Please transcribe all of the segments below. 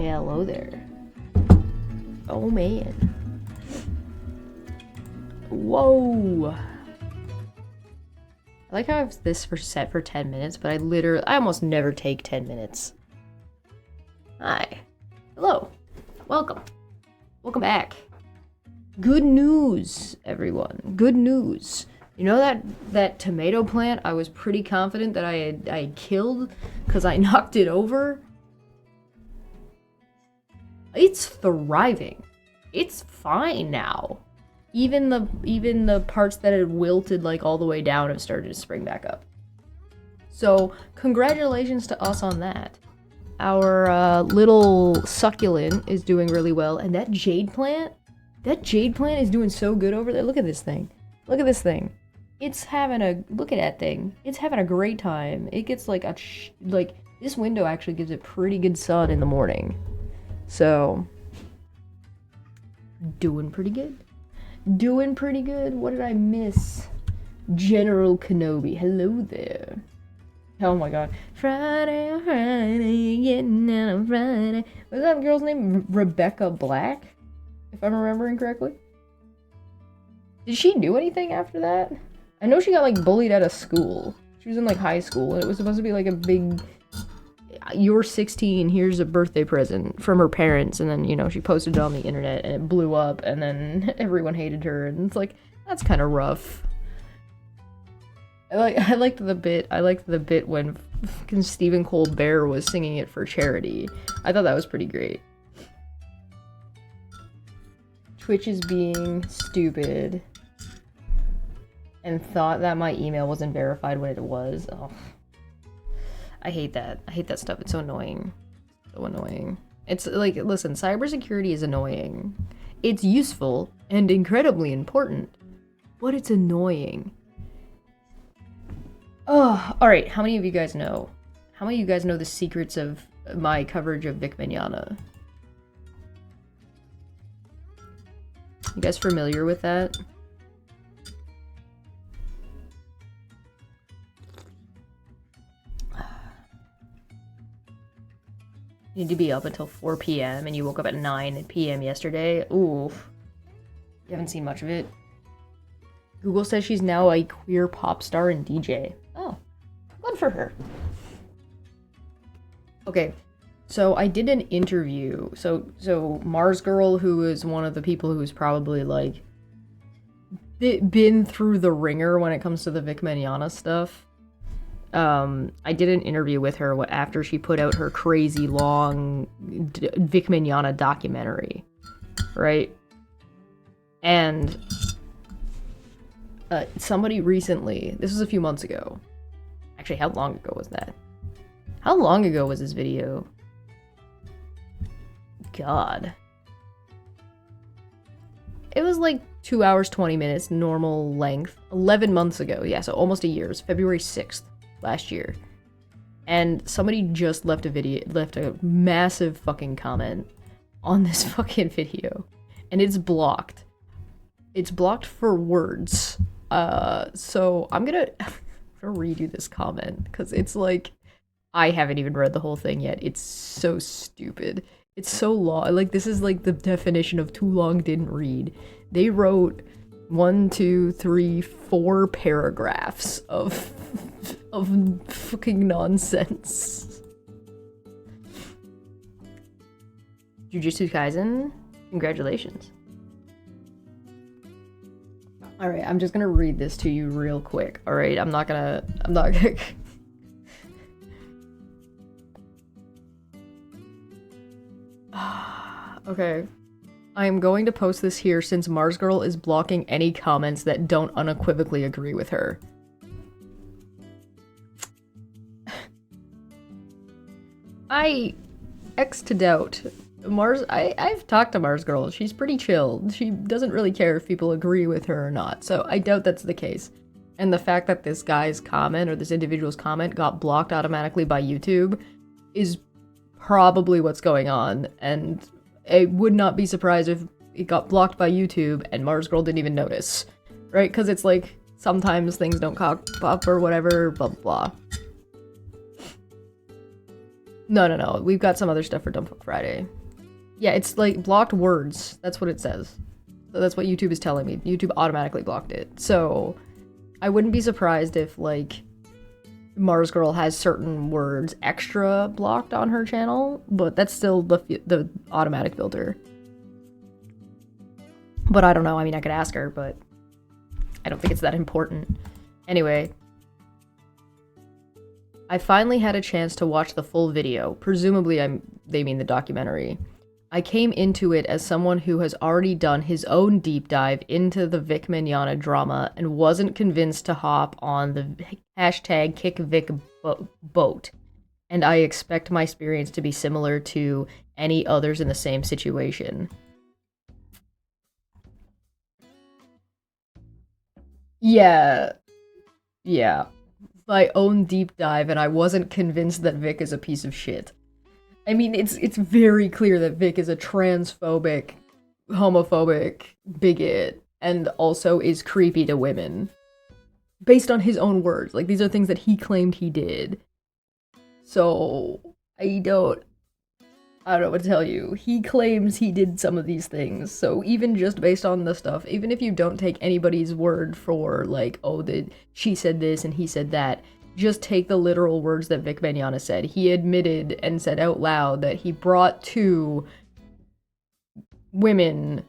Hello there. Oh man. Whoa. I like how I have this set for 10 minutes, but I almost never take 10 minutes. Hi. Hello. Welcome. Welcome back. Good news, everyone. Good news. You know that tomato plant I was pretty confident that I had killed because I knocked it over? It's thriving. It's fine now. Even the parts that had wilted like all the way down have started to spring back up. So congratulations to us on that. Our little succulent is doing really well, and that jade plant is doing so good over there. Look at this thing. Look at this thing. It's having a look at that thing. It's having a great time. It gets like this window actually gives it pretty good sun in the morning. So doing pretty good. Doing pretty good. What did I miss? General Kenobi. Hello there. Oh my god. Friday, getting out on Friday. What's that girl's name? Rebecca Black? If I'm remembering correctly. Did she do anything after that? I know she got like bullied out of school. She was in like high school and it was supposed to be like a big, you're 16, here's a birthday present from her parents, and then, you know, she posted it on the internet and it blew up and then everyone hated her, and it's like, that's kind of rough. I liked the bit when fucking Stephen Colbert was singing it for charity. I thought that was pretty great. Twitch is being stupid and thought that my email wasn't verified when it was. Oh. I hate that. I hate that stuff. It's so annoying. So annoying. It's like, listen, cybersecurity is annoying. It's useful and incredibly important, but it's annoying. Oh, alright. How many of you guys know? How many of you guys know the secrets of my coverage of Vic Mignogna? You guys familiar with that? You need to be up until 4 p.m. and you woke up at 9 p.m. yesterday. Oof. You haven't seen much of it. Google says she's now a queer pop star and DJ. Oh, good for her. Okay, so I did an interview. So Mars Girl, who is one of the people who's probably like been through the ringer when it comes to the Vic Mignogna stuff. I did an interview with her after she put out her crazy long Vic Mignogna documentary, right? And somebody recently, this was a few months ago. Actually, how long ago was that? How long ago was this video? God. It was like 2 hours, 20 minutes, normal length. 11 months ago. Yeah, so almost a year. It was February 6th. Last year, and somebody just left a massive fucking comment on this fucking video, and it's blocked. It's blocked for words. So I'm gonna redo this comment because it's like I haven't even read the whole thing yet. It's so stupid. It's so long. Like, this is like the definition of too long didn't read. They wrote 1, 2, 3, 4 paragraphs of fucking nonsense. Jujutsu Kaisen, congratulations. Alright, I'm just gonna read this to you real quick, alright? I'm not gonna Okay. I am going to post this here since Mars Girl is blocking any comments that don't unequivocally agree with her. To doubt. I've talked to Mars Girl. She's pretty chill. She doesn't really care if people agree with her or not, so I doubt that's the case. And the fact that this guy's comment, or this individual's comment, got blocked automatically by YouTube is probably what's going on, and I would not be surprised if it got blocked by YouTube and Mars Girl didn't even notice, right? Because it's like, sometimes things don't pop up or whatever, blah blah blah. No. We've got some other stuff for Dumbfuck Friday. Yeah, it's like blocked words. That's what it says. So that's what YouTube is telling me. YouTube automatically blocked it. So I wouldn't be surprised if, like, Mars Girl has certain words extra blocked on her channel, but that's still the automatic filter. But I don't know. I mean, I could ask her, but I don't think it's that important. Anyway, I finally had a chance to watch the full video. Presumably, they mean the documentary. I came into it as someone who has already done his own deep dive into the Vic Mignogna drama and wasn't convinced to hop on the hashtag #KickVic boat. And I expect my experience to be similar to any others in the same situation. Yeah. My own deep dive, and I wasn't convinced that Vic is a piece of shit. I mean, it's very clear that Vic is a transphobic, homophobic bigot, and also is creepy to women. Based on his own words. Like, these are things that he claimed he did. So, I don't know what to tell you. He claims he did some of these things, so even just based on the stuff, even if you don't take anybody's word for, like, oh, she said this and he said that, just take the literal words that Vic Mignogna said. He admitted and said out loud that he brought 2 women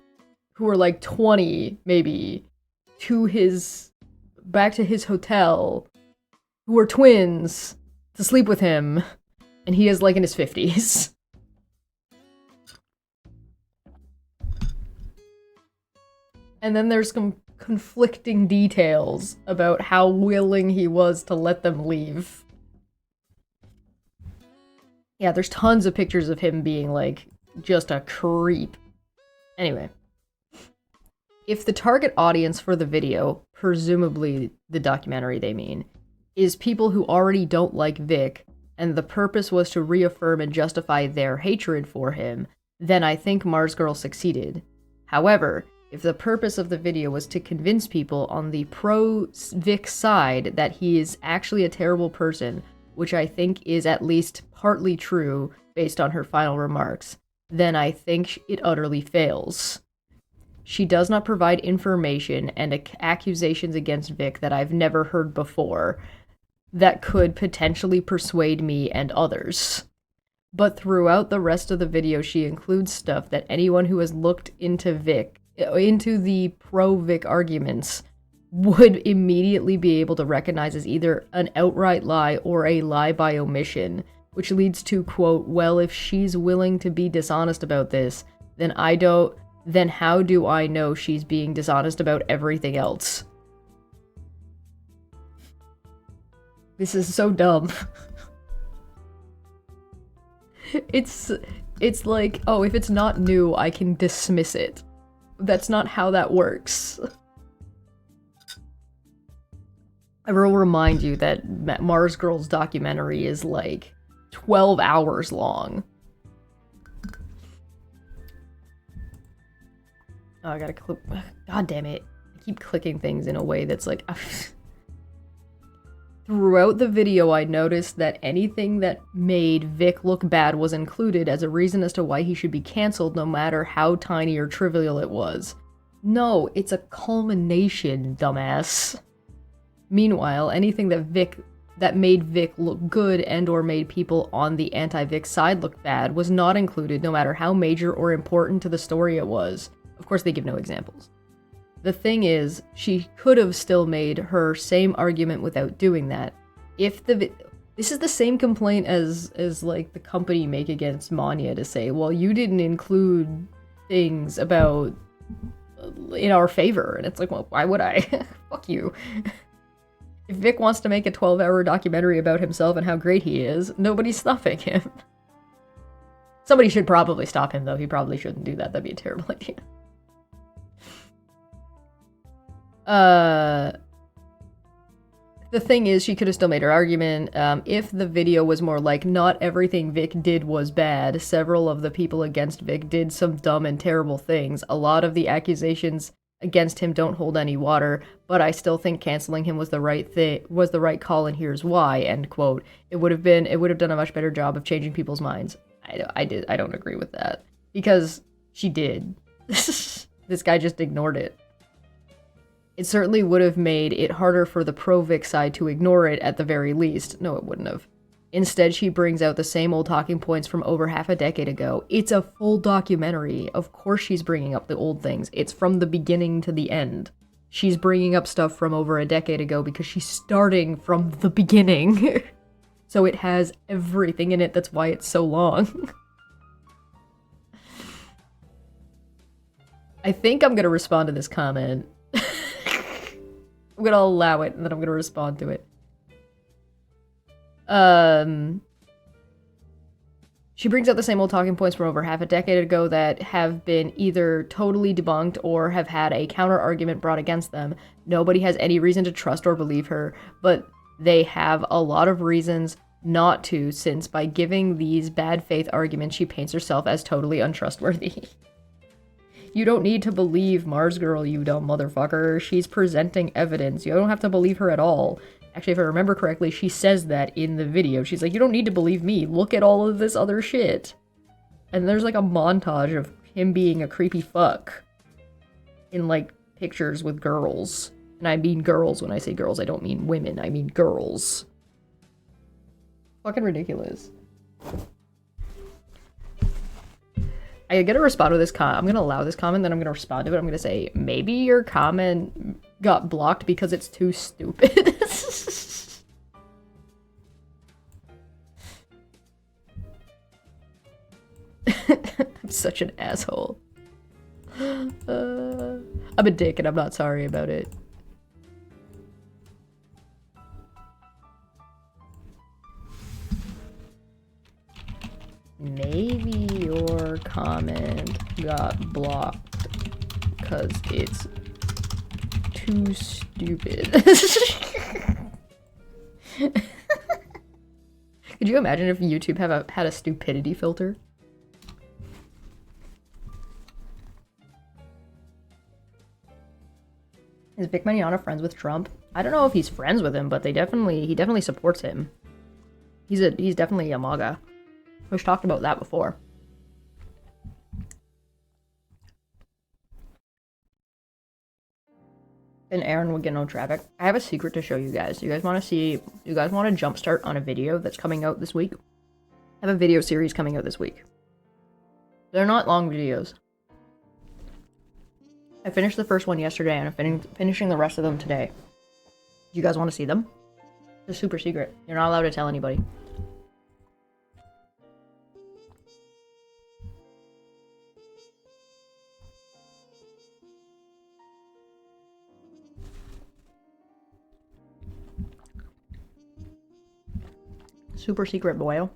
who were like 20, maybe, back to his hotel, who were twins, to sleep with him, and he is like in his 50s. And then there's some conflicting details about how willing he was to let them leave. Yeah, there's tons of pictures of him being, like, just a creep. Anyway. If the target audience for the video, presumably the documentary they mean, is people who already don't like Vic, and the purpose was to reaffirm and justify their hatred for him, then I think Mars Girl succeeded. However, if the purpose of the video was to convince people on the pro-Vic side that he is actually a terrible person, which I think is at least partly true based on her final remarks, then I think it utterly fails. She does not provide information and accusations against Vic that I've never heard before that could potentially persuade me and others. But throughout the rest of the video, she includes stuff that anyone who has looked into the pro-Vic arguments would immediately be able to recognize as either an outright lie or a lie by omission, which leads to, quote, well, if she's willing to be dishonest about this, then how do I know she's being dishonest about everything else? This is so dumb. It's like, oh, if it's not new, I can dismiss it. That's not how that works. I will remind you that Mars Girl's documentary is like 12 hours long. Oh, I gotta click. God damn it. I keep clicking things in a way that's like... Throughout the video, I noticed that anything that made Vic look bad was included as a reason as to why he should be cancelled, no matter how tiny or trivial it was. No, it's a culmination, dumbass. Meanwhile, anything that made Vic look good and or made people on the anti-Vic side look bad was not included, no matter how major or important to the story it was. Of course, they give no examples. The thing is, she could have still made her same argument without doing that. This is the same complaint as like the company make against Manya to say, well, you didn't include things about in our favor. And it's like, well, why would I? Fuck you. If Vic wants to make a 12-hour documentary about himself and how great he is, nobody's stopping him. Somebody should probably stop him, though. He probably shouldn't do that. That'd be a terrible idea. The thing is, she could have still made her argument. If the video was more like, not everything Vic did was bad, several of the people against Vic did some dumb and terrible things. A lot of the accusations against him don't hold any water, but I still think canceling him was the right call, and here's why, end quote. It would have done a much better job of changing people's minds. I don't agree with that. Because she did. This guy just ignored it. It certainly would have made it harder for the pro-Vic side to ignore it at the very least. No, it wouldn't have. Instead, she brings out the same old talking points from over half a decade ago. It's a full documentary. Of course she's bringing up the old things. It's from the beginning to the end. She's bringing up stuff from over a decade ago because she's starting from the beginning. So it has everything in it. That's why it's so long. I think I'm gonna respond to this comment. I'm gonna allow it, and then I'm gonna respond to it. She brings up the same old talking points from over half a decade ago that have been either totally debunked or have had a counter-argument brought against them. Nobody has any reason to trust or believe her, but they have a lot of reasons not to, since by giving these bad faith arguments, she paints herself as totally untrustworthy. You don't need to believe Mars Girl, you dumb motherfucker. She's presenting evidence. You don't have to believe her at all. Actually, if I remember correctly, she says that in the video. She's like, you don't need to believe me. Look at all of this other shit. And there's like a montage of him being a creepy fuck in like pictures with girls. And I mean girls. When I say girls, I don't mean women. I mean girls. Fucking ridiculous. I gotta respond to this comment. I'm gonna allow this comment, then I'm gonna respond to it. I'm gonna say, maybe your comment got blocked because it's too stupid. I'm such an asshole. I'm a dick and I'm not sorry about it. Maybe your comment got blocked because it's too stupid. Could you imagine if YouTube had a stupidity filter? Is Vic Mignogna friends with Trump? I don't know if he's friends with him, but he definitely supports him. He's definitely a MAGA. We've talked about that before. And Aaron would get no traffic. I have a secret to show you guys. You guys want to jumpstart on a video that's coming out this week? I have a video series coming out this week. They're not long videos. I finished the first one yesterday and I'm finishing the rest of them today. Do you guys want to see them? They're super secret. You're not allowed to tell anybody. Super secret, boyo.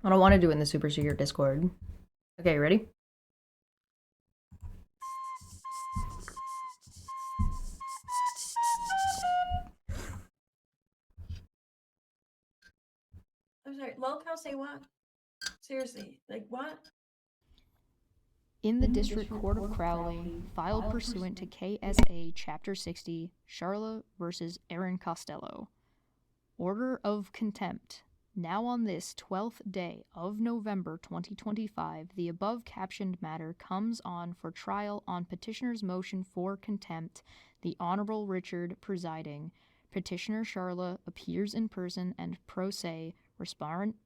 I don't want to do it in the super secret Discord. Okay, ready? I'm sorry, lolcow say what? Seriously, like what? In the District Court of Crowley, filed pursuant to KSA Chapter 60, Charla versus Aaron Costello. Order of contempt. Now on this 12th day of November 2025, the above-captioned matter comes on for trial on petitioner's motion for contempt, the Honorable Richard presiding. Petitioner Charla appears in person and pro se.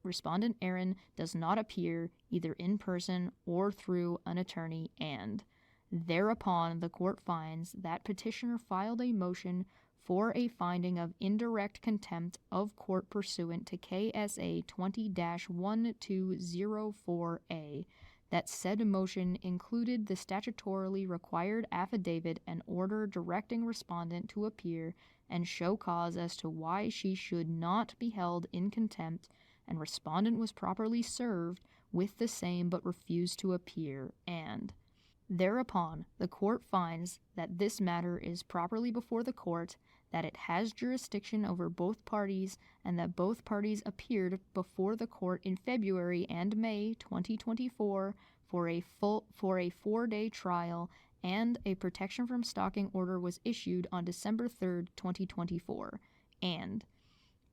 Respondent Aaron does not appear either in person or through an attorney, and thereupon the court finds that petitioner filed a motion for a finding of indirect contempt of court pursuant to KSA 20-1204A. that said motion included the statutorily required affidavit and order directing respondent to appear and show cause as to why she should not be held in contempt, and respondent was properly served with the same but refused to appear, and thereupon the court finds that this matter is properly before the court, that it has jurisdiction over both parties, and that both parties appeared before the court in February and May 2024 for a 4-day trial, and a protection from stalking order was issued on December 3rd, 2024, and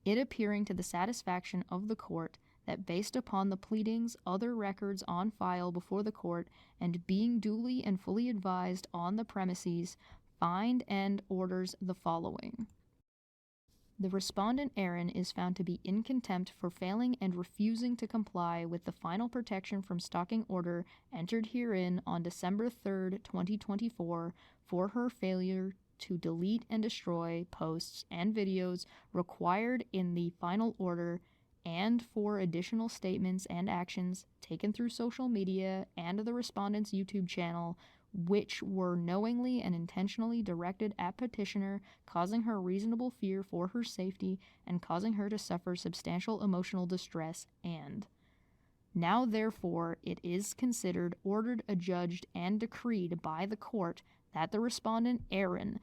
it appearing to the satisfaction of the court that based upon the pleadings, other records on file before the court, and being duly and fully advised on the premises, find and orders the following. The respondent Aaron is found to be in contempt for failing and refusing to comply with the final protection from stalking order entered herein on December 3rd, 2024, for her failure to delete and destroy posts and videos required in the final order, and for additional statements and actions taken through social media and the respondent's YouTube channel, which were knowingly and intentionally directed at petitioner, causing her reasonable fear for her safety and causing her to suffer substantial emotional distress, and now therefore it is considered, ordered, adjudged, and decreed by the court that the respondent Aaron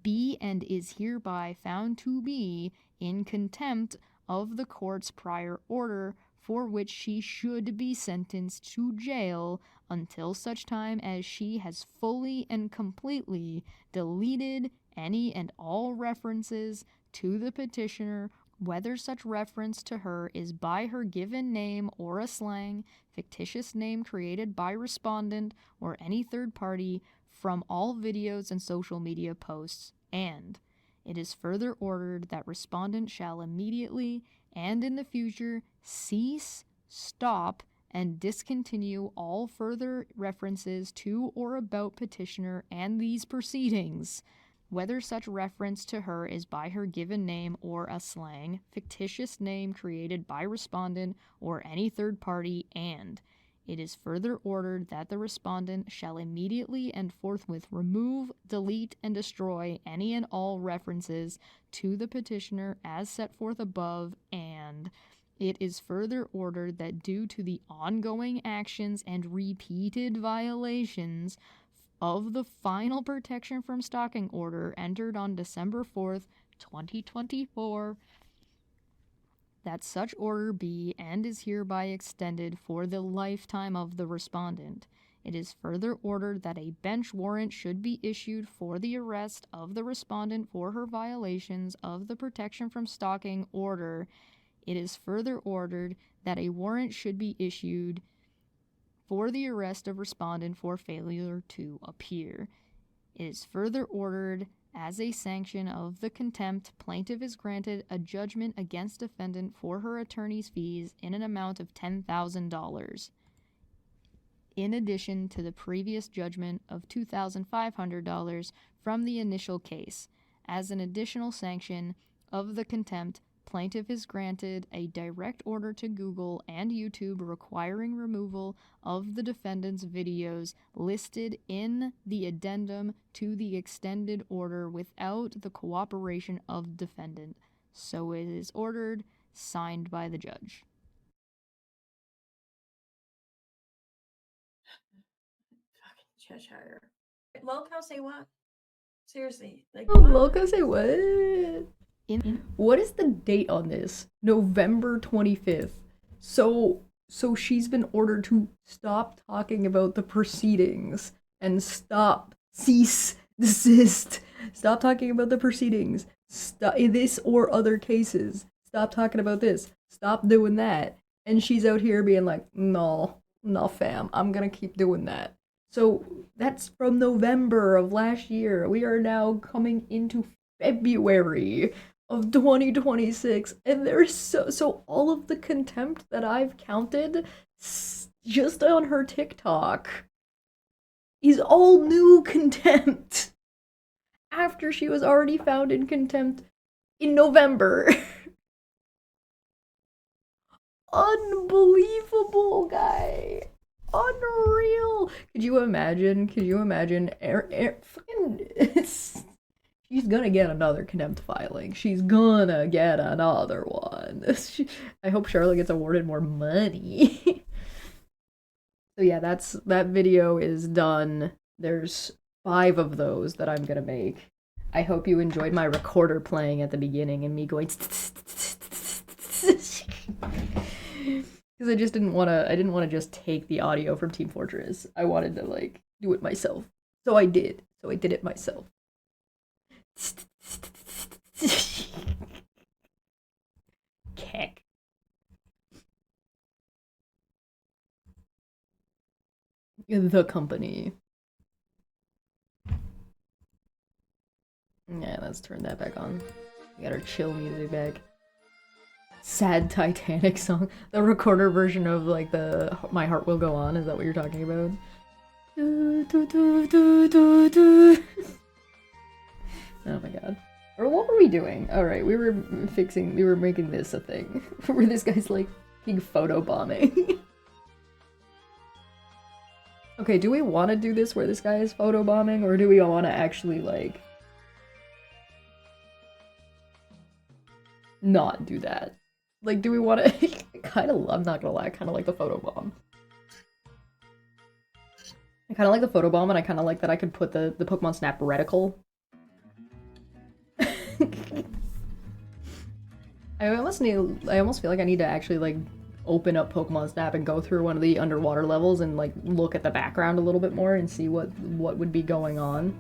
be and is hereby found to be in contempt of the court's prior order, for which she should be sentenced to jail until such time as she has fully and completely deleted any and all references to the petitioner, whether such reference to her is by her given name or a slang, fictitious name created by respondent or any third party, from all videos and social media posts, and it is further ordered that respondent shall immediately and in the future cease, stop, and discontinue all further references to or about petitioner and these proceedings, whether such reference to her is by her given name or a slang, fictitious name created by respondent or any third party, and it is further ordered that the respondent shall immediately and forthwith remove, delete, and destroy any and all references to the petitioner as set forth above, and it is further ordered that due to the ongoing actions and repeated violations of the final protection from stalking order entered on December 4th, 2024, that such order be and is hereby extended for the lifetime of the respondent. It is further ordered that a bench warrant should be issued for the arrest of the respondent for her violations of the protection from stalking order. It is further ordered that a warrant should be issued for the arrest of respondent for failure to appear. It is further ordered, as a sanction of the contempt, plaintiff is granted a judgment against defendant for her attorney's fees in an amount of $10,000, in addition to the previous judgment of $2,500 from the initial case. As an additional sanction of the contempt, plaintiff is granted a direct order to Google and YouTube requiring removal of the defendant's videos listed in the addendum to the extended order without the cooperation of defendant. So it is ordered, signed by the judge. Fucking Cheshire. Loco, say what? Seriously, like Oh, what? Loco, say what? What is the date on this? November 25th. So she's been ordered to stop talking about the proceedings and cease, desist. Stop talking about the proceedings. Stop this or other cases. Stop talking about this. Stop doing that. And she's out here being like, no, fam, I'm gonna keep doing that. So that's from November of last year. We are now coming into February of 2026, and there's so all of the contempt that I've counted just on her TikTok is all new contempt after she was already found in contempt in November. Unbelievable, guy. Could you imagine? Could you imagine? Fucking, she's gonna get another contempt filing. She's gonna get another one. I hope Charlotte gets awarded more money. So yeah, that video is done. There's 5 of those that I'm gonna make. I hope you enjoyed my recorder playing at the beginning and me going because I just didn't want to just take the audio from Team Fortress. I wanted to like do it myself. So I did. So I did it myself. Keck. The company. Yeah, let's turn that back on. We got our chill music back. Sad Titanic song. The recorder version of like the My Heart Will Go On. Is that what you're talking about? Oh my god. Or what were we doing? Alright, we were making this a thing. Where this guy's like being photo bombing. Okay, do we want to do this where this guy is photo bombing, or do we want to actually like not do that? Like, do we want to I'm not gonna lie, I kind of like the photo bomb. I kind of like the photo bomb, and I kind of like that I could put the Pokemon Snap reticle. I almost feel like I need to actually like open up Pokemon Snap and go through one of the underwater levels and like look at the background a little bit more and see what would be going on.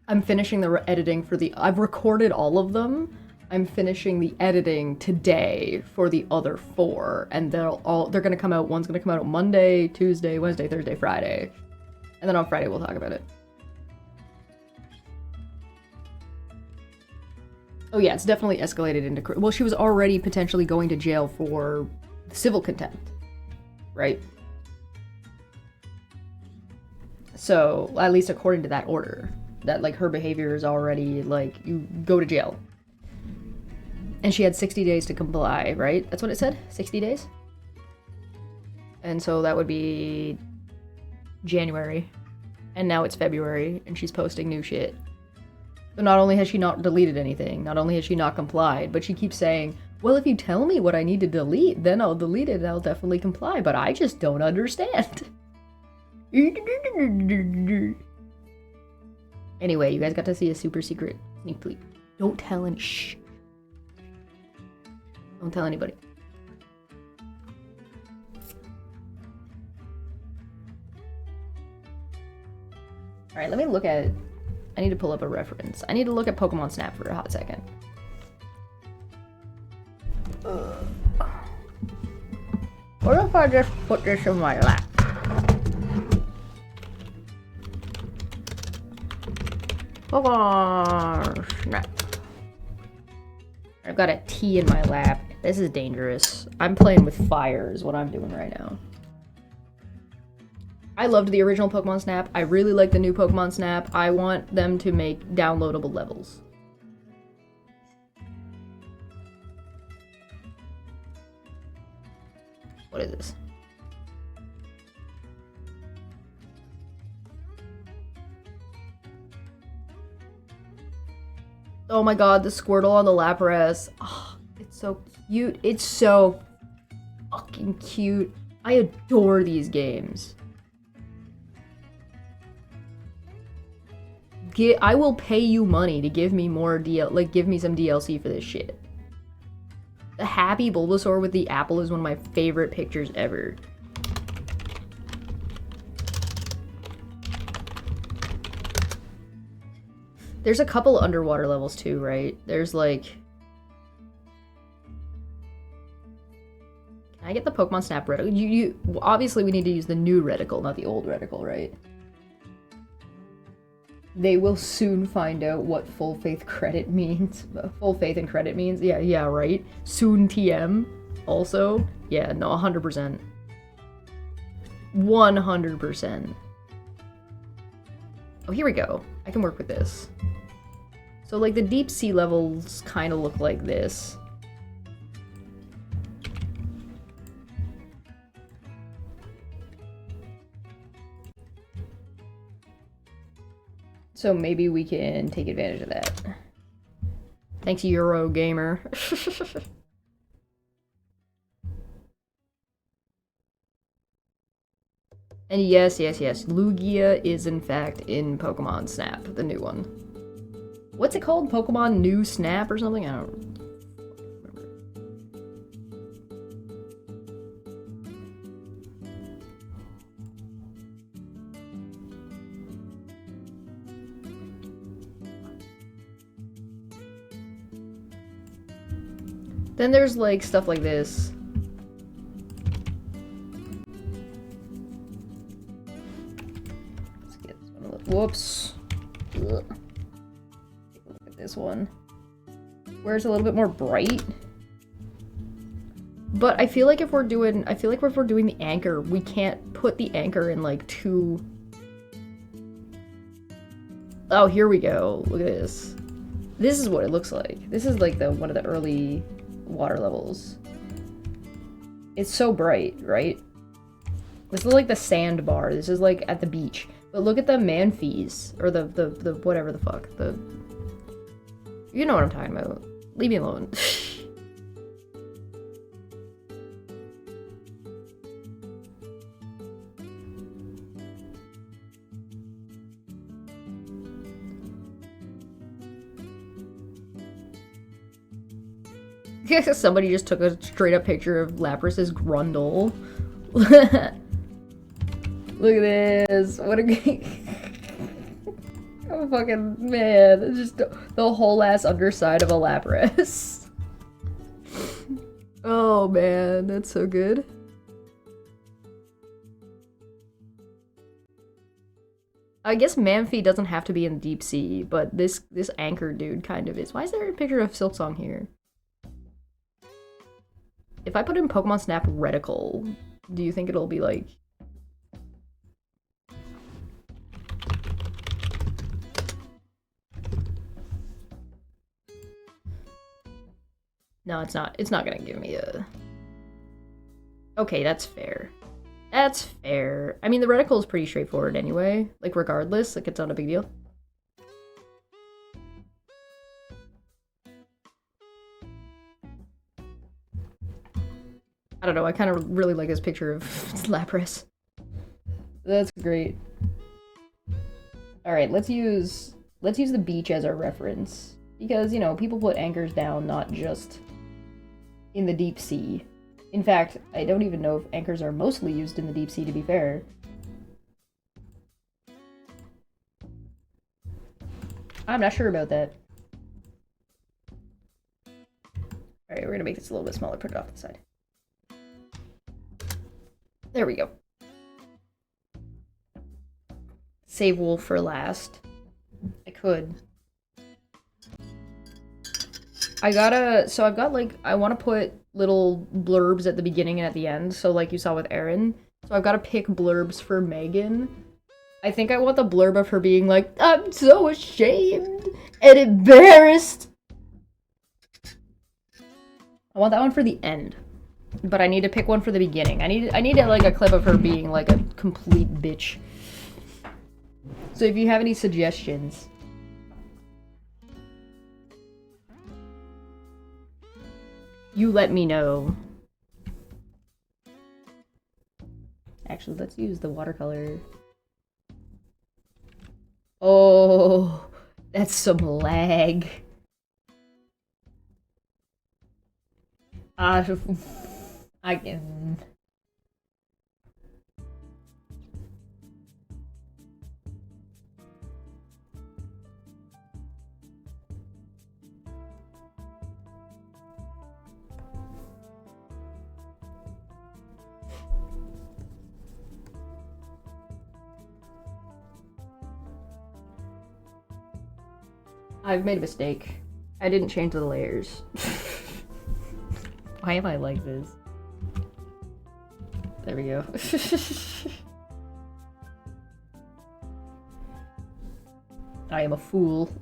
I'm finishing the editing for I've recorded all of them. I'm finishing the editing today for the other 4, and they're gonna come out. One's gonna come out on Monday, Tuesday, Wednesday, Thursday, Friday, and then on Friday we'll talk about it. Oh yeah, it's definitely escalated into... Well, she was already potentially going to jail for civil contempt, right? So, at least according to that order, that like her behavior is already like, you go to jail. And she had 60 days to comply, right? That's what it said? 60 days? And so that would be January. And now it's February, and she's posting new shit. So not only has she not deleted anything, not only has she not complied, but she keeps saying, well, if you tell me what I need to delete, then I'll delete it and I'll definitely comply, but I just don't understand. Anyway, you guys got to see a super secret sneak peek. Don't tell any- shh. Don't tell anybody. Alright, let me look at... I need to pull up a reference. I need to look at Pokemon Snap for a hot second. What if I just put this in my lap? Pokemon Snap. I've got a T in my lap. This is dangerous. I'm playing with fire is what I'm doing right now. I loved the original Pokemon Snap. I really like the new Pokemon Snap. I want them to make downloadable levels. What is this? Oh my god, the Squirtle on the Lapras. Oh, it's so cute. It's so fucking cute. I adore these games. I will pay you money to give me more give me some DLC for this shit. The happy Bulbasaur with the apple is one of my favorite pictures ever. There's a couple underwater levels too, right? There's like... Can I get the Pokemon Snap reticle? Obviously we need to use the new reticle, not the old reticle, right? They will soon find out what full faith credit means. Full faith and credit means? Yeah, right? Soon TM also? Yeah, no, 100%. 100%. Oh, here we go. I can work with this. So, like, the deep sea levels kind of look like this. So maybe we can take advantage of that. Thanks, Eurogamer. And yes, Lugia is in fact in Pokemon Snap, the new one. What's it called? Pokemon New Snap or something? I don't remember. Then there's like stuff like this. Let's get this one. Whoops. Ugh. Take a look at this one. Where it's a little bit more bright. But I feel like if we're doing the anchor, we can't put the anchor in like two. Oh, here we go. Look at this. This is what it looks like. This is like one of the early water levels. It's so bright, right? This is like the sandbar. This is like at the beach. But look at the Manphys, or the whatever the fuck. You know what I'm talking about. Leave me alone. Somebody just took a straight up picture of Lapras's grundle. Look at this. What a oh fucking man. It's just the whole ass underside of a Lapras. Oh man, that's so good. I guess Manphy doesn't have to be in deep sea, but this anchor dude kind of is. Why is there a picture of Silksong here? If I put in Pokemon Snap Reticle, do you think it'll be like... No, it's not. It's not gonna give me a... Okay, that's fair. That's fair. I mean, the reticle is pretty straightforward anyway. Like, regardless, like, it's not a big deal. I don't know, I kind of really like this picture of Lapras. That's great. Alright, let's use the beach as our reference. Because, you know, people put anchors down not just in the deep sea. In fact, I don't even know if anchors are mostly used in the deep sea, to be fair. I'm not sure about that. Alright, we're gonna make this a little bit smaller, put it off to the side. There we go. Save Wolf for last. I could. I've got like, I want to put little blurbs at the beginning and at the end, so like you saw with Erin. So I've got to pick blurbs for Megan. I think I want the blurb of her being like, I'm so ashamed and embarrassed. I want that one for the end. But I need to pick one for the beginning. I need like a clip of her being like a complete bitch. So if you have any suggestions, you let me know. Actually, let's use the watercolor. Oh, that's some lag. I can... I've made a mistake. I didn't change the layers. Why am I like this? There we go. I am a fool.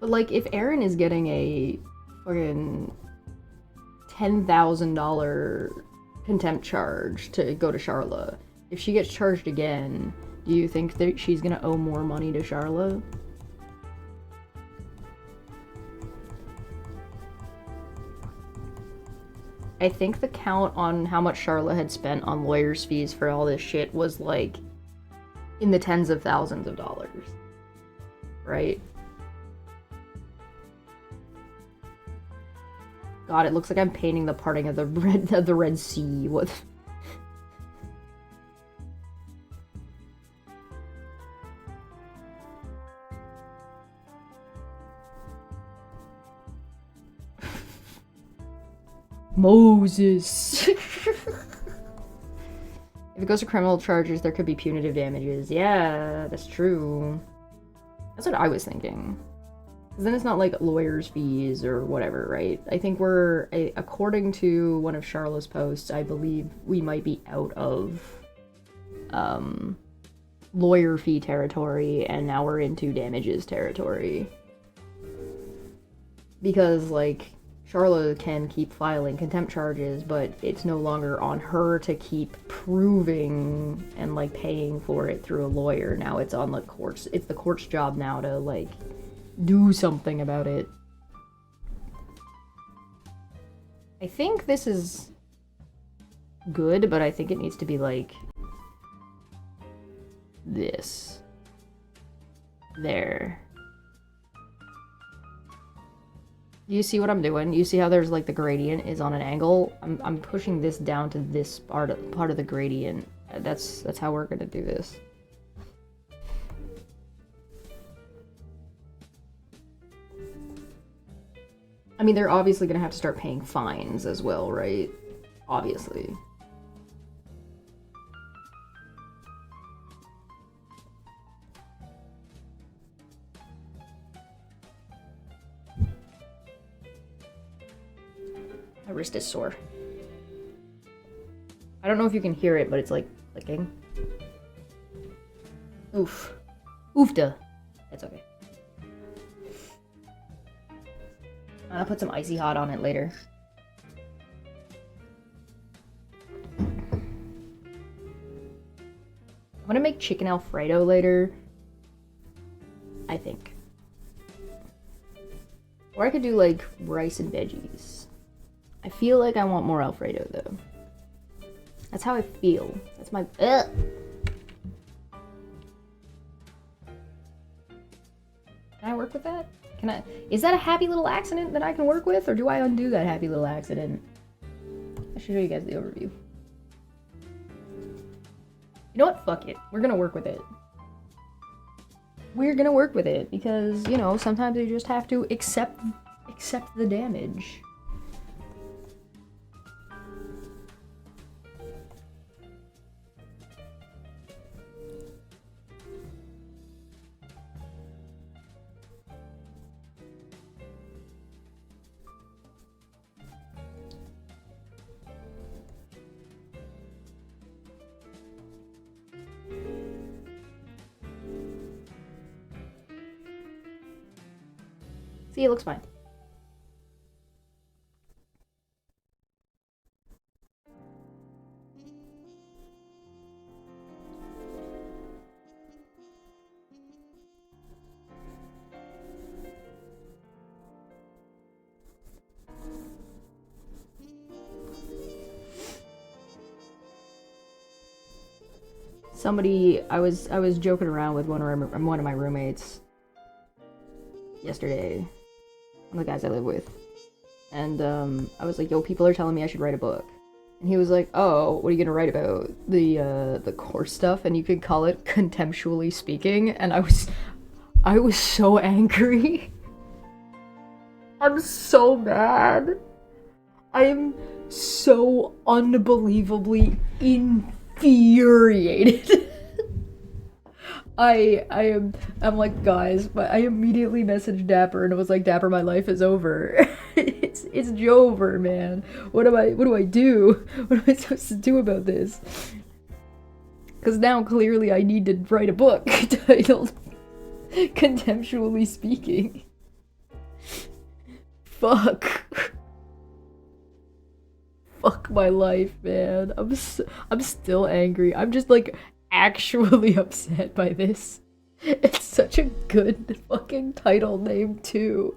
But like, if Aaron is getting a fucking $10,000 contempt charge to go to Charlotte, if she gets charged again, do you think that she's gonna owe more money to Charlotte? I think the count on how much Charlotte had spent on lawyers' fees for all this shit was like in the tens of thousands of dollars. Right? God, it looks like I'm painting the parting of the Red Sea. What? Moses. If it goes to criminal charges, there could be punitive damages. Yeah, that's true. That's what I was thinking. Because then it's not like lawyers' fees or whatever, right? I think according to one of Charlotte's posts, I believe we might be out of lawyer fee territory, and now we're into damages territory. Because, like, Charlotte can keep filing contempt charges, but it's no longer on her to keep proving and, like, paying for it through a lawyer. Now it's on the courts. It's the court's job now to, like, do something about it. I think this is good, but I think it needs to be, like, this. There. You see what I'm doing? You see how there's like the gradient is on an angle? I'm pushing this down to this part of the gradient. That's how we're gonna do this. I mean, they're obviously gonna have to start paying fines as well, right? Obviously. My wrist is sore. I don't know if you can hear it, but it's like clicking. Oof. Oofda. That's okay. I'll put some icy hot on it later. I'm gonna make chicken Alfredo later. I think. Or I could do like rice and veggies. I feel like I want more Alfredo, though. That's how I feel. That's my... Ugh. Can I work with that? Can I... Is that a happy little accident that I can work with? Or do I undo that happy little accident? I should show you guys the overview. You know what? Fuck it. We're gonna work with it. We're gonna work with it. Because, you know, sometimes you just have to accept the damage. See, it looks fine. I was joking around with one of my roommates yesterday. One of the guys I live with. And I was like, yo, people are telling me I should write a book. And he was like, oh, what are you gonna write about? The course stuff, and you could call it Contemptually Speaking. And I was so angry. I'm so mad. I am so unbelievably infuriated. I'm like, guys, but I immediately messaged Dapper and it was like, Dapper, my life is over. it's over, man. What do I do? What am I supposed to do about this? Because now clearly I need to write a book titled Contemptually Speaking. Fuck. Fuck my life, man. I'm still angry. I'm just like actually upset by this. It's such a good fucking title name too.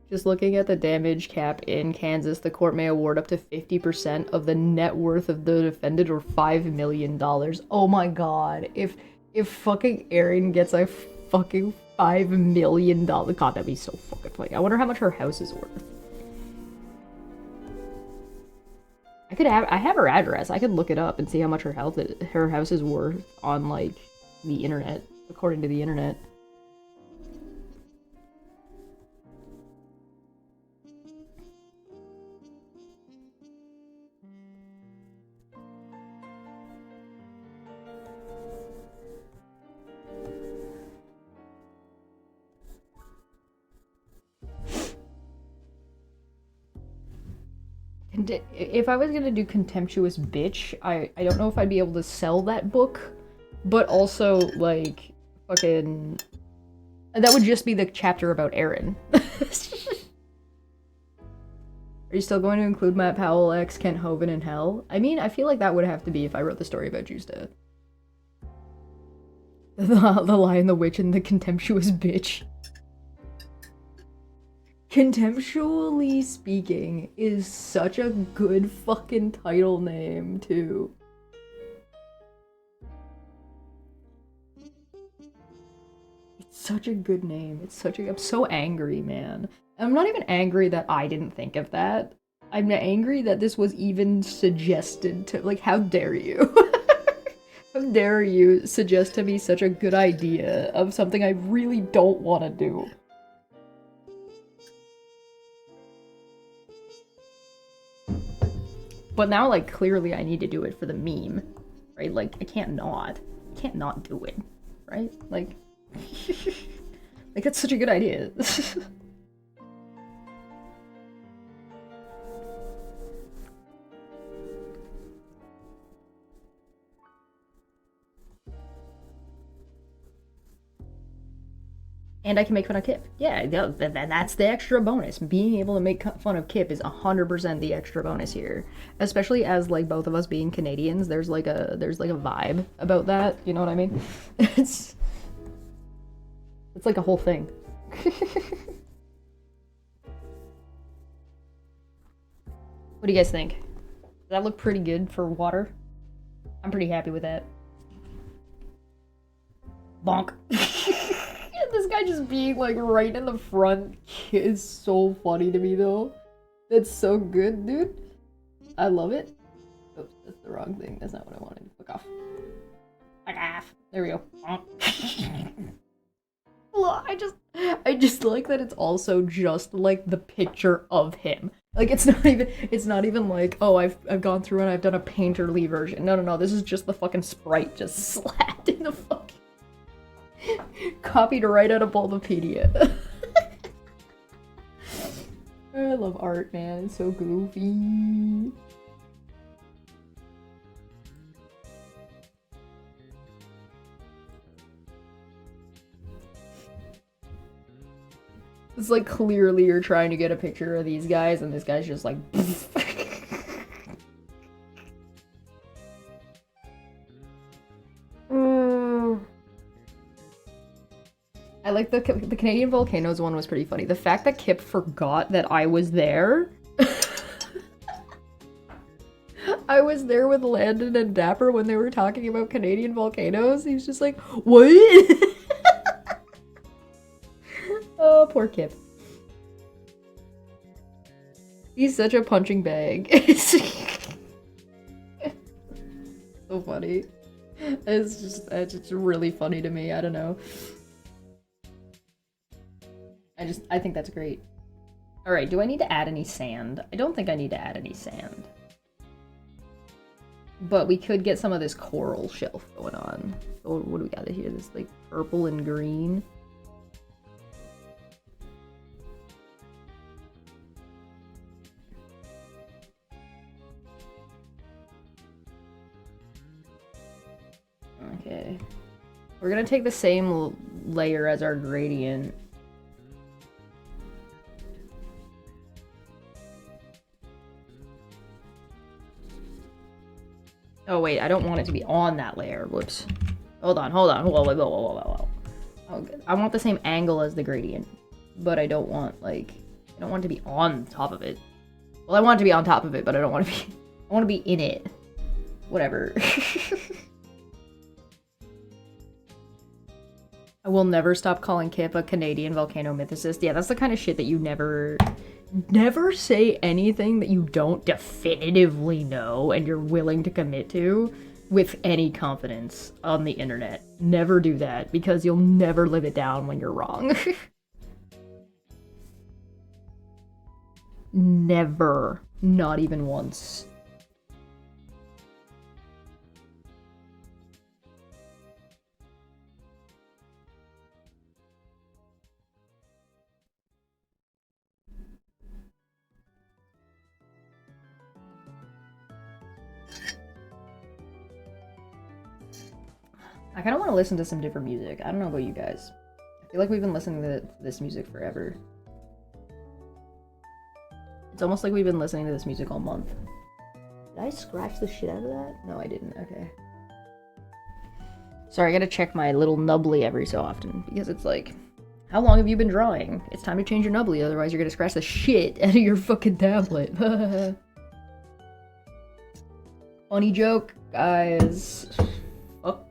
Just looking at the damage cap in Kansas, the court may award up to 50% of the net worth of the defendant or $5 million. Oh my god. If fucking Erin gets a fucking $5 million, god, that'd be so fucking funny. I wonder how much her house is worth. I have her address. I could look it up and see how much her house is worth on like the internet, according to the internet. If I was gonna do Contemptuous Bitch, I don't know if I'd be able to sell that book, but also, like, fucking... That would just be the chapter about Erin. Are you still going to include Matt Powell, X, Kent Hovind, and Hell? I mean, I feel like that would have to be if I wrote the story about Justa. The Lion, the Witch, and the Contemptuous Bitch. Contemptually Speaking is such a good fucking title name, too. It's such a good name. I'm so angry, man. I'm not even angry that I didn't think of that. I'm angry that this was even suggested to- like, how dare you? How dare you suggest to me such a good idea of something I really don't want to do? But now, like, clearly I need to do it for the meme, right? Like, I can't not do it, right? Like, like, that's such a good idea. And I can make fun of Kip. Yeah, that's the extra bonus. Being able to make fun of Kip is 100% the extra bonus here. Especially as, like, both of us being Canadians, there's like a vibe about that, you know what I mean? It's like a whole thing. What do you guys think? Does that look pretty good for water? I'm pretty happy with that. Bonk. This guy just being, like, right in the front is so funny to me, though. That's so good, dude. I love it. Oops, that's the wrong thing. That's not what I wanted. Fuck off. Fuck off. There we go. Well, I just like that it's also just, like, the picture of him. Like, it's not even like, oh, I've gone through and I've done a painterly version. No, this is just the fucking sprite just slapped in the fucking... Copied right out of Bulbapedia. I love art, man. It's so goofy. It's like clearly you're trying to get a picture of these guys, and this guy's just like... I like the Canadian volcanoes one was pretty funny. The fact that Kip forgot that I was there. I was there with Landon and Dapper when they were talking about Canadian volcanoes. He was just like, what? Oh, poor Kip. He's such a punching bag. So funny. It's just really funny to me. I don't know. I think that's great. Alright, do I need to add any sand? I don't think I need to add any sand. But we could get some of this coral shelf going on. So what do we got here? This, like, purple and green. Okay. We're gonna take the same layer as our gradient. Oh, wait, I don't want it to be on that layer. Whoops. Hold on. Whoa. Oh, I want the same angle as the gradient, but I don't want, like, I don't want it to be on top of it. Well, I want it to be on top of it, but I don't want to be, I want to be in it. Whatever. I will never stop calling Kip a Canadian volcano mythicist. Yeah, that's the kind of shit that you never say anything that you don't definitively know and you're willing to commit to with any confidence on the internet. Never do that, because you'll never live it down when you're wrong. Never. Not even once. I kind of want to listen to some different music. I don't know about you guys. I feel like we've been listening to this music forever. It's almost like we've been listening to this music all month. Did I scratch the shit out of that? No, I didn't. Okay. Sorry, I gotta check my little nubbly every so often, because it's like, how long have you been drawing? It's time to change your nubbly, otherwise you're gonna scratch the shit out of your fucking tablet. Funny joke, guys. Fuck.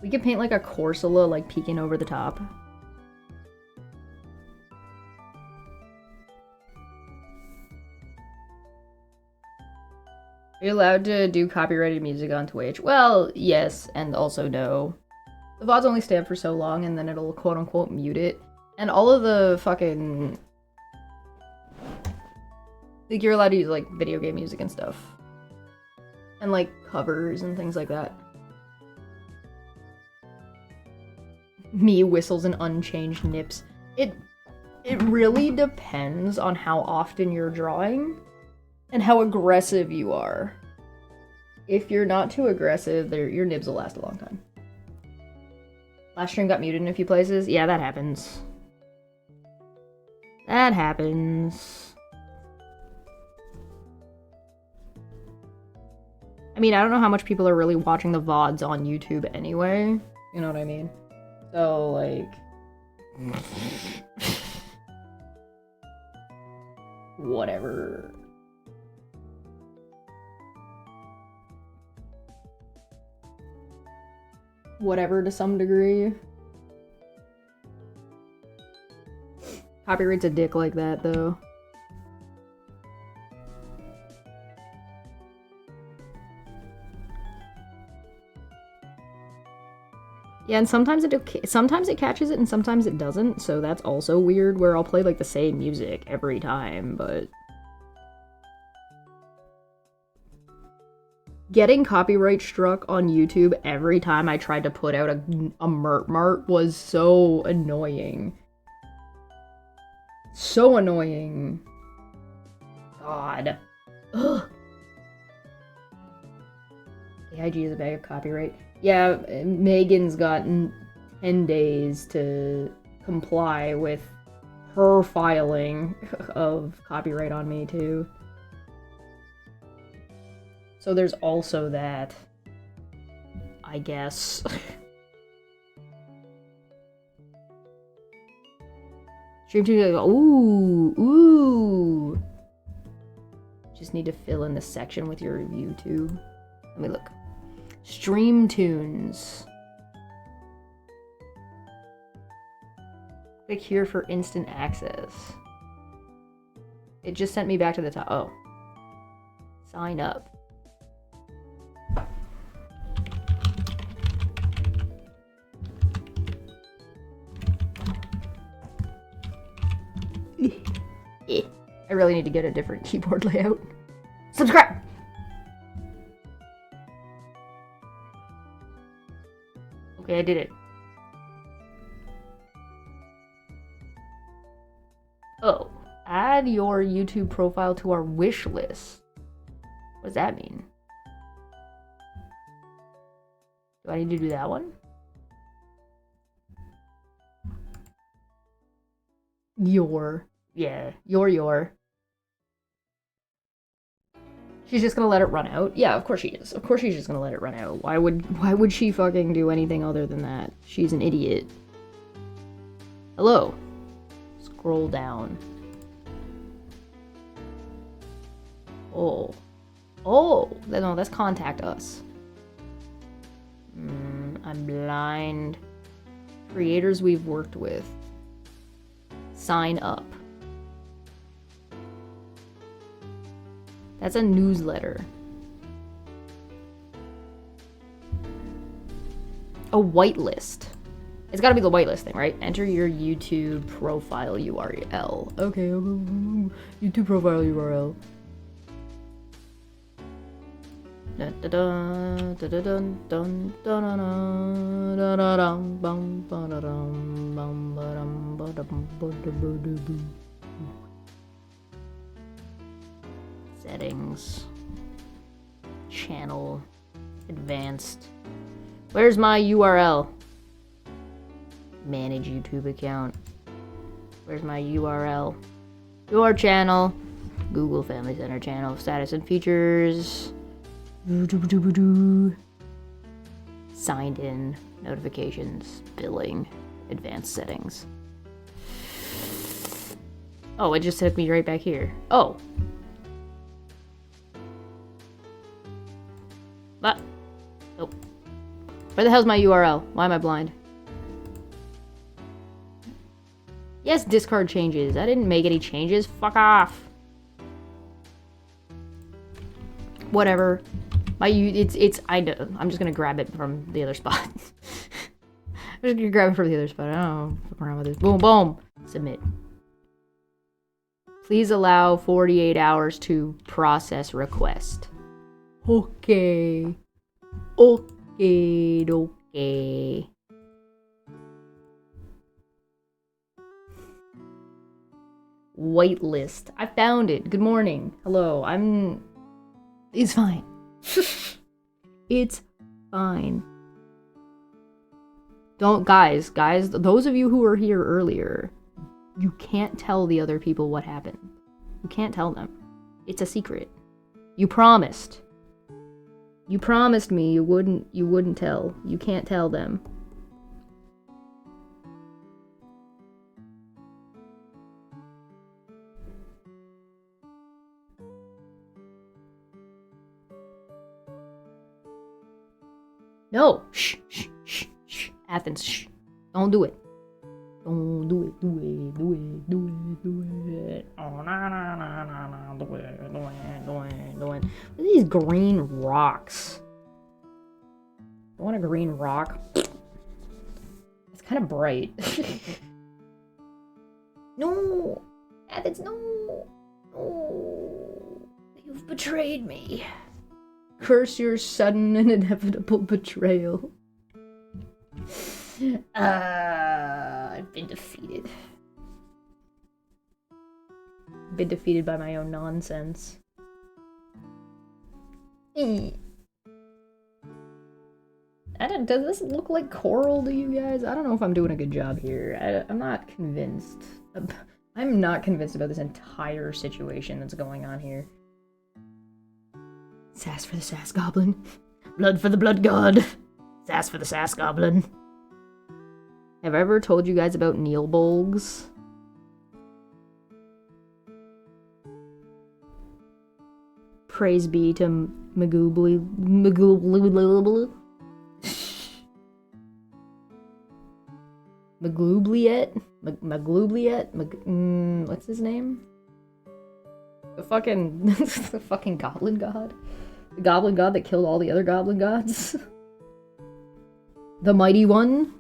We could paint like a Corsola, like peeking over the top. Are you allowed to do copyrighted music on Twitch? Well, yes, and also no. The VODs only stay up for so long, and then it'll quote-unquote mute it. And all of the fucking... like, you're allowed to use, like, video game music and stuff. And, like, covers and things like that. Me whistles and unchanged nips. It really depends on how often you're drawing and how aggressive you are. If you're not too aggressive, your nibs will last a long time. Last stream got muted in a few places. Yeah, that happens. That happens. I mean, I don't know how much people are really watching the VODs on YouTube anyway. You know what I mean? So, like... whatever. Whatever to some degree. Copyright's a dick like that, though. Yeah, and sometimes it catches it and sometimes it doesn't, so that's also weird, where I'll play like the same music every time, but... getting copyright struck on YouTube every time I tried to put out a mart was so annoying. So annoying. God. Ugh. AIG is a bag of copyright. Yeah, Megan's gotten 10 days to comply with her filing of copyright on me, too. So there's also that, I guess. Stream 2, ooh. Just need to fill in the section with your review, too. Let me look. Stream tunes. Click here for instant access. It just sent me back to the top. Oh. Sign up. I really need to get a different keyboard layout. Subscribe! Okay, I did it. Oh, add your YouTube profile to our wish list. What does that mean? Do I need to do that one? Yeah, your. She's just gonna let it run out? Yeah, of course she is. Of course she's just gonna let it run out. Why would she fucking do anything other than that? She's an idiot. Hello. Scroll down. Oh. Oh! No, that's contact us. I'm blind. Creators we've worked with. Sign up. That's a newsletter. A whitelist. It's gotta be the whitelist thing, right? Enter your YouTube profile URL. Okay, YouTube profile URL. Settings. Channel. Advanced. Where's my URL? Manage YouTube account. Where's my URL? Your channel. Google Family Center channel. Status and features. Signed in. Notifications. Billing. Advanced settings. Oh, it just took me right back here. Oh. What? Nope. Where the hell's my URL? Why am I blind? Yes, discard changes. I didn't make any changes. Fuck off. Whatever. I know. I'm just gonna grab it from the other spot. I'm just gonna grab it from the other spot. I don't know. Fuck around with this. Boom, boom. Submit. Please allow 48 hours to process request. Okay. Okay. Whitelist. I found it. Good morning. Hello. It's fine. It's fine. Guys, those of you who were here earlier, you can't tell the other people what happened. You can't tell them. It's a secret. You promised. You promised me you wouldn't tell. You can't tell them. No! Shh, shh, shh, shh. Athens, shh. Don't do it. Don't do it, do it, do it, do it, do it. Oh, no, do it, do it, do it, do it. Look at these green rocks. I want a green rock. It's kind of bright. No! Athens, no! No! You've betrayed me. Curse your sudden and inevitable betrayal. I've been defeated. Been defeated by my own nonsense. Does this look like coral to you guys? I don't know if I'm doing a good job here. I'm not convinced. I'm not convinced about this entire situation that's going on here. Sass for the sass goblin. Blood for the blood god. Sass for the sass goblin. Have I ever told you guys about Neil Bolgs? Praise be to Magoobliet. What's his name? The fucking goblin god? The goblin god that killed all the other goblin gods? The mighty one?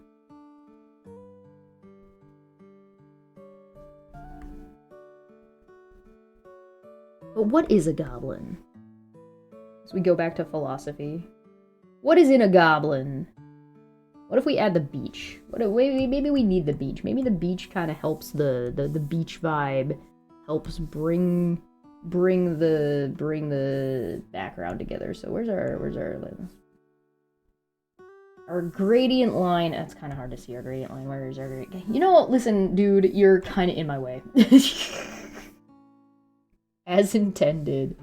But what is a goblin? So we go back to philosophy. What is in a goblin? What if we add the beach? Maybe we need the beach. Maybe the beach kind of helps the beach vibe. Helps bring the background together. So where's our lens? Our gradient line, that's kind of hard to see our gradient line. Where is our gradient? You know what? Listen, dude, you're kind of in my way. As intended.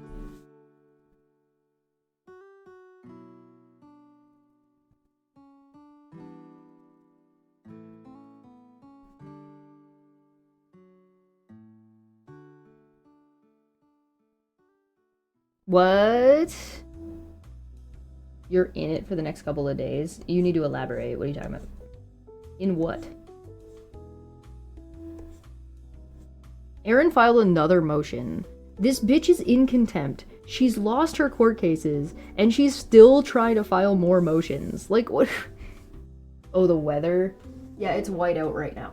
What? You're in it for the next couple of days? You need to elaborate. What are you talking about? In what? Erin filed another motion. This bitch is in contempt. She's lost her court cases, and she's still trying to file more motions. Like, what? Oh, the weather? Yeah, it's white out right now.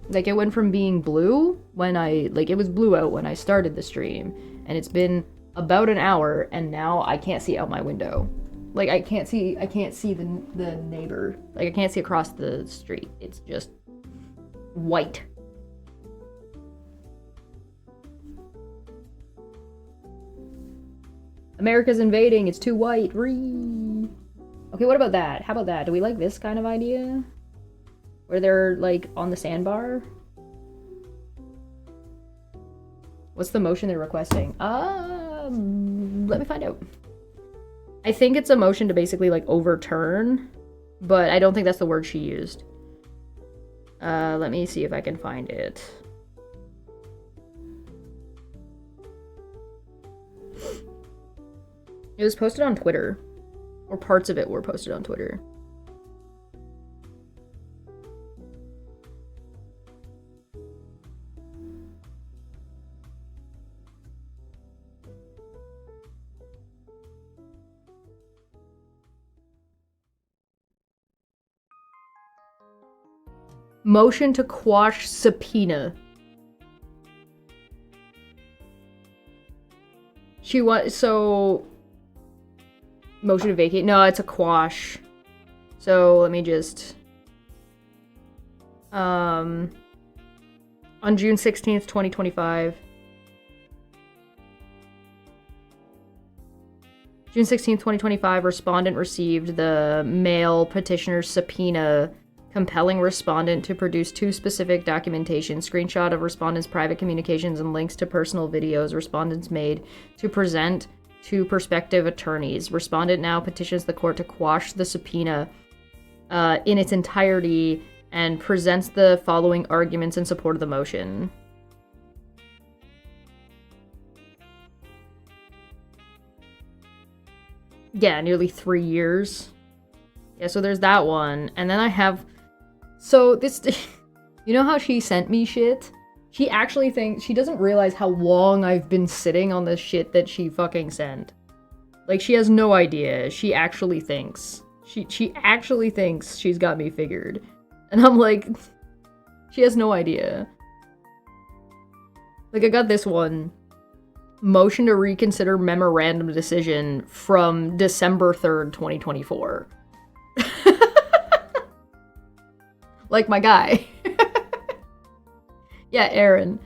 Like, it went from being blue when it was blue out when I started the stream, and it's been about an hour, and now I can't see out my window. Like, I can't see the neighbor. Like, I can't see across the street. It's just white. America's invading. It's too white. Ree. Okay, what about that? How about that? Do we like this kind of idea? Where they're, like, on the sandbar? What's the motion they're requesting? Let me find out. I think it's a motion to basically, like, overturn, but I don't think that's the word she used. Let me see if I can find it. It was posted on Twitter, or parts of it were posted on Twitter. Motion to quash subpoena. Motion to vacate. No, it's a quash. So let me just... on June 16th, 2025. June 16th, 2025, respondent received the mail petitioner's subpoena compelling respondent to produce 2 specific documentation, screenshot of respondent's private communications and links to personal videos respondents made to present to prospective attorneys. Respondent now petitions the court to quash the subpoena in its entirety and presents the following arguments in support of the motion. Yeah, nearly 3 years. Yeah, so there's that one. And then I have... So this... You know how she sent me shit? She actually thinks... She doesn't realize how long I've been sitting on the shit that she fucking sent. Like, she has no idea. She actually thinks. She actually thinks she's got me figured. And I'm like... She has no idea. Like, I got this one. Motion to reconsider memorandum decision from December 3rd, 2024. Like my guy. Yeah, Erin.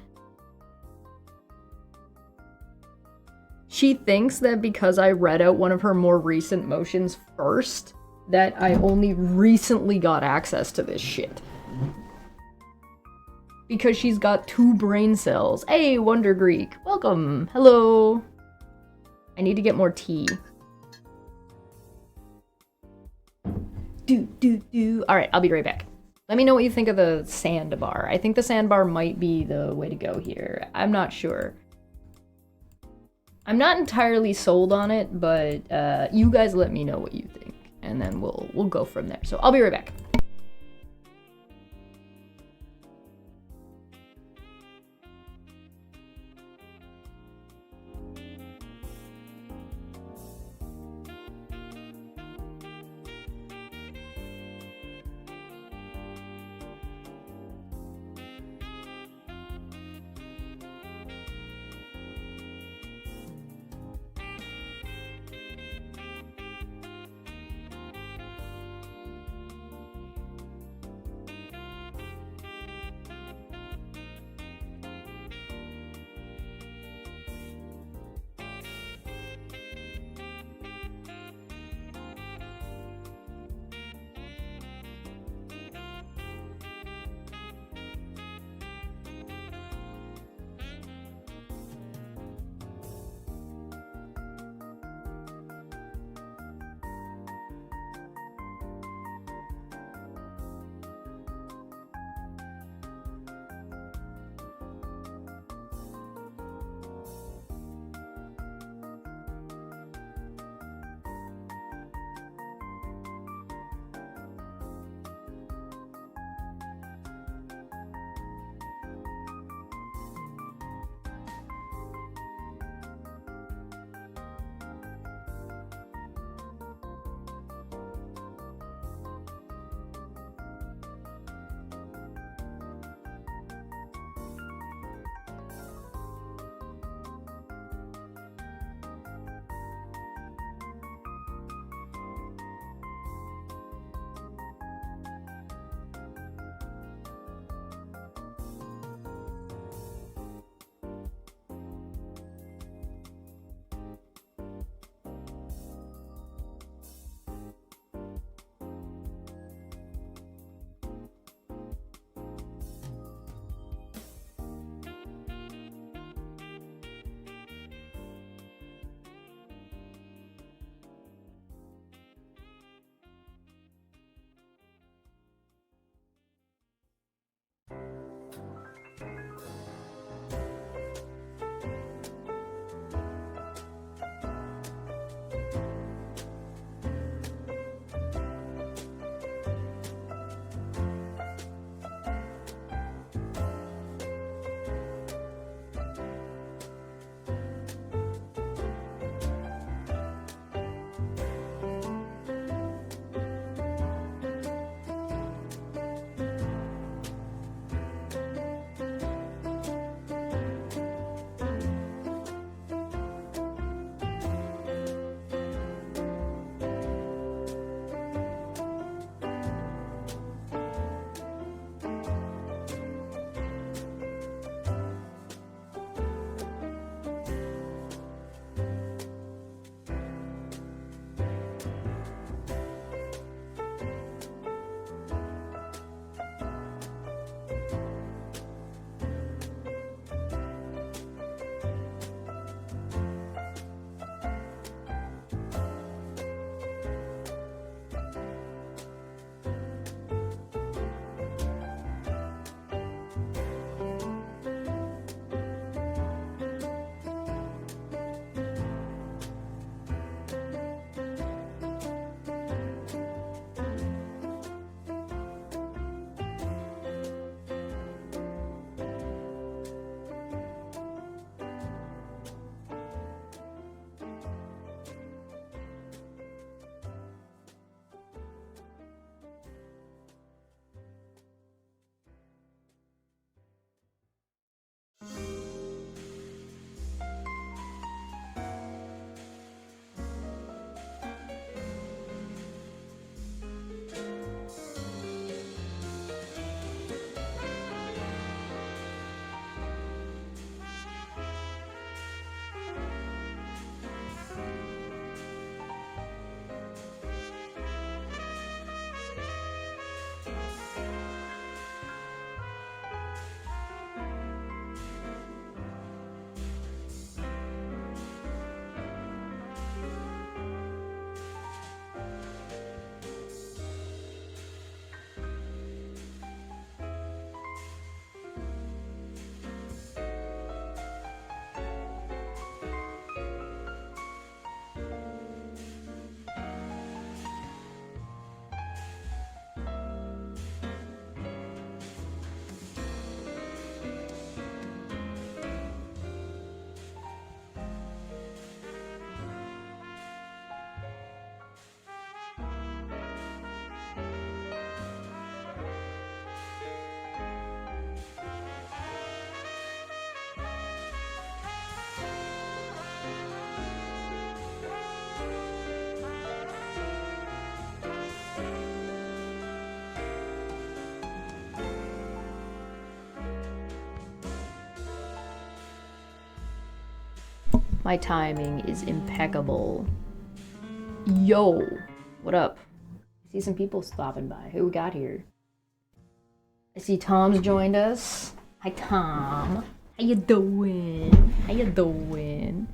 She thinks that because I read out one of her more recent motions first, that I only recently got access to this shit. Because she's got 2 brain cells. Hey, Wonder Greek. Welcome. Hello. I need to get more tea. Alright, I'll be right back. Let me know what you think of the sandbar. I think the sandbar might be the way to go here. I'm not sure. I'm not entirely sold on it, but you guys let me know what you think. And then we'll go from there. So I'll be right back. My timing is impeccable. Yo, what up? I see some people stopping by. Who we got here? I see Tom's joined us. Hi, Tom. How you doing? How you doing?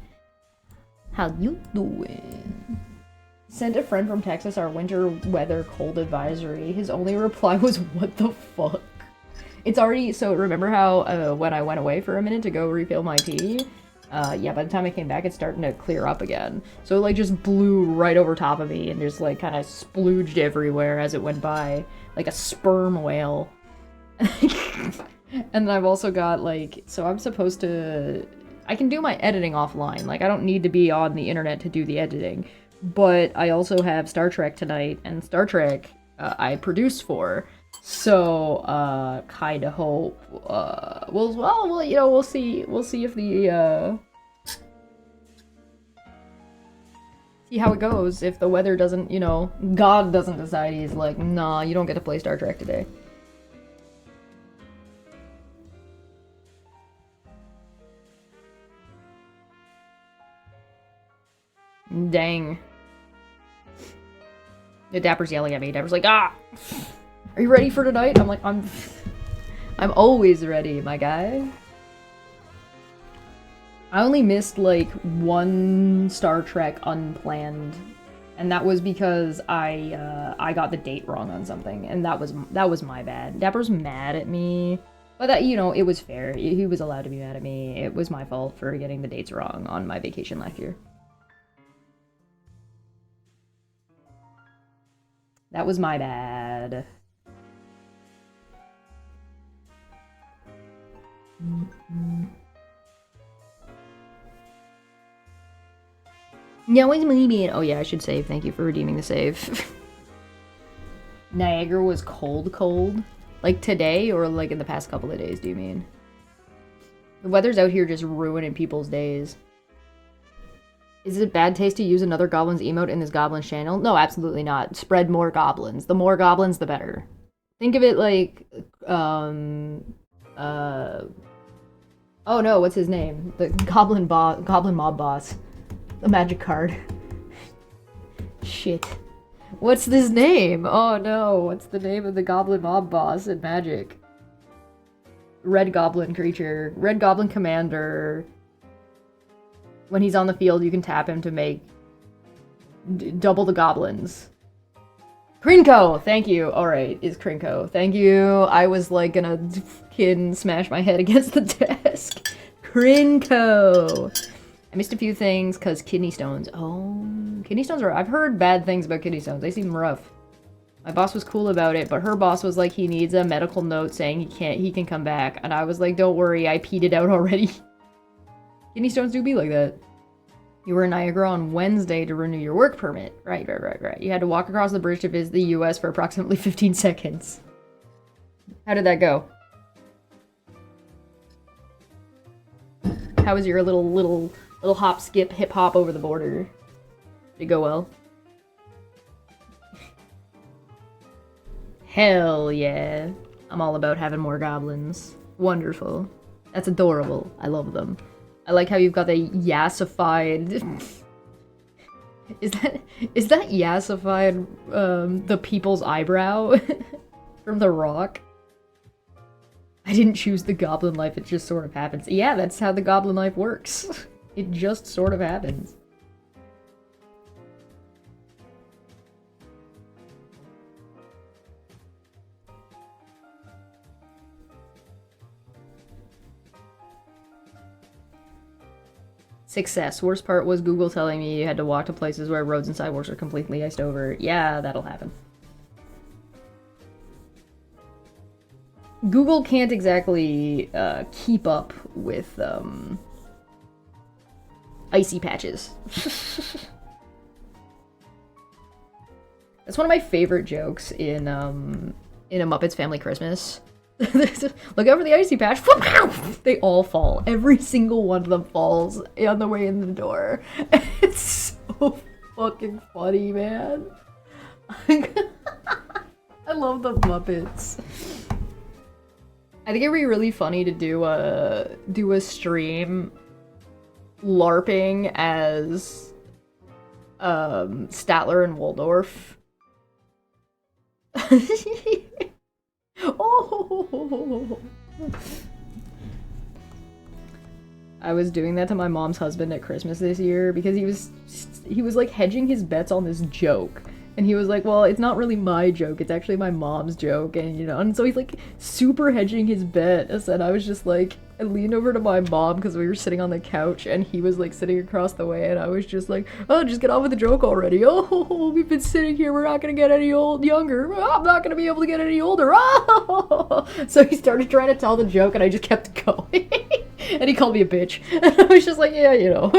How you doing? Sent a friend from Texas our winter weather cold advisory. His only reply was, what the fuck? It's already, so remember how when I went away for a minute to go refill my tea? Yeah, by the time I came back, it's starting to clear up again. So it like just blew right over top of me and just like kind of splooged everywhere as it went by. Like a sperm whale. And I've also got like, so I'm supposed to, I can do my editing offline. Like I don't need to be on the internet to do the editing. But I also have Star Trek tonight, and Star Trek I produced for. So, kinda hope, well, you know, we'll see if the, see how it goes. If the weather doesn't, you know, God doesn't decide he's like, nah, you don't get to play Star Trek today. Dang. The Dapper's yelling at me. Dapper's like, ah! Are you ready for tonight? I'm like, I'm always ready, my guy. I only missed, like, one Star Trek unplanned. And that was because I got the date wrong on something. And that was my bad. Dapper's mad at me. But that, you know, it was fair. He was allowed to be mad at me. It was my fault for getting the dates wrong on my vacation last year. That was my bad. No one's moving. Oh yeah, I should save. Thank you for redeeming the save. Niagara was cold? Like today or like in the past couple of days, do you mean? The weather's out here just ruining people's days. Is it bad taste to use another goblin's emote in this goblin's channel? No, absolutely not. Spread more goblins. The more goblins, the better. Think of it like, oh no, what's his name? The goblin mob boss. The magic card. Shit. What's this name? Oh no, what's the name of the goblin mob boss in Magic? Red goblin creature. Red goblin commander. When he's on the field, you can tap him to make double the goblins. Krinko! Thank you. Alright, is Krinko. Thank you. I was like gonna fucking smash my head against the desk. Krinko! I missed a few things because kidney stones. Oh, kidney stones are... I've heard bad things about kidney stones. They seem rough. My boss was cool about it, but her boss was like, he needs a medical note saying he can come back. And I was like, don't worry, I peed it out already. Kidney stones do be like that. You were in Niagara on Wednesday to renew your work permit. Right. You had to walk across the bridge to visit the US for approximately 15 seconds. How did that go? How was your little hop, skip, hip hop over the border? Did it go well? Hell yeah. I'm all about having more goblins. Wonderful. That's adorable. I love them. I like how you've got the yassified... Is that yassified, the people's eyebrow? From The Rock? I didn't choose the goblin life, it just sort of happens. Yeah, that's how the goblin life works. It just sort of happens. Success. Worst part was Google telling me you had to walk to places where roads and sidewalks are completely iced over. Yeah, that'll happen. Google can't exactly keep up with icy patches. That's one of my favorite jokes in A Muppets Family Christmas. Look over the icy patch. They all fall. Every single one of them falls on the way in the door. It's so fucking funny, man. I love the Muppets. I think it'd be really funny to do a stream LARPing as Statler and Waldorf. Oh. I was doing that to my mom's husband at Christmas this year because he was like hedging his bets on this joke. And he was like, well, it's not really my joke, it's actually my mom's joke, and you know, and so he's like super hedging his bet. And I was just like, I leaned over to my mom because we were sitting on the couch and he was like sitting across the way, and I was just like, oh, just get on with the joke already. Oh, we've been sitting here, we're not gonna get any younger. I'm not gonna be able to get any older. Oh! So he started trying to tell the joke and I just kept going. And he called me a bitch. And I was just like, yeah, you know.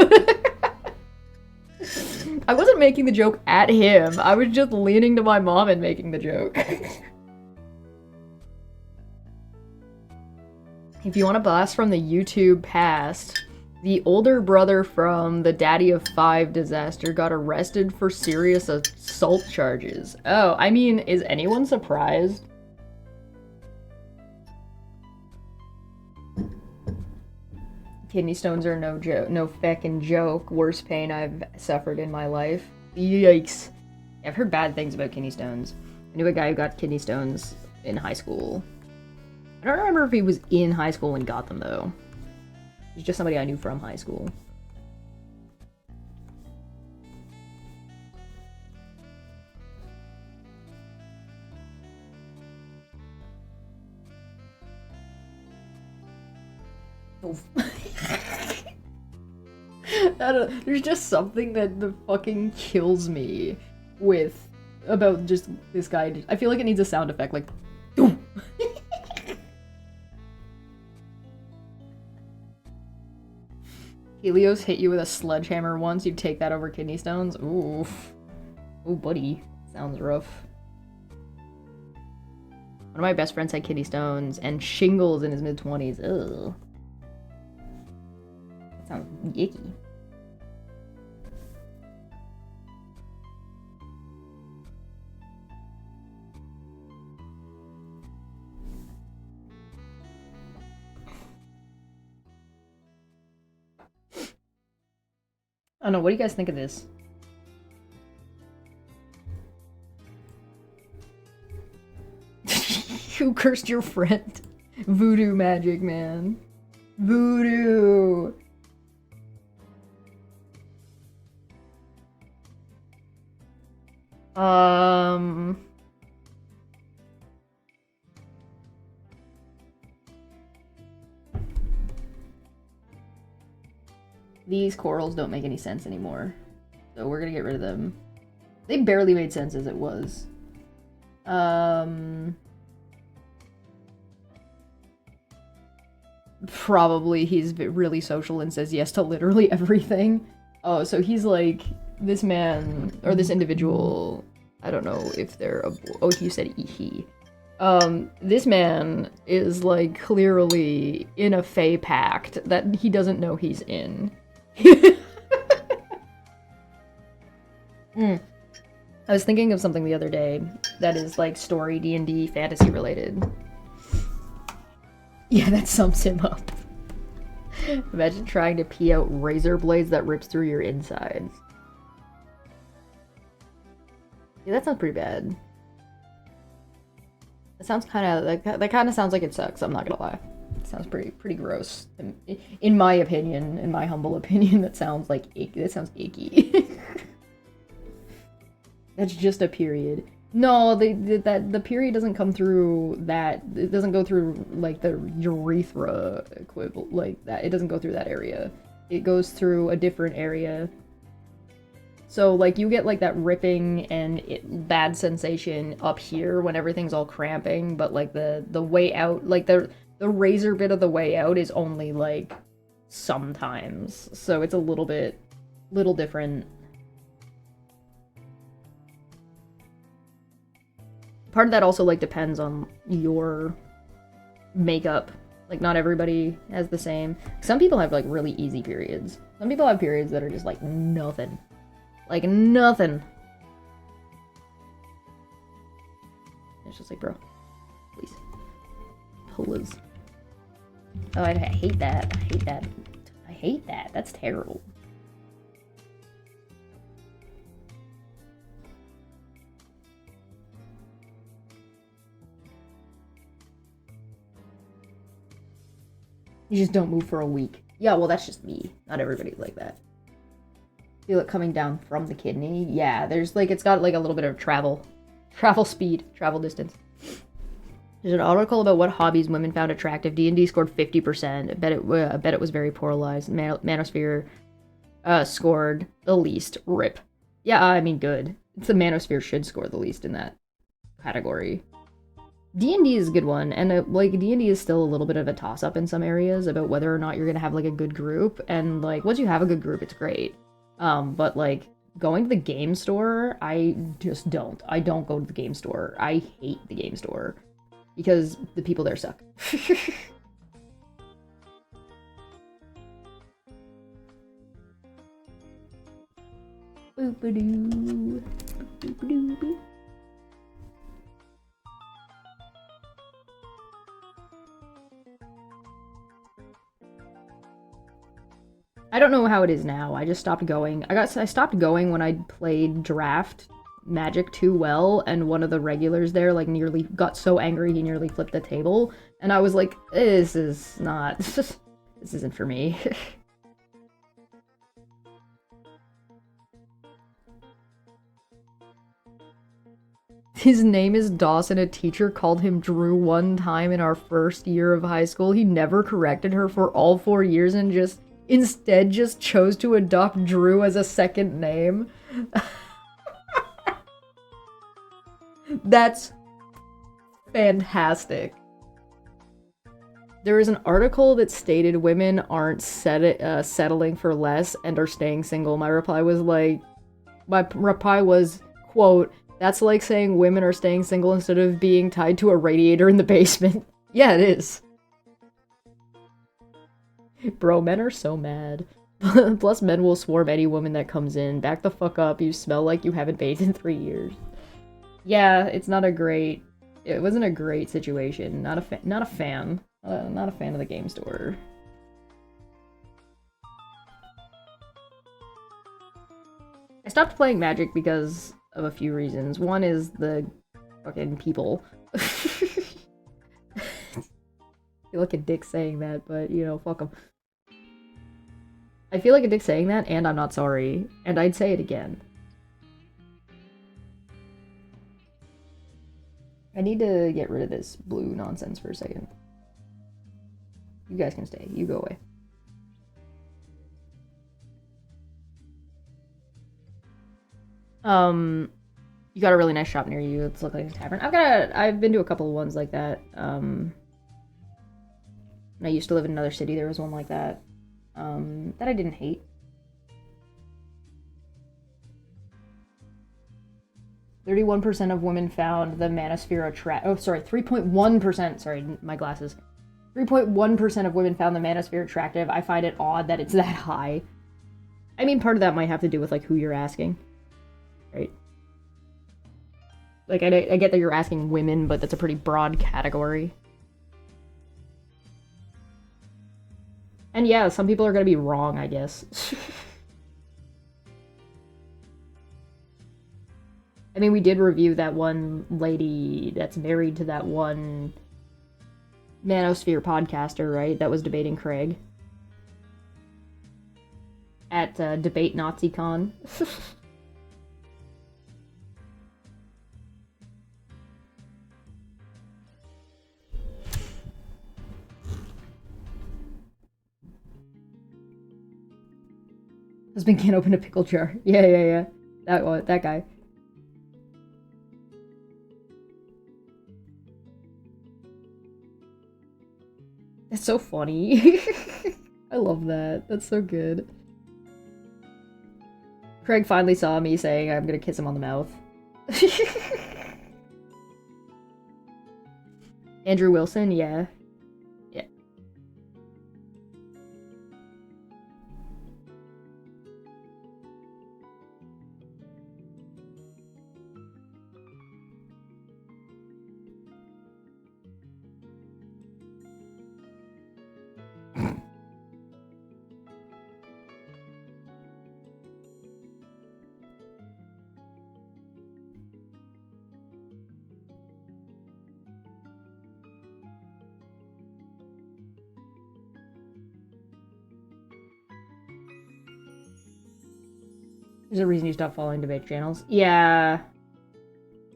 I wasn't making the joke at him. I was just leaning to my mom and making the joke. If you want to blast from the YouTube past, the older brother from the Daddy of Five disaster got arrested for serious assault charges. Oh, I mean, is anyone surprised? Kidney stones are no joke, no feckin' joke. Worst pain I've suffered in my life. Yikes. Yeah, I've heard bad things about kidney stones. I knew a guy who got kidney stones in high school. I don't remember if he was in high school when he got them, though. He's just somebody I knew from high school. There's just something that fucking kills me with about just this guy. I feel like it needs a sound effect, like Helios hit you with a sledgehammer once, you'd take that over kidney stones? Ooh. Ooh, buddy. Sounds rough. One of my best friends had kidney stones and shingles in his mid-20s. Ugh. That sounds icky. I don't know, what do you guys think of this? Who cursed your friend? Voodoo magic, man. Voodoo! These corals don't make any sense anymore. So we're gonna get rid of them. They barely made sense as it was. Probably he's really social and says yes to literally everything. Oh, so he's like, this man, or this individual, I don't know if they're a, oh, you said he. This man is like clearly in a Fae pact that he doesn't know he's in. I was thinking of something the other day that is like story D&D fantasy related. Yeah, that sums him up. Imagine trying to pee out razor blades that rips through your insides. Yeah, that sounds pretty bad. That sounds kind of that kind of sounds like it sucks. I'm not gonna lie. It sounds pretty gross. In my opinion, in my humble opinion, that sounds like icky. That sounds icky. That's just a period. No, the period doesn't come through that. It doesn't go through like the urethra equivalent, like that. It doesn't go through that area. It goes through a different area. So like you get like that ripping and bad sensation up here when everything's all cramping, but like the way out, like the razor bit of the way out is only like sometimes. So it's a little different. Part of that also like depends on your makeup. Like not everybody has the same. Some people have like really easy periods. Some people have periods that are just like nothing. Like nothing. It's just like, bro, please. Please. Oh, I hate that. I hate that. I hate that. That's terrible. You just don't move for a week. Yeah, well, that's just me. Not everybody's like that. Feel it coming down from the kidney. Yeah, there's like, it's got like a little bit of travel speed, travel distance. There's an article about what hobbies women found attractive. D&D scored 50%. I bet it was very polarized. Manosphere scored the least. Rip. Yeah, I mean, good. It's the Manosphere should score the least in that category. D&D is a good one, and like D&D is still a little bit of a toss-up in some areas about whether or not you're gonna have like a good group, and like once you have a good group, it's great. But like going to the game store, I just don't. I don't go to the game store. I hate the game store because the people there suck. Boop-a-doo. Boop-a-doo-boo. I don't know how it is now. I just stopped going. I stopped going when I played Draft Magic too well, and one of the regulars there like nearly got so angry he nearly flipped the table, and I was like, this is not this isn't for me. His name is Dawson. A teacher called him Drew one time in our first year of high school. He never corrected her for all 4 years and instead just chose to adopt Drew as a second name. That's fantastic. There is an article that stated women aren't settling for less and are staying single. My reply was, quote, that's like saying women are staying single instead of being tied to a radiator in the basement. Yeah, it is. Bro, men are so mad. Plus, men will swarm any woman that comes in. Back the fuck up, you smell like you haven't bathed in 3 years. Yeah, it's not a great... It wasn't a great situation. Not a fan. Not a fan of the game store. I stopped playing Magic because of a few reasons. One is the fucking people. I feel like a dick saying that, but, you know, fuck them. I feel like a dick saying that, and I'm not sorry. And I'd say it again. I need to get rid of this blue nonsense for a second. You guys can stay. You go away. You got a really nice shop near you. It's look like a tavern. I've been to a couple of ones like that. When I used to live in another city, there was one like that. That I didn't hate. "31% of women found the manosphere attractive." Oh, sorry, 3.1%. Sorry, my glasses. 3.1% of women found the manosphere attractive. I find it odd that it's that high. I mean, part of that might have to do with, like, who you're asking. Right? Like, I get that you're asking women, but that's a pretty broad category. And yeah, some people are gonna be wrong, I guess. I mean, we did review that one lady that's married to that one Manosphere podcaster, right? That was debating Craig. At Debate NaziCon. Husband can't open a pickle jar. Yeah. That guy. That's so funny. I love that. That's so good. Craig finally saw me saying I'm gonna kiss him on the mouth. Andrew Wilson, yeah. Yeah. There's a reason you stopped following debate channels. Yeah.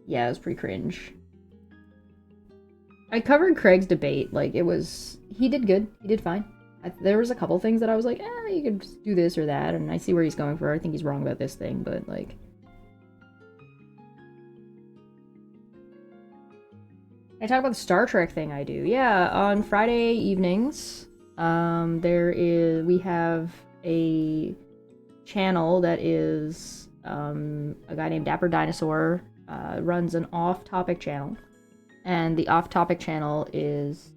Yeah, it was pretty cringe. I covered Craig's debate. Like, it was... He did good. He did fine. There was a couple things that I was like, you could just do this or that, and I see where he's going for. I think he's wrong about this thing, but, like... I talk about the Star Trek thing I do. Yeah, on Friday evenings, we have a channel that is, a guy named Dapper Dinosaur, runs an off-topic channel. And the off-topic channel is,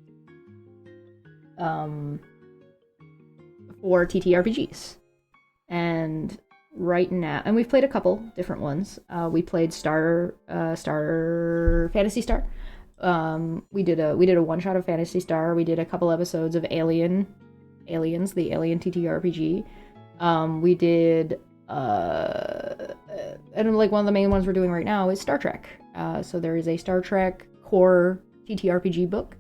for TTRPGs. And right now, and we've played a couple different ones. We played Phantasy Star. We did a one-shot of Phantasy Star. We did a couple episodes of Aliens, the Alien TTRPG. We did, and like one of the main ones we're doing right now is Star Trek. So there is a Star Trek core TTRPG book.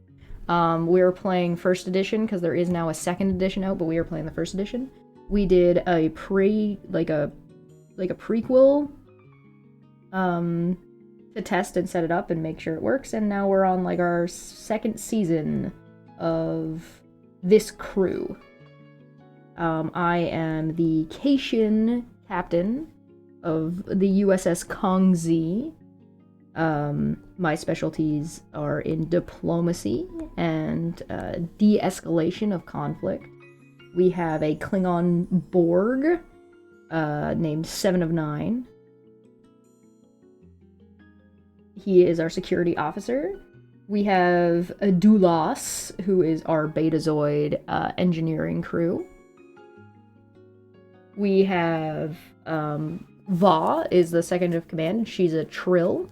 We're playing first edition because there is now a second edition out, but we are playing the first edition. We did a prequel, to test and set it up and make sure it works, and now we're on like our second season of this crew. I am the Cation captain of the USS Kongzi. My specialties are in diplomacy and de-escalation of conflict. We have a Klingon Borg named 7 of 9. He is our security officer. We have a Dulas, who is our Betazoid engineering crew. We have Va is the second of command. She's a Trill.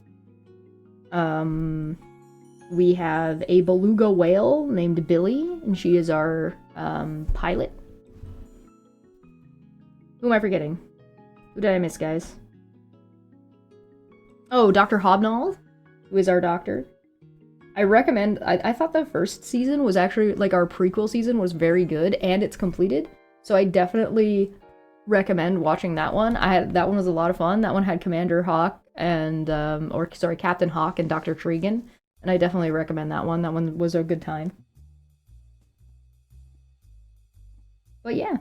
We have a beluga whale named Billy, and she is our pilot. Who am I forgetting? Who did I miss, guys? Oh, Dr. Hobnold, who is our doctor. I recommend... I thought the first season was actually... Like, our prequel season was very good, and it's completed. So I definitely recommend watching that one. That one was a lot of fun. That one had Commander Hawk and... Captain Hawk and Dr. Tregan. And I definitely recommend that one. That one was a good time. But yeah.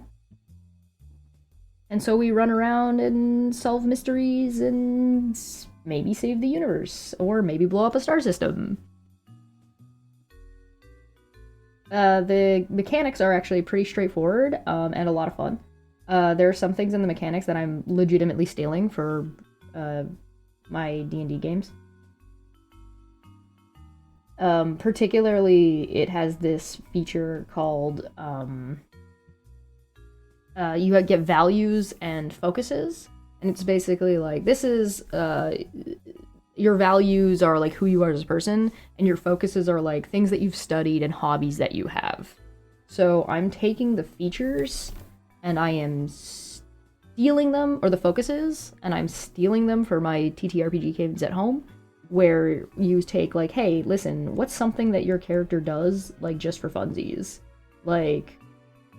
And so we run around and solve mysteries and maybe save the universe. Or maybe blow up a star system. The mechanics are actually pretty straightforward and a lot of fun. There are some things in the mechanics that I'm legitimately stealing for my D&D games. Particularly, it has this feature called, you get values and focuses, and it's basically like, this is, your values are like who you are as a person, and your focuses are like things that you've studied and hobbies that you have. So I'm taking the features, and I am stealing them, or the focuses, and I'm stealing them for my TTRPG games at home, where you take, like, hey, listen, what's something that your character does, like, just for funsies? Like,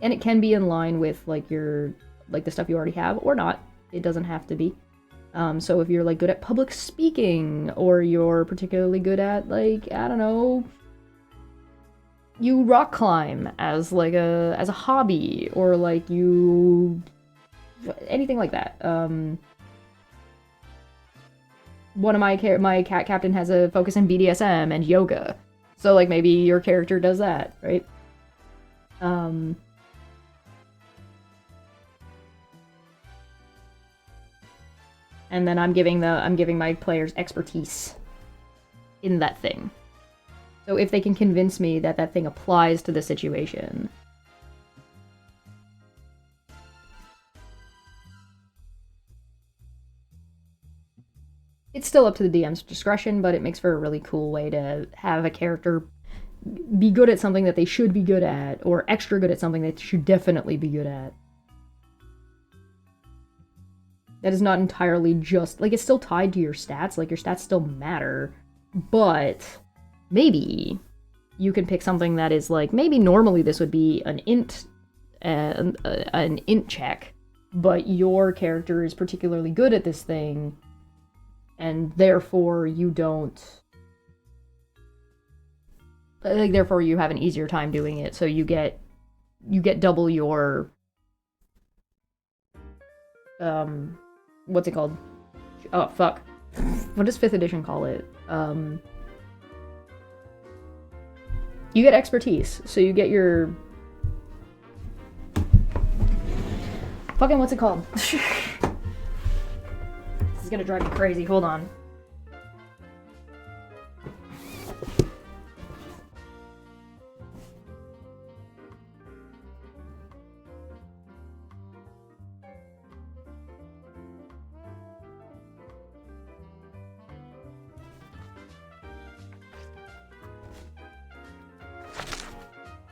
and it can be in line with, like, your, like, the stuff you already have, or not. It doesn't have to be. So if you're, like, good at public speaking, or you're particularly good at, like, I don't know, you rock climb as, like, as a hobby, or, like, you... anything like that. One of my cat captain has a focus in BDSM and yoga. So, like, maybe your character does that, right? And then I'm giving my players expertise in that thing. So if they can convince me that that thing applies to the situation. It's still up to the DM's discretion, but it makes for a really cool way to have a character be good at something that they should be good at, or extra good at something they should definitely be good at. That is not entirely just... like, it's still tied to your stats, like, your stats still matter, but maybe you can pick something that is, like, maybe normally this would be an int check, but your character is particularly good at this thing, and therefore you don't... Like, therefore you have an easier time doing it, so you get double your... what's it called? Oh, fuck. What does 5th edition call it? You get expertise, so you get your... Fucking what's it called? This is gonna drive me crazy, hold on.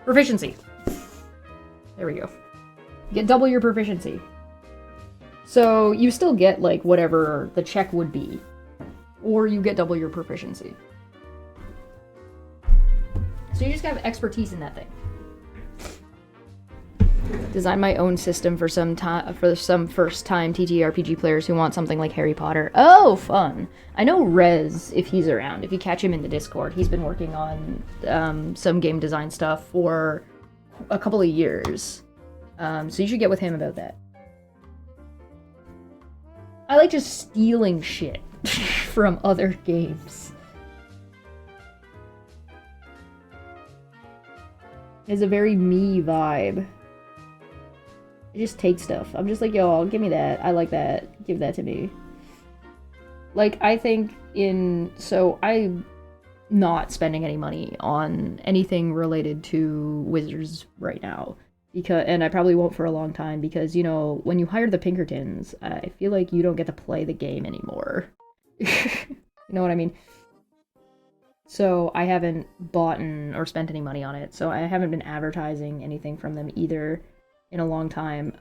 Proficiency. There we go. You get double your proficiency. So you still get, like, whatever the check would be. Or you get double your proficiency. So you just have expertise in that thing. Design my own system for some first-time TTRPG players who want something like Harry Potter. Oh, fun! I know Rez, if he's around. If you catch him in the Discord, he's been working on some game design stuff for a couple of years. So you should get with him about that. I like just stealing shit from other games. It's a very me vibe. I just take stuff. I'm just like, yo, give me that. I like that. Give that to me. Like, I think so I'm not spending any money on anything related to Wizards right now. And I probably won't for a long time because, you know, when you hire the Pinkertons, I feel like you don't get to play the game anymore. You know what I mean? So I haven't bought or spent any money on it. So I haven't been advertising anything from them either in a long time.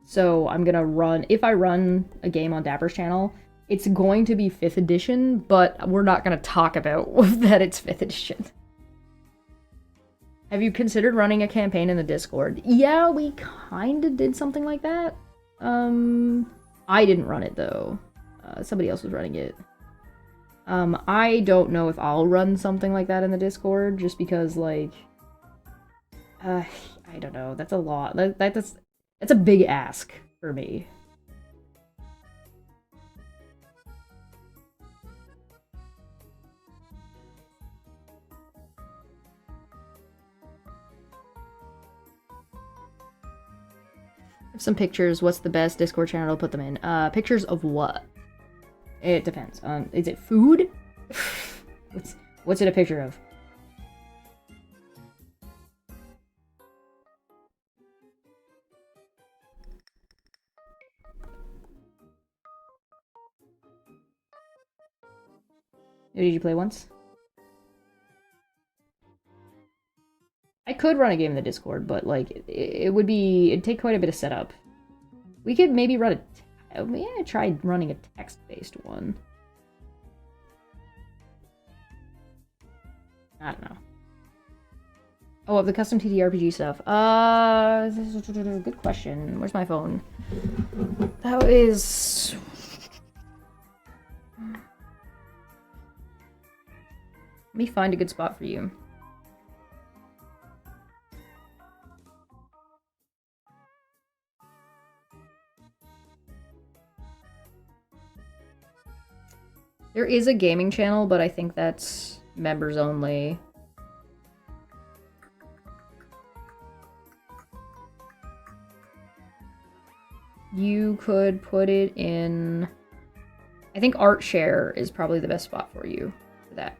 So I'm gonna if I run a game on Dapper's channel, it's going to be 5th edition, but we're not gonna talk about that it's 5th edition. Have you considered running a campaign in the Discord? Yeah, we kinda did something like that. I didn't run it though. Somebody else was running it. I don't know if I'll run something like that in the Discord, just because, like, I don't know. That's a lot. That's a big ask for me. Some pictures. What's the best Discord channel to put them in? Pictures of what? It depends. Is it food? What's it a picture of? Did you play once? I could run a game in the Discord, but, like, it'd take quite a bit of setup. We could maybe run maybe I tried running a text-based one. I don't know. Oh, of the custom TTRPG stuff. Good question. Where's my phone? That is... Let me find a good spot for you. There is a gaming channel, but I think that's members only. You could put it in... I think Art Share is probably the best spot for you for that.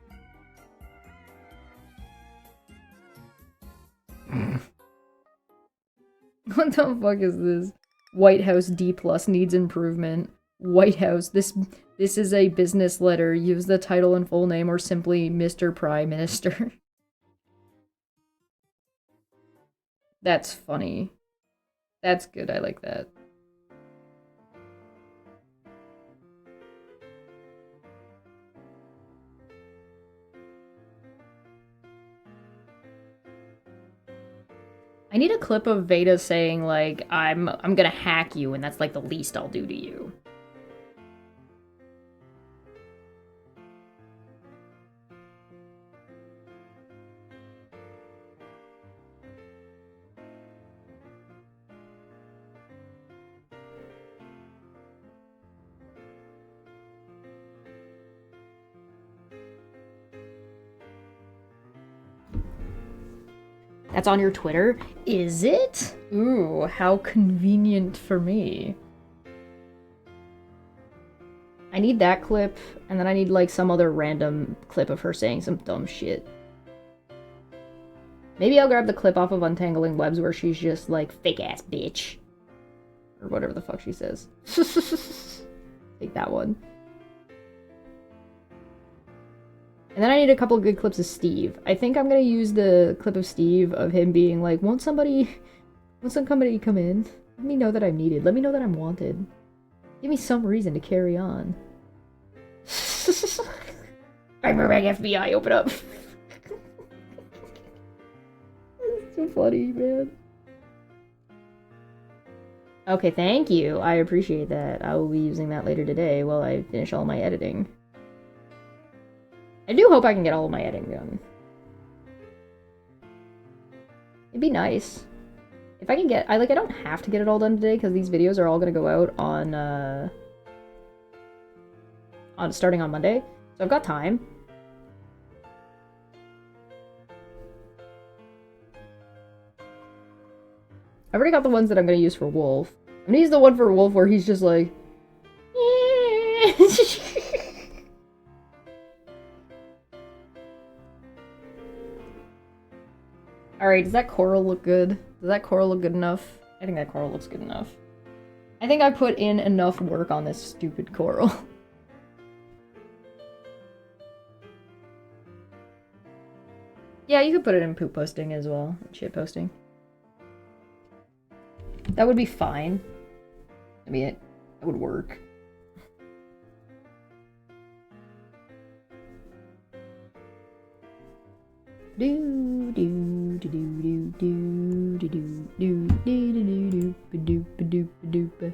What the fuck is this? White House D+ needs improvement. White House, this is a business letter. Use the title and full name or simply Mr. Prime Minister. That's funny. That's good, I like that. I need a clip of Veda saying, like, I'm gonna hack you, and that's, like, the least I'll do to you. That's on your Twitter? Is it? Ooh, how convenient for me. I need that clip, and then I need, like, some other random clip of her saying some dumb shit. Maybe I'll grab the clip off of Untangling Webs where she's just like, fake-ass bitch. Or whatever the fuck she says. Take that one. And then I need a couple good clips of Steve. I think I'm gonna use the clip of Steve of him being like, won't somebody come in? Let me know that I'm needed. Let me know that I'm wanted. Give me some reason to carry on. I'm a FBI, open up. That's so funny, man. Okay, thank you. I appreciate that. I will be using that later today while I finish all my editing. I do hope I can get all of my editing done. It'd be nice. If I can get... I don't have to get it all done today because these videos are all gonna go out on starting on Monday. So I've got time. I've already got the ones that I'm gonna use for Wolf. I'm gonna use the one for Wolf where he's just like... Alright, does that coral look good? Does that coral look good enough? I think that coral looks good enough. I think I put in enough work on this stupid coral. Yeah, you could put it in poop posting as well. Shit posting. That would be fine. I mean, that would work. Do do do do do do do do do do do do do do.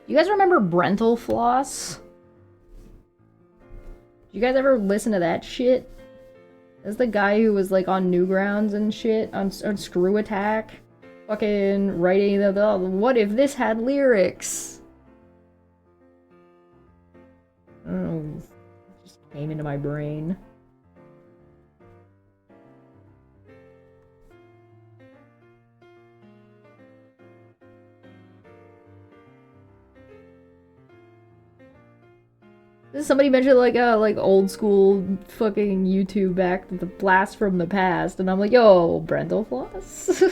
You guys remember Brental Floss? You guys ever listen to that shit? That's the guy who was like on Newgrounds and shit, on Screw Attack. Fucking writing the what if this had lyrics? I don't know. It just came into my brain. Somebody mentioned like old school fucking YouTube back, the blast from the past, and I'm like, yo, Brental Floss?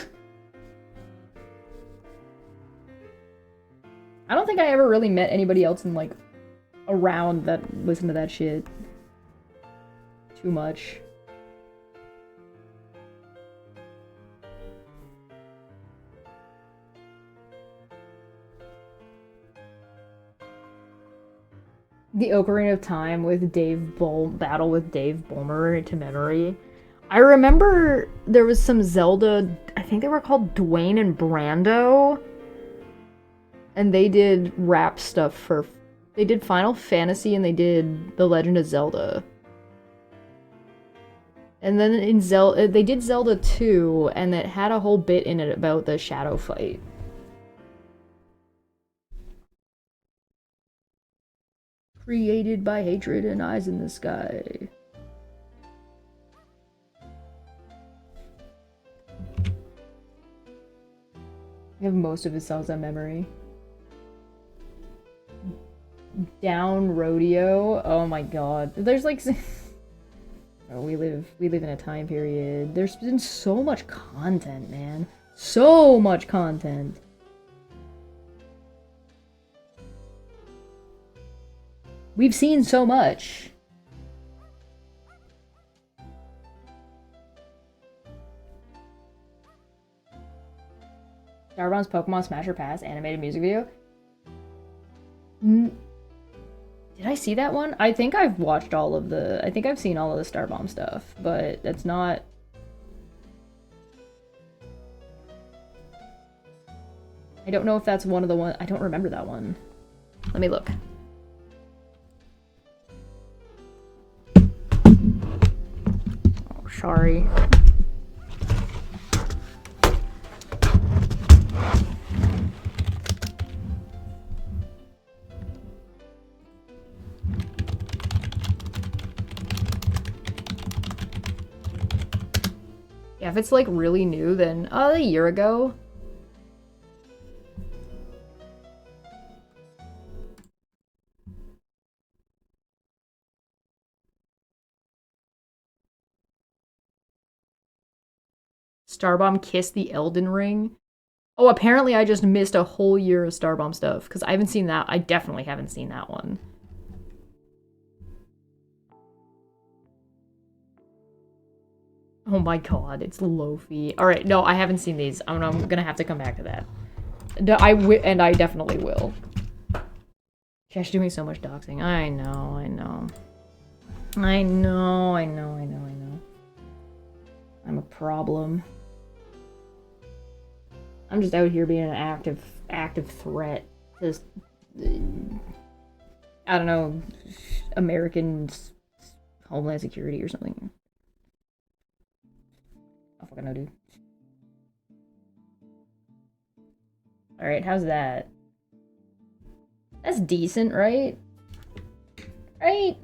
I don't think I ever really met anybody else in like around that listened to that shit too much. The Ocarina of Time with battle with Dave Bulmer to memory. I remember there was some Zelda, I think they were called Dwayne and Brando. And they did rap stuff for, they did Final Fantasy and they did The Legend of Zelda. And then in Zelda, they did Zelda 2 and it had a whole bit in it about the shadow fight. Created by hatred and eyes in the sky. I have most of his songs on memory. Down Rodeo. Oh my god. There's like we live in a time period. There's been so much content, man. So much content. We've seen so much. Starbound's Pokemon Smasher Pass animated music video. Did I see that one? I think I've watched all of the... I think I've seen all of the Starbomb stuff, but that's not... I don't know if that's one of the ones... I don't remember that one. Let me look. Oh, sorry. Yeah, if it's like really new, then a year ago. Starbomb kissed the Elden Ring. Oh, apparently I just missed a whole year of Starbomb stuff because I haven't seen that. I definitely haven't seen that one. Oh my god, it's Lofi. Alright, no, I haven't seen these. I'm gonna have to come back to that. And I definitely will. She's doing so much doxing. I know. I'm a problem. I'm just out here being an active threat to, I don't know, American Homeland Security or something. I fucking know, dude. Alright, how's that? That's decent, right? Right?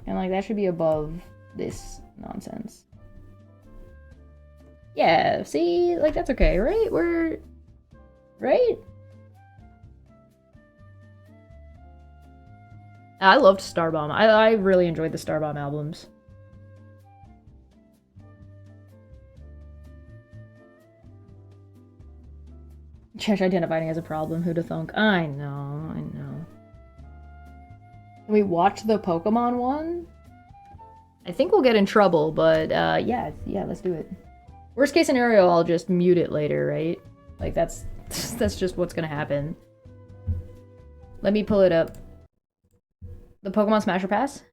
And like, that should be above this nonsense. Yeah, see? Like, that's okay, right? Right? I loved Starbomb. I really enjoyed the Starbomb albums. Chesh identifying as a problem, who'da thunk? I know. Can we watch the Pokemon one? I think we'll get in trouble, but yeah, let's do it. Worst case scenario, I'll just mute it later, right? Like, that's just what's gonna happen. Let me pull it up. The Pokemon Smasher Pass?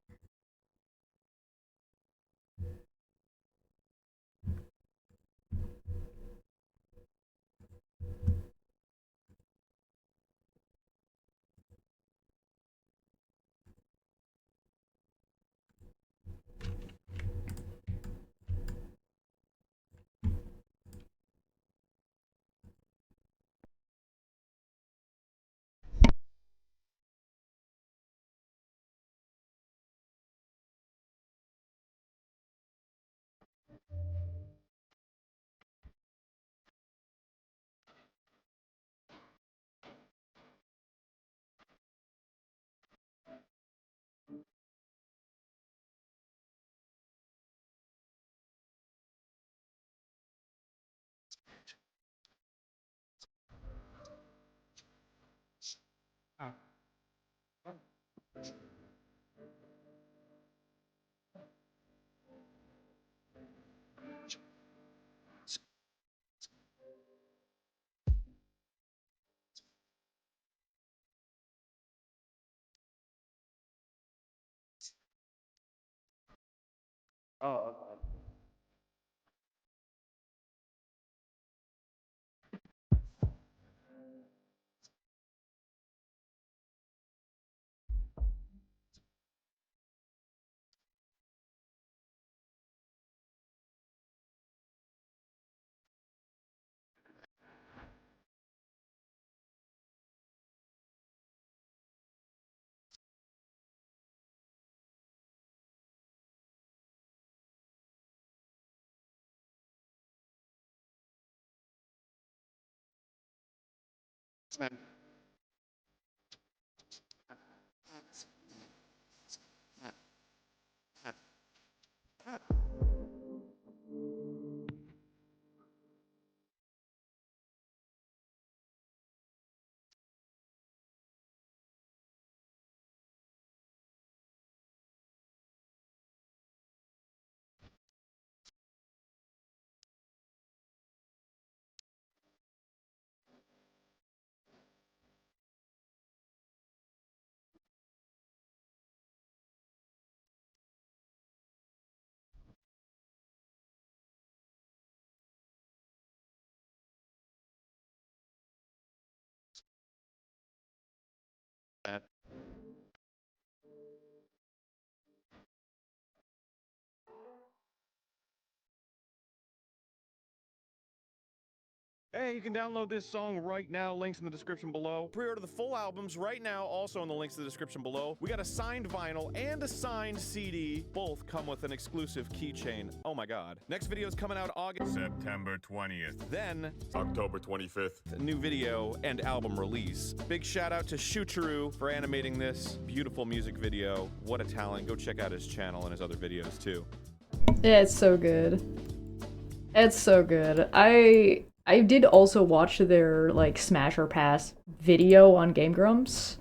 Oh, okay. Hey, you can download this song right now. Links in the description below. Pre-order the full albums right now, also in the links in the description below. We got a signed vinyl and a signed CD. Both come with an exclusive keychain. Oh my god. Next video is coming out August September 20th. Then October 25th. new video and album release. Big shout out to Shucharu for animating this beautiful music video. What a talent. Go check out his channel and his other videos too. Yeah, it's so good. It's so good. I did also watch their, like, Smash or Pass video on Game Grumps.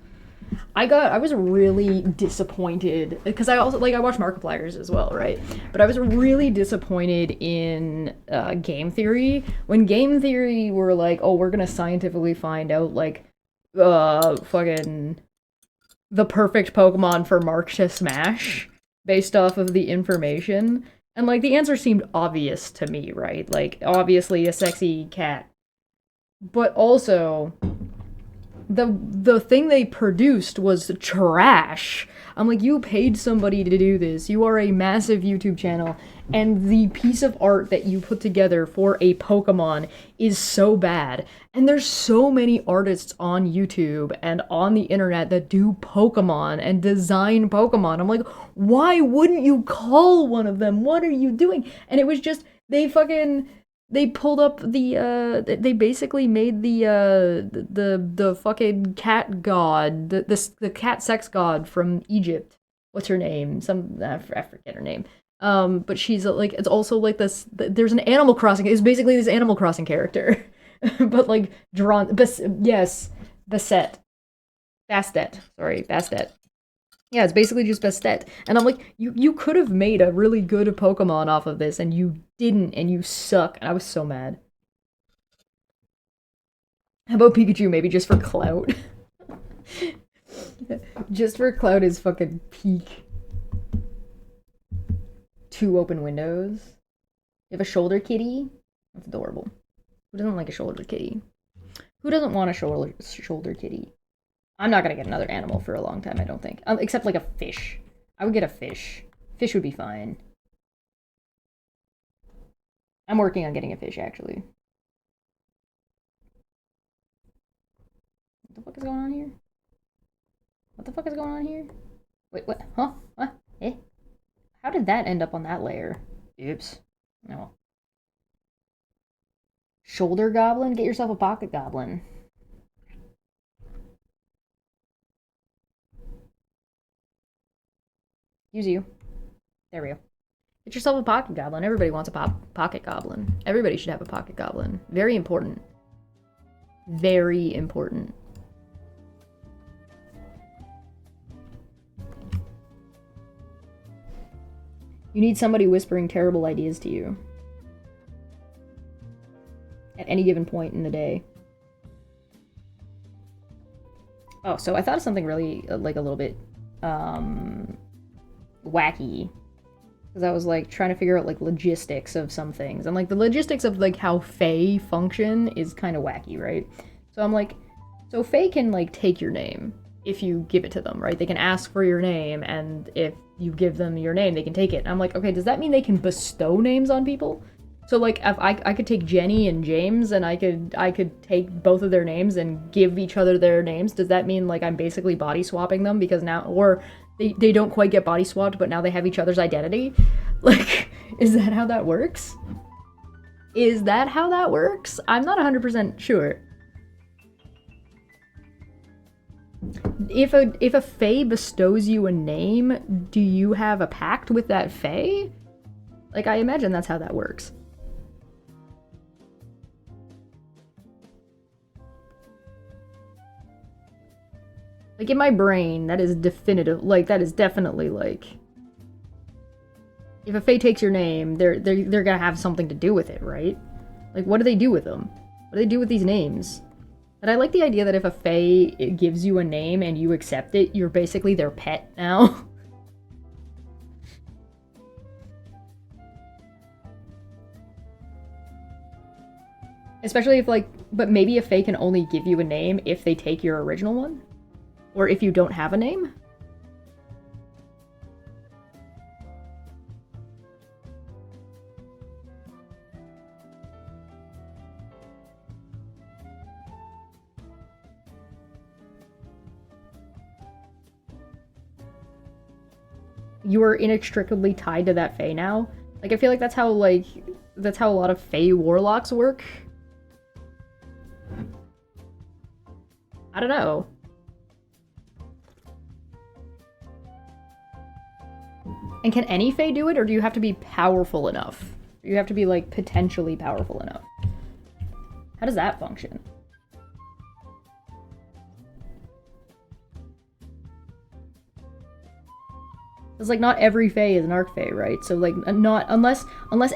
I was really disappointed, because I also, like, I watch Markiplier's as well, right? But I was really disappointed in Game Theory. When Game Theory were like, oh, we're gonna scientifically find out, like, fucking the perfect Pokemon for Mark to Smash, based off of the information. And, like, the answer seemed obvious to me, right? Like, obviously a sexy cat. But also, the thing they produced was trash. I'm like, you paid somebody to do this. You are a massive YouTube channel, and the piece of art that you put together for a Pokemon is so bad. And there's so many artists on YouTube and on the internet that do Pokemon and design Pokemon. I'm like, why wouldn't you call one of them? What are you doing? And it was just, they pulled up the, they basically made the fucking cat god, the cat sex god from Egypt. What's her name? I forget her name. But she's like, it's also like this, there's an Animal Crossing, it's basically this Animal Crossing character. But like, drawn, yes, Bastet. Sorry, Bastet. Yeah, it's basically just Bastet. And I'm like, you could have made a really good Pokemon off of this, and you didn't, and you suck. And I was so mad. How about Pikachu, maybe just for clout? Just for clout is fucking peak. 2 open windows. You have a shoulder kitty? That's adorable. Who doesn't like a shoulder kitty? Who doesn't want a shoulder kitty? I'm not gonna get another animal for a long time, I don't think. Except like a fish. I would get a fish. Fish would be fine. I'm working on getting a fish, actually. What the fuck is going on here? What the fuck is going on here? Wait, what? Huh? What? Eh? How did that end up on that layer? Oops. No. Shoulder goblin? Get yourself a pocket goblin. Use you. There we go. Get yourself a pocket goblin. Everybody wants a pocket goblin. Everybody should have a pocket goblin. Very important. Very important. You need somebody whispering terrible ideas to you. At any given point in the day. Oh, so I thought of something really, like, a little bit, wacky. Because I was, like, trying to figure out, like, logistics of some things. And, like, the logistics of, like, how Fae function is kind of wacky, right? So I'm like, so Fae can, like, take your name if you give it to them, right? They can ask for your name, and if you give them your name, they can take it. And I'm like, okay, does that mean they can bestow names on people? So, like, if I could take Jenny and James, and I could take both of their names and give each other their names. Does that mean, like, I'm basically body swapping them because now, or they don't quite get body swapped, but now they have each other's identity? Like, is that how that works? Is that how that works? I'm not 100% sure. If a Fae bestows you a name, do you have a pact with that Fae? Like, I imagine that's how that works. Like, in my brain, that is definitive, like, that is definitely, like... If a Fae takes your name, they're gonna have something to do with it, right? Like, what do they do with them? What do they do with these names? And I like the idea that if a Fae gives you a name and you accept it, you're basically their pet now. Especially if, like, but maybe a Fae can only give you a name if they take your original one? Or if you don't have a name? you are inextricably tied to that fae now. Like, I feel like that's how a lot of fae warlocks work. I don't know. And can any fae do it, or do you have to be powerful enough? You have to be, like, potentially powerful enough. How does that function? It's like not every fae is an archfey, right? So like not unless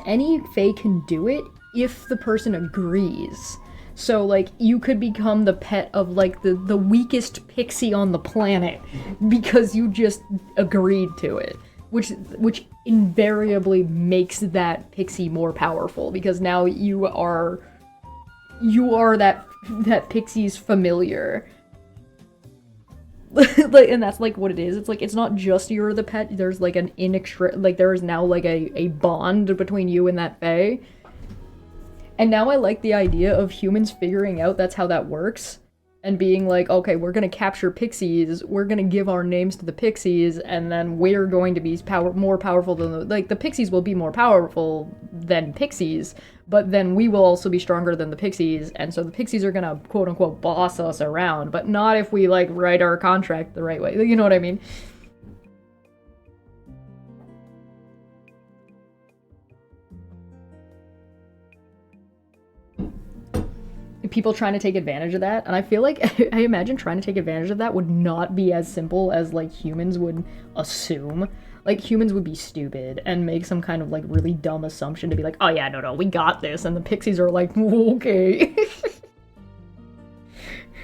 any fae can do it if the person agrees. So like you could become the pet of like the weakest pixie on the planet because you just agreed to it. Which invariably makes that pixie more powerful because now you are that pixie's familiar. Like, and that's like what it is. It's like it's not just you're the pet. There's like an there is now like a bond between you and that fae. And now I like the idea of humans figuring out that's how that works and being like, okay, we're gonna capture pixies, we're gonna give our names to the pixies, and then we're going to be more powerful than the pixies will be more powerful than pixies, but then we will also be stronger than the pixies, and so the pixies are gonna quote unquote boss us around, but not if we like write our contract the right way. You know what I mean? People trying to take advantage of that, and I feel like I imagine trying to take advantage of that would not be as simple as like humans would assume. Like humans would be stupid and make some kind of like really dumb assumption to be like, oh yeah, no, we got this, and the pixies are like, okay.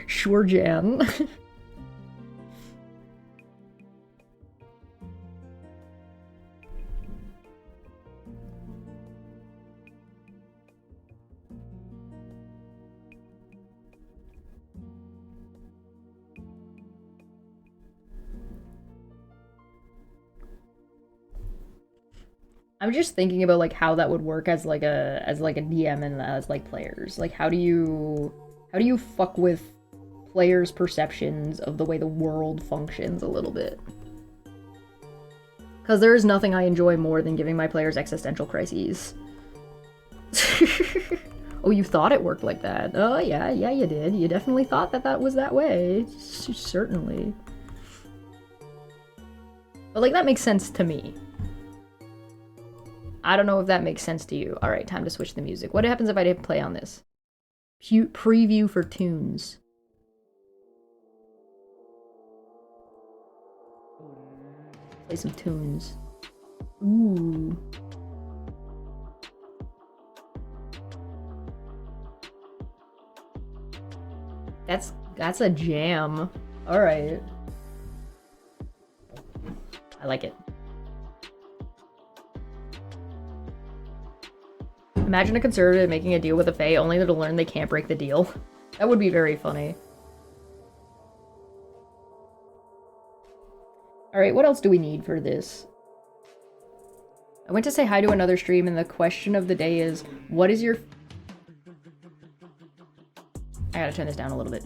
Sure, Jan. I'm just thinking about like how that would work as like a DM and as like players. Like how do you fuck with players' perceptions of the way the world functions a little bit? Because there is nothing I enjoy more than giving my players existential crises. Oh, you thought it worked like that? Oh yeah, you did. You definitely thought that was that way. Certainly. But like that makes sense to me. I don't know if that makes sense to you. Alright, time to switch the music. What happens if I didn't play on this? Preview for tunes. Play some tunes. Ooh. That's a jam. Alright. I like it. Imagine a conservative making a deal with a fae only to learn they can't break the deal. That would be very funny. Alright, what else do we need for this? I went to say hi to another stream and the question of the day is, what is your... I gotta turn this down a little bit.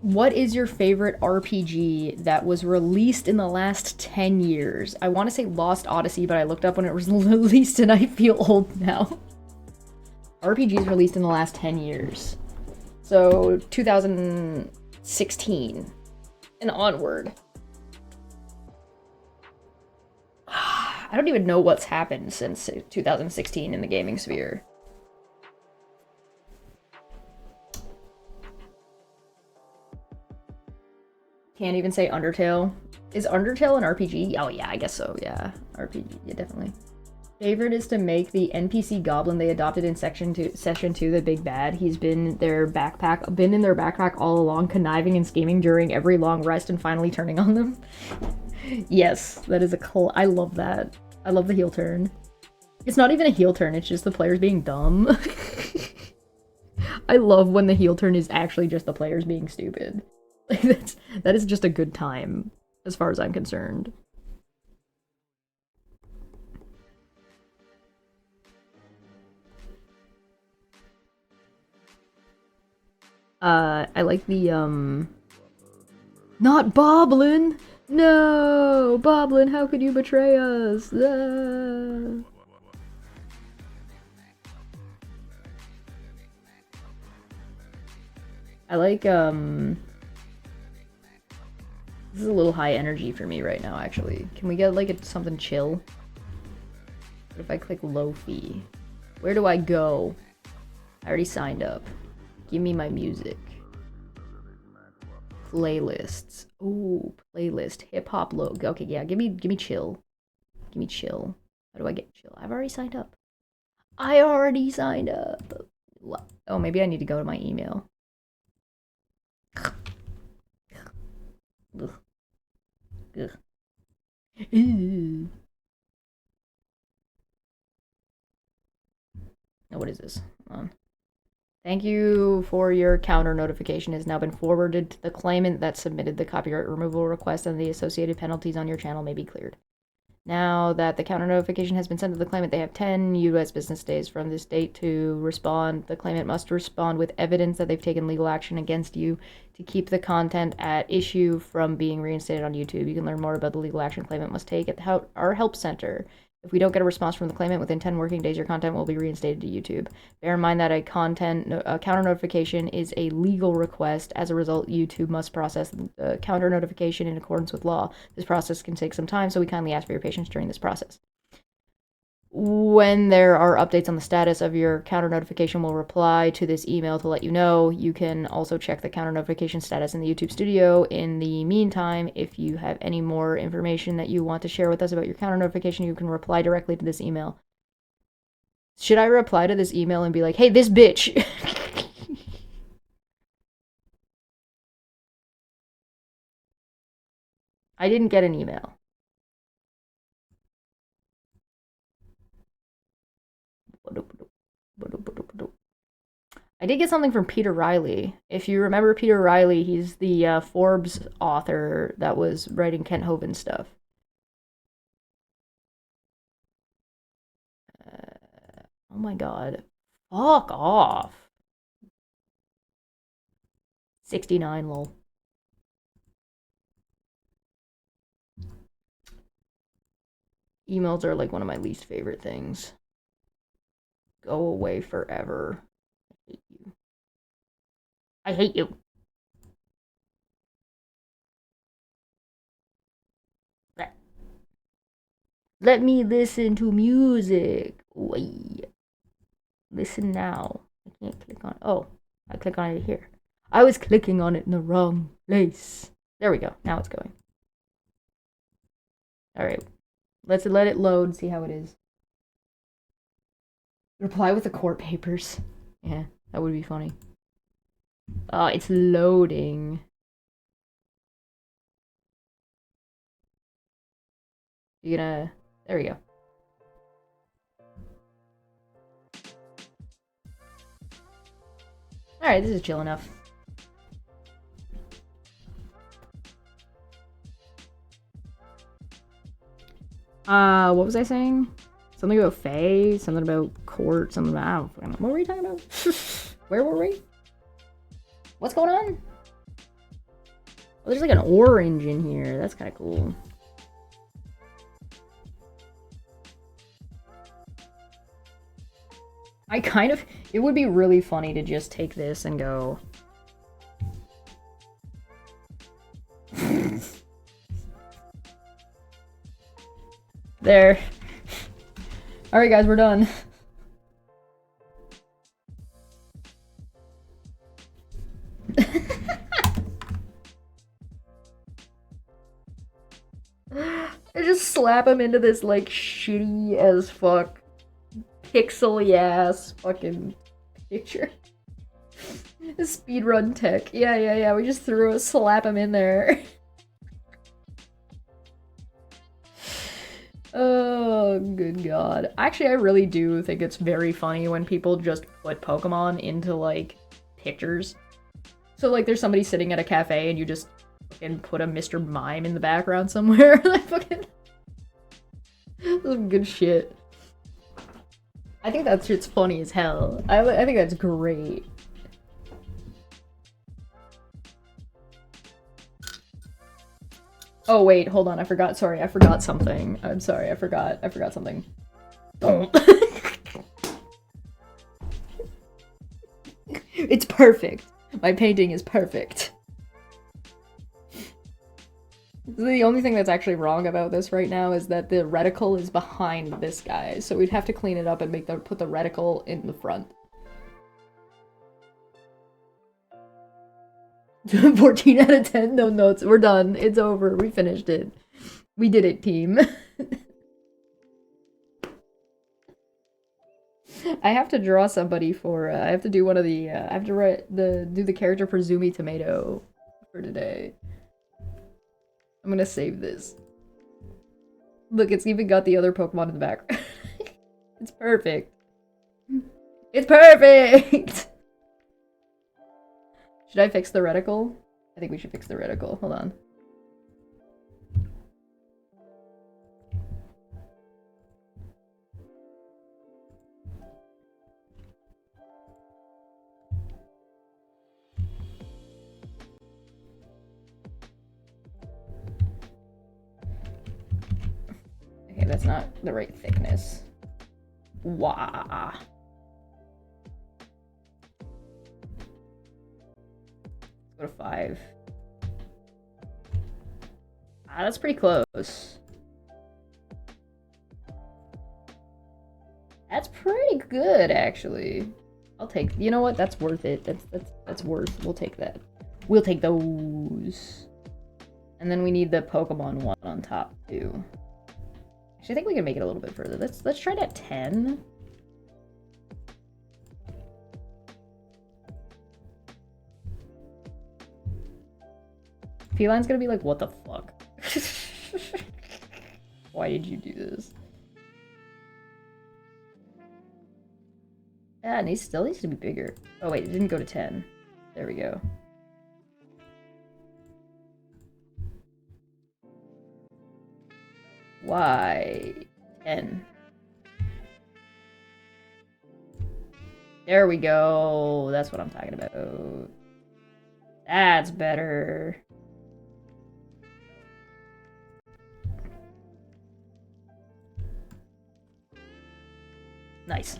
What is your favorite RPG that was released in the last 10 years? I want to say Lost Odyssey, but I looked up when it was released and I feel old now. RPGs released in the last 10 years. So, 2016 and onward. I don't even know what's happened since 2016 in the gaming sphere. Can't even say Undertale. Is Undertale an RPG? Oh yeah, I guess so, yeah. RPG, yeah, definitely. Favorite is to make the NPC goblin they adopted in session 2 the big bad. He's been in their backpack all along, conniving and scheming during every long rest and finally turning on them. Yes, that is I love that. I love the heel turn. It's not even a heel turn, it's just the players being dumb. I love when the heel turn is actually just the players being stupid. Like that is just a good time, as far as I'm concerned. I like the, not Boblin! No! Boblin, how could you betray us? Ah. I like, this is a little high energy for me right now, actually. Can we get, like, something chill? What if I click low fee? Where do I go? I already signed up. Give me my music. Playlists. Ooh, playlist. Hip-hop logo. Okay, yeah, give me chill. Give me chill. How do I get chill? I've already signed up. I already signed up. Oh, maybe I need to go to my email. Ugh. Ugh. Ew. Oh, what is this? Hold on. Thank you for your counter notification has now been forwarded to the claimant that submitted the copyright removal request, and the associated penalties on your channel may be cleared. Now that the counter notification has been sent to the claimant, they have 10 U.S. business days from this date to respond. The claimant must respond with evidence that they've taken legal action against you to keep the content at issue from being reinstated on YouTube. You can learn more about the legal action claimant must take at our help center. If we don't get a response from the claimant within 10 working days, your content will be reinstated to YouTube. Bear in mind that a counter notification is a legal request. As a result, YouTube must process the counter notification in accordance with law. This process can take some time, so we kindly ask for your patience during this process. When there are updates on the status of your counter notification, we'll reply to this email to let you know. You can also check the counter notification status in the YouTube studio. In the meantime, if you have any more information that you want to share with us about your counter notification, you can reply directly to this email. Should I reply to this email and be like, hey, this bitch? I didn't get an email. I did get something from Peter Riley. If you remember Peter Riley, he's the Forbes author that was writing Kent Hovind stuff. Oh my god. Fuck off. 69, lol. Emails are like one of my least favorite things. Go away forever. I hate you. I hate you. Let me listen to music. Wait. Listen now. I can't click on. Oh, I click on it here. I was clicking on it in the wrong place. There we go. Now it's going. All right. Let's let it load. See how it is. Reply with the court papers. Yeah, that would be funny. Oh, it's loading. You're gonna... There we go. Alright, this is chill enough. What was I saying? Something about Faye, something about court, something about... I don't know. What were we talking about? Where were we? What's going on? Oh, there's like an orange in here. That's kind of cool. It would be really funny to just take this and go... There. Alright guys, we're done. I just slap him into this like shitty as fuck pixely ass fucking picture. Speedrun tech. Yeah. We just slap him in there. Oh, good god. Actually, I really do think it's very funny when people just put Pokemon into, like, pictures. So, like, there's somebody sitting at a cafe and you just fucking put a Mr. Mime in the background somewhere. Like, fucking... Some good shit. I think that shit's funny as hell. I think that's great. Oh wait, hold on, I forgot. Sorry, I forgot something. I'm sorry, I forgot something. Don't. It's perfect. My painting is perfect. The only thing that's actually wrong about this right now is that the reticle is behind this guy, so we'd have to clean it up and put the reticle in the front. 14 out of 10, no notes. We're done. It's over. We finished it. We did it, team. I have to draw somebody for, I have to do one of the, I have to do the character for Zoomy Tomato for today. I'm gonna save this. Look, it's even got the other Pokemon in the background. It's perfect. It's perfect! Should I fix the reticle? I think we should fix the reticle. Hold on. Okay, that's not the right thickness. Wah. Go to 5. Ah, that's pretty close. That's pretty good, actually. I'll take. You know what? That's worth it. That's worth. We'll take that. We'll take those. And then we need the Pokemon one on top too. Actually, I think we can make it a little bit further. Let's try it at 10. Feline's gonna be like, what the fuck? Why did you do this? Yeah, and he still needs to be bigger. Oh wait, it didn't go to 10. There we go. Why 10? There we go. That's what I'm talking about. That's better. Nice.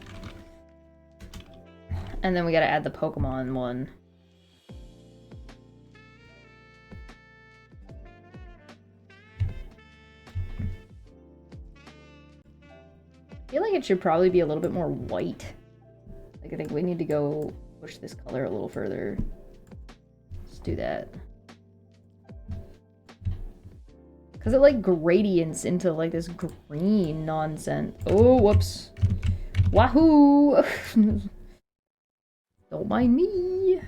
And then we gotta add the Pokemon one. I feel like it should probably be a little bit more white. Like, I think we need to go push this color a little further. Let's do that. Because it, like, gradients into, like, this green nonsense. Oh, whoops. Wahoo! Don't mind me.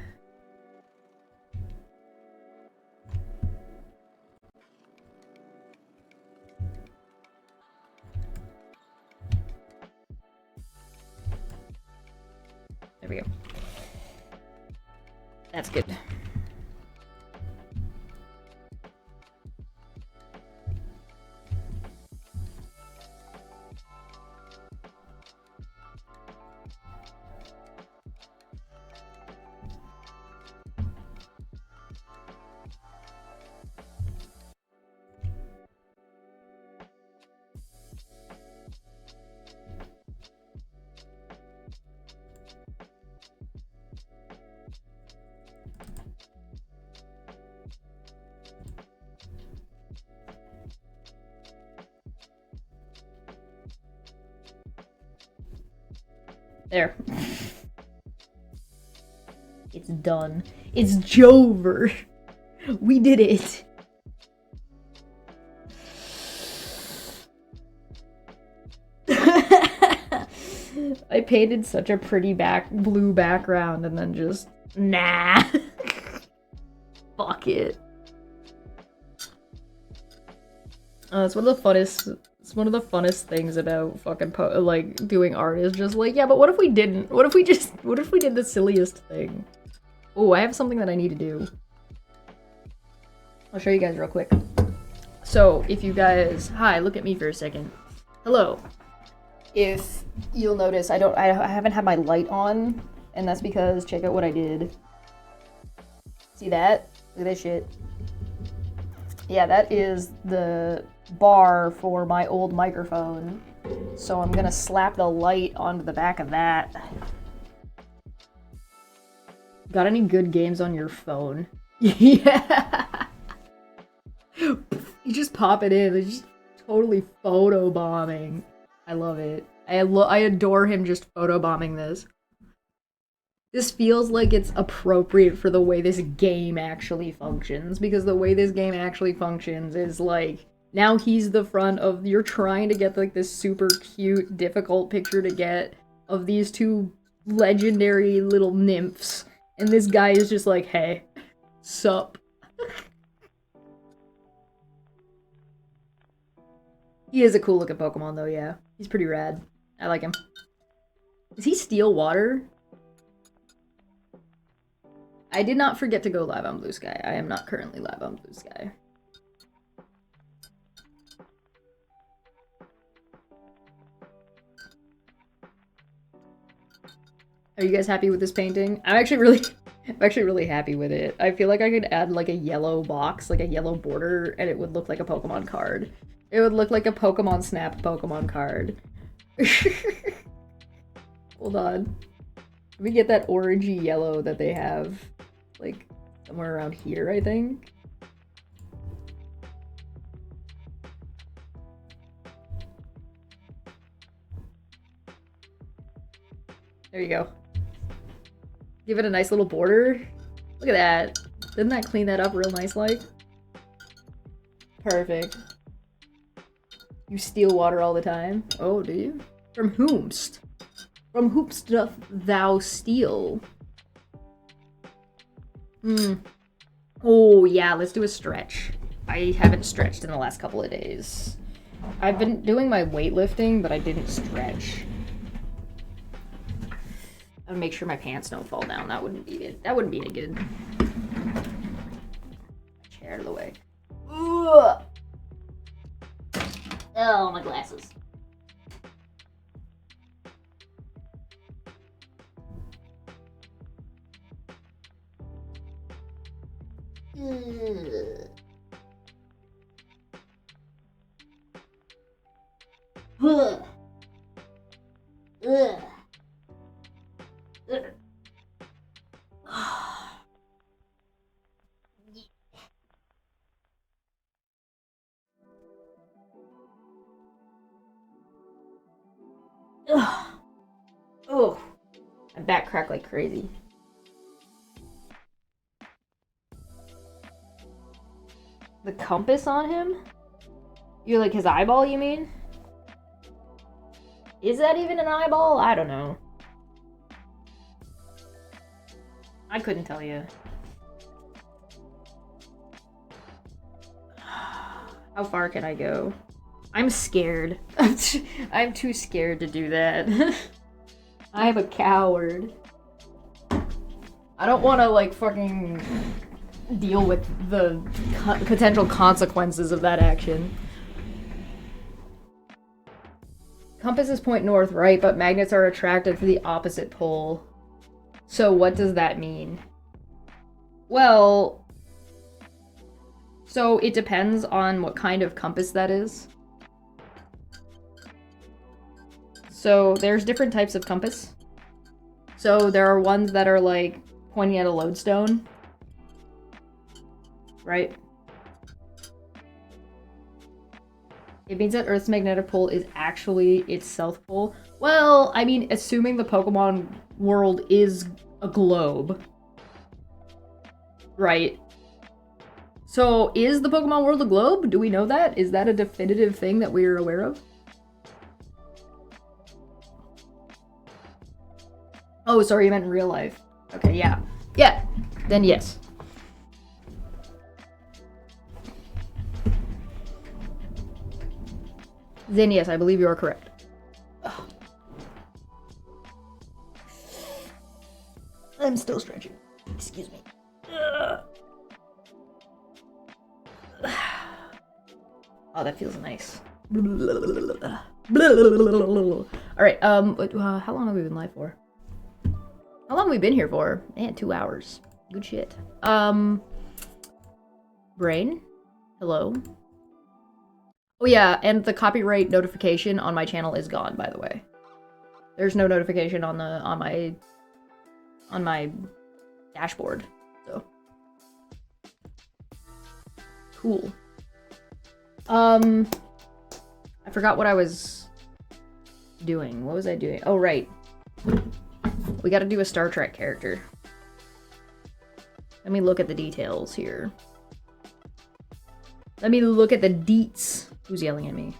There we go. That's good. There. It's done. It's Jover. We did it. I painted such a pretty blue background and then just nah. Fuck it. It's one of the funnest. It's one of the funnest things about fucking like doing art is just like, yeah, but what if we didn't? What if we did the silliest thing? Oh, I have something that I need to do. I'll show you guys real quick. So, if you guys, hi, look at me for a second. Hello. If you'll notice, I haven't had my light on, and that's because, check out what I did. See that? Look at this shit. Yeah, that is the bar for my old microphone. So I'm gonna slap the light onto the back of that. Got any good games on your phone? Yeah. You just pop it in. It's just totally photobombing. I love it. I adore him just photobombing this. This feels like it's appropriate for the way this game actually functions, because the way this game actually functions is like, now he's the front of, you're trying to get like this super cute, difficult picture to get of these two legendary little nymphs, and this guy is just like, hey, sup. He is a cool looking Pokemon though, yeah. He's pretty rad. I like him. Is he Steel Water? I did not forget to go live on Blue Sky. I am not currently live on Blue Sky. Are you guys happy with this painting? I'm actually really happy with it. I feel like I could add like a yellow box, like a yellow border, and it would look like a Pokemon card. It would look like a Pokemon Snap Pokemon card. Hold on. Let me get that orangey yellow that they have, like, somewhere around here, I think. There you go. Give it a nice little border. Look at that. Didn't that clean that up real nice like? Perfect. You steal water all the time? Oh, do you? From whomst? From whomst doth thou steal? Oh, yeah, let's do a stretch. I haven't stretched in the last couple of days. I've been doing my weightlifting, but I didn't stretch. I would make sure my pants don't fall down. That wouldn't be it. That wouldn't be any good. Chair out of the way. Ugh. Oh, my glasses. Ugh. Ugh. Ugh. Oh, my back cracked like crazy. The compass on him? You're like his eyeball, you mean? Is that even an eyeball? I don't know. I couldn't tell you. How far can I go? I'm scared. I'm too scared to do that. I'm a coward. I don't want to, like, fucking deal with the potential consequences of that action. Compasses point north, right? But magnets are attracted to the opposite pole. So what does that mean? Well, so it depends on what kind of compass that is. So there's different types of compass. So there are ones that are like pointing at a lodestone, right? It means that Earth's magnetic pole is actually its south pole. Well, I mean, assuming the Pokemon world is a globe, right? So is the Pokemon world a globe? Do we know that? Is that a definitive thing that we are aware of? Oh, sorry, you meant in real life. Okay, yeah. Yeah, then yes. Then yes, I believe you are correct. Ugh. I'm still stretching. Excuse me. Oh, that feels nice. Alright, how long have we been live for? How long have we been here for? Man, 2 hours. Good shit. Brain? Hello? Oh yeah, and the copyright notification on my channel is gone, by the way. There's no notification on my dashboard. So cool. I forgot what I was doing. What was I doing? Oh right. We gotta do a Star Trek character. Let me look at the details here. Let me look at the deets. Who's yelling at me?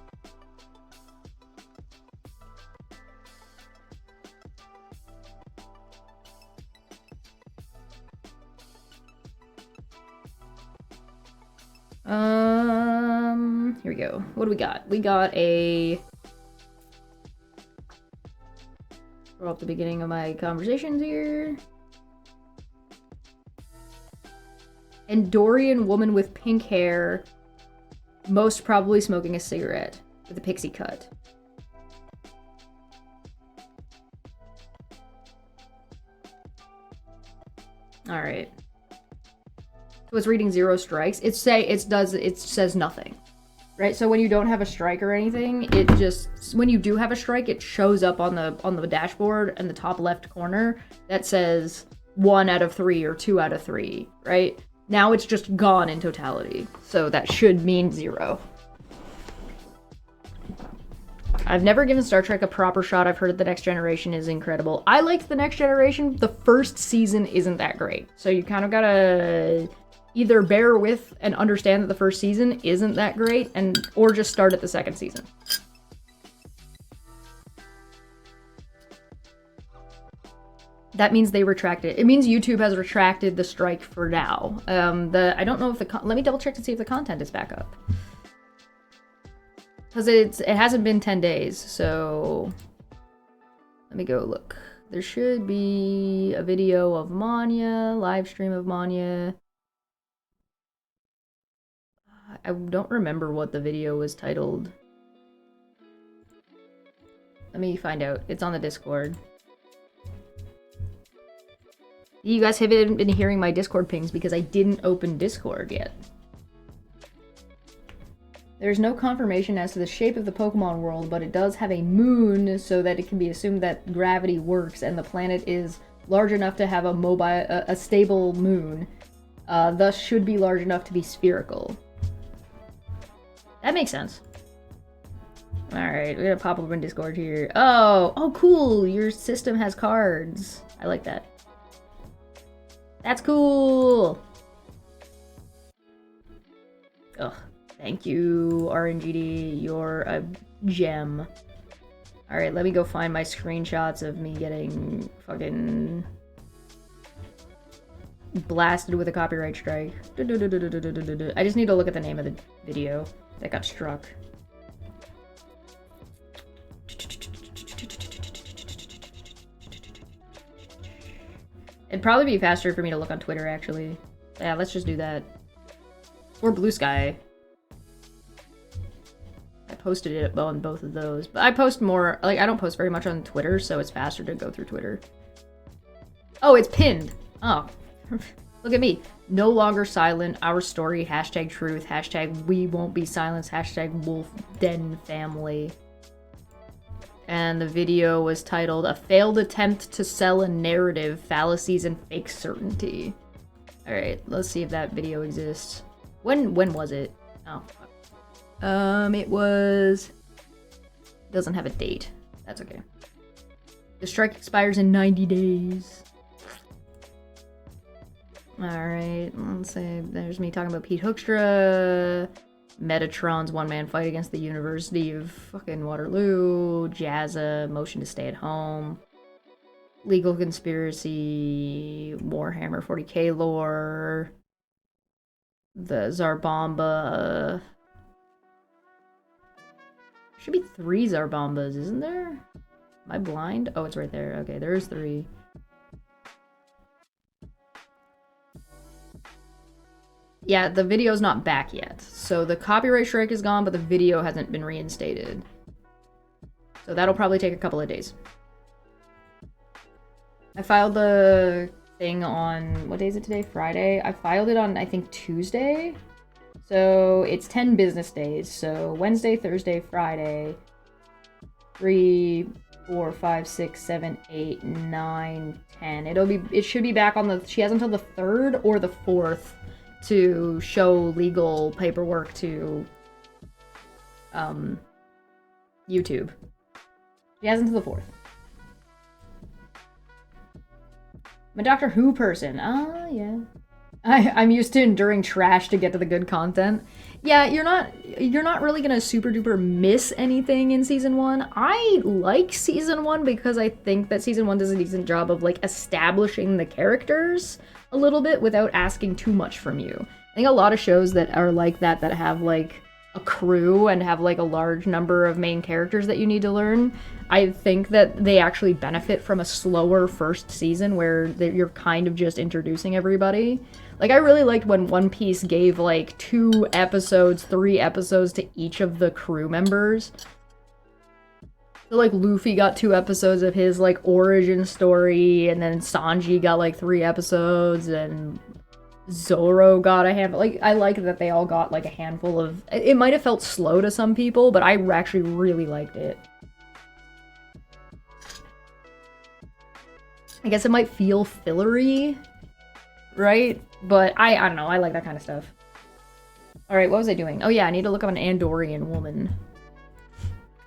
Here we go. What do we got? We got a... We're off the beginning of my conversations here. Andorian woman with pink hair, most probably smoking a cigarette with a pixie cut. All right. So it's reading 0 strikes. It says nothing, right? So when you don't have a strike or anything, it just, when you do have a strike, it shows up on the dashboard in the top left corner that says 1 out of 3 or 2 out of 3, right? Now it's just gone in totality, so that should mean 0. I've never given Star Trek a proper shot. I've heard The Next Generation is incredible. I liked The Next Generation. The first season isn't that great, so you kind of gotta either bear with and understand that the first season isn't that great, or just start at the second season. That means they retracted. It means YouTube has retracted the strike for now. I don't know if let me double check to see if the content is back up. Because it hasn't been 10 days, so let me go look. There should be a video of Manya, live stream of Manya. I don't remember what the video was titled. Let me find out. It's on the Discord. You guys haven't been hearing my Discord pings because I didn't open Discord yet. There's no confirmation as to the shape of the Pokemon world, but it does have a moon so that it can be assumed that gravity works and the planet is large enough to have a stable moon. Thus should be large enough to be spherical. That makes sense. Alright, we're gonna pop open Discord here. Oh, cool! Your system has cards. I like that. That's cool! Ugh. Thank you, RNGD. You're a gem. Alright, let me go find my screenshots of me getting fucking blasted with a copyright strike. I just need to look at the name of the video that got struck. It'd probably be faster for me to look on Twitter, actually. Yeah, let's just do that. Or Blue Sky. I posted it on both of those. But I post more, like, I don't post very much on Twitter, so it's faster to go through Twitter. Oh, it's pinned! Oh. Look at me. No longer silent, our story, hashtag truth, hashtag we won't be silenced, hashtag wolf den family. And the video was titled, A Failed Attempt to Sell a Narrative, Fallacies and Fake Certainty. Alright, let's see if that video exists. When was it? Oh. It was... Doesn't have a date. That's okay. The strike expires in 90 days. Alright, let's see. There's me talking about Pete Hoekstra. Metatron's one-man fight against the University of fucking Waterloo. Jazza, motion to stay at home. Legal conspiracy. Warhammer 40k lore. The Zarbomba. Should be 3 Zarbombas, isn't there? Am I blind? Oh, it's right there. Okay, there's 3. Yeah, the video's not back yet. So the copyright strike is gone, but the video hasn't been reinstated. So that'll probably take a couple of days. I filed the thing on... What day is it today? Friday? I filed it on, I think, Tuesday. So it's 10 business days. So Wednesday, Thursday, Friday, 3, 4, 5, 6, 7, 8, 9, 10. It should be back on she has until the 3rd or the 4th to show legal paperwork to YouTube. She has until the 4th. I'm a Doctor Who person. Ah, yeah. I'm used to enduring trash to get to the good content. Yeah, you're not really gonna super duper miss anything in season 1. I like season 1 because I think that season 1 does a decent job of like establishing the characters a little bit without asking too much from you. I think a lot of shows that are like that have like a crew and have like a large number of main characters that you need to learn, I think that they actually benefit from a slower first season where you're kind of just introducing everybody. Like, I really liked when One Piece gave, like, 2 episodes, 3 episodes to each of the crew members. So, like, Luffy got 2 episodes of his, like, origin story, and then Sanji got, like, 3 episodes, and Zoro got a handful. Like, I like that they all got, like, a handful of... It might have felt slow to some people, but I actually really liked it. I guess it might feel fillery, right? But I don't know, I like that kind of stuff. Alright, what was I doing? Oh yeah, I need to look up an Andorian woman.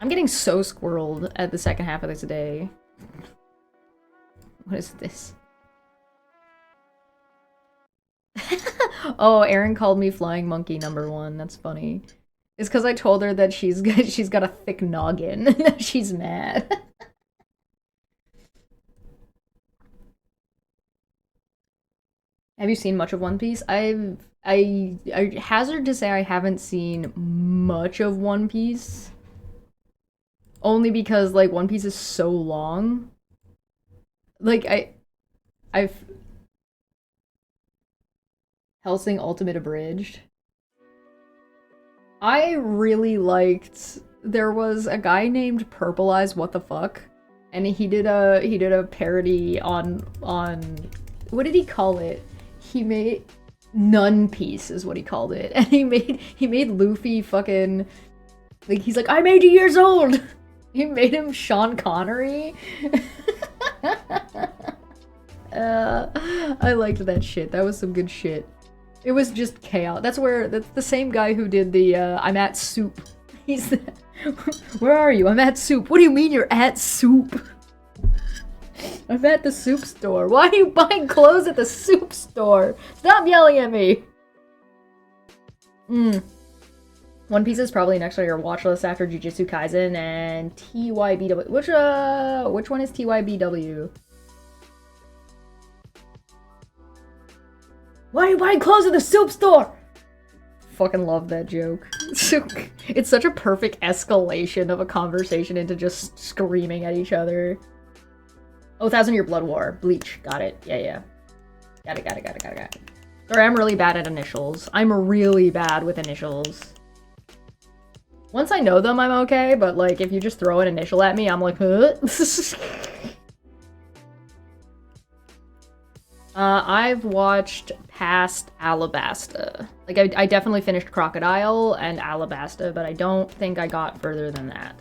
I'm getting so squirreled at the second half of this day. What is this? Oh, Erin called me Flying Monkey #1. That's funny. It's because I told her that she's got a thick noggin. She's mad. Have you seen much of One Piece? I hazard to say I haven't seen much of One Piece. Only because, like, One Piece is so long. Like, I've... Hellsing Ultimate Abridged. I really liked... There was a guy named Purple Eyes What the Fuck, and he did a parody on... What did he call it? He made Nun Piece is what he called it, and he made Luffy fucking like he's like I'm 80 years old. He made him Sean Connery. I liked that shit. That was some good shit. It was just chaos. That's the same guy who did the I'm at soup. He's the, where are you? I'm at soup. What do you mean you're at soup? I'm at the soup store. Why are you buying clothes at the soup store? Stop yelling at me! One Piece is probably next on your watch list after Jujutsu Kaisen and TYBW. Which one is TYBW? Why are you buying clothes at the soup store? Fucking love that joke. It's such a perfect escalation of a conversation into just screaming at each other. Oh, 1,000 Year Blood War. Bleach. Got it. Yeah. Got it. Sorry, I'm really bad at initials. I'm really bad with initials. Once I know them, I'm okay, but, like, if you just throw an initial at me, I'm like, huh? I've watched past Alabasta. Like, I definitely finished Crocodile and Alabasta, but I don't think I got further than that.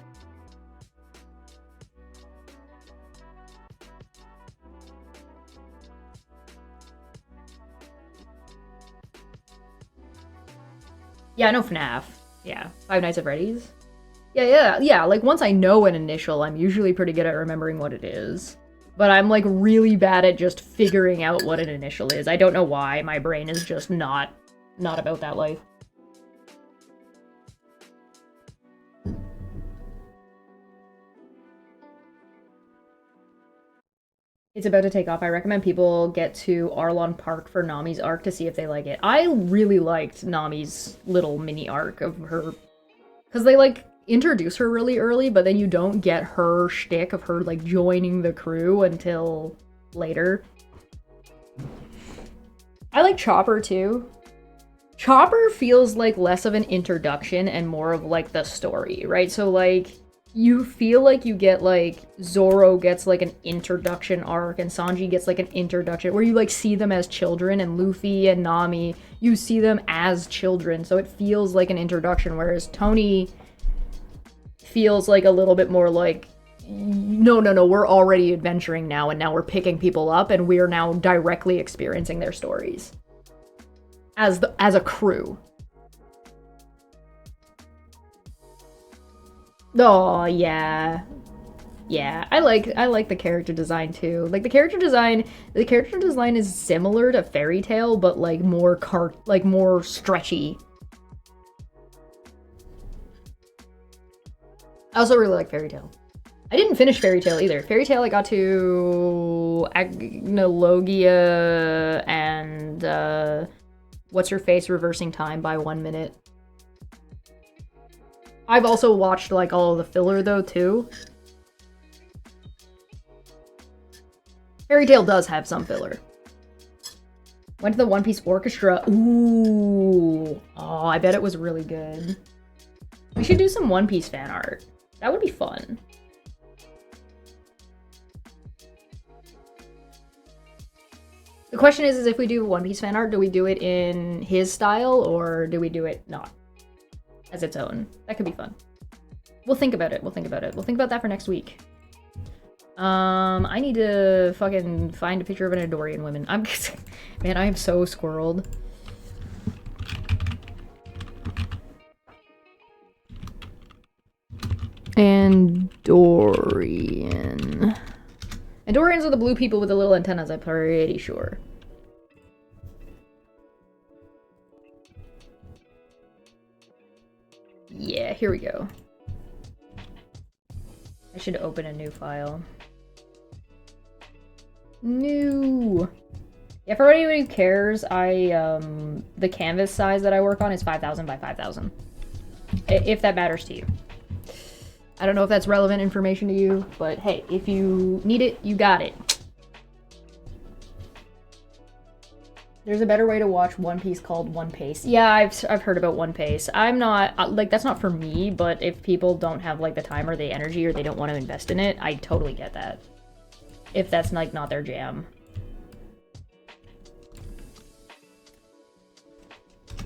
Yeah, I know FNAF. Yeah, Five Nights at Freddy's. Yeah, like, once I know an initial, I'm usually pretty good at remembering what it is. But I'm, like, really bad at just figuring out what an initial is. I don't know why. My brain is just not about that life. It's about to take off. I recommend people get to Arlon Park for Nami's arc to see if they like it. I really liked Nami's little mini arc of her. Because they, like, introduce her really early, but then you don't get her shtick of her, like, joining the crew until later. I like Chopper, too. Chopper feels like less of an introduction and more of, like, the story, right? So, like, you feel like you get like Zoro gets like an introduction arc and Sanji gets like an introduction where you like see them as children, and Luffy and Nami, you see them as children, so it feels like an introduction, whereas Tony feels like a little bit more like, no, we're already adventuring now, and now we're picking people up and we're now directly experiencing their stories as a crew. Oh, yeah. Yeah, I like the character design too. Like the character design is similar to Fairy Tail, but like more more stretchy. I also really like Fairy Tail. I didn't finish Fairy Tail either. Fairy Tail I got to Agnologia and what's her face reversing time by 1 minute. I've also watched like all of the filler though too. Fairy Tail does have some filler. Went to the One Piece Orchestra. Ooh. Oh, I bet it was really good. We should do some One Piece fan art. That would be fun. The question is if we do One Piece fan art, do we do it in his style or do we do it not? As its own. That could be fun. We'll think about it. We'll think about it. We'll think about that for next week. I need to fucking find a picture of an Adorian woman. Man, I am so squirreled. Andorian. Andorians are the blue people with the little antennas, I'm pretty sure. Yeah, here we go. I should open a new file. New. Yeah, for anybody who cares, the canvas size that I work on is 5,000 by 5,000. If that matters to you. I don't know if that's relevant information to you, but hey, if you need it, you got it. There's a better way to watch One Piece called One Pace. Yeah, I've heard about One Pace. I'm not, like, that's not for me, but if people don't have, like, the time or the energy or they don't want to invest in it, I totally get that. If that's, like, not their jam.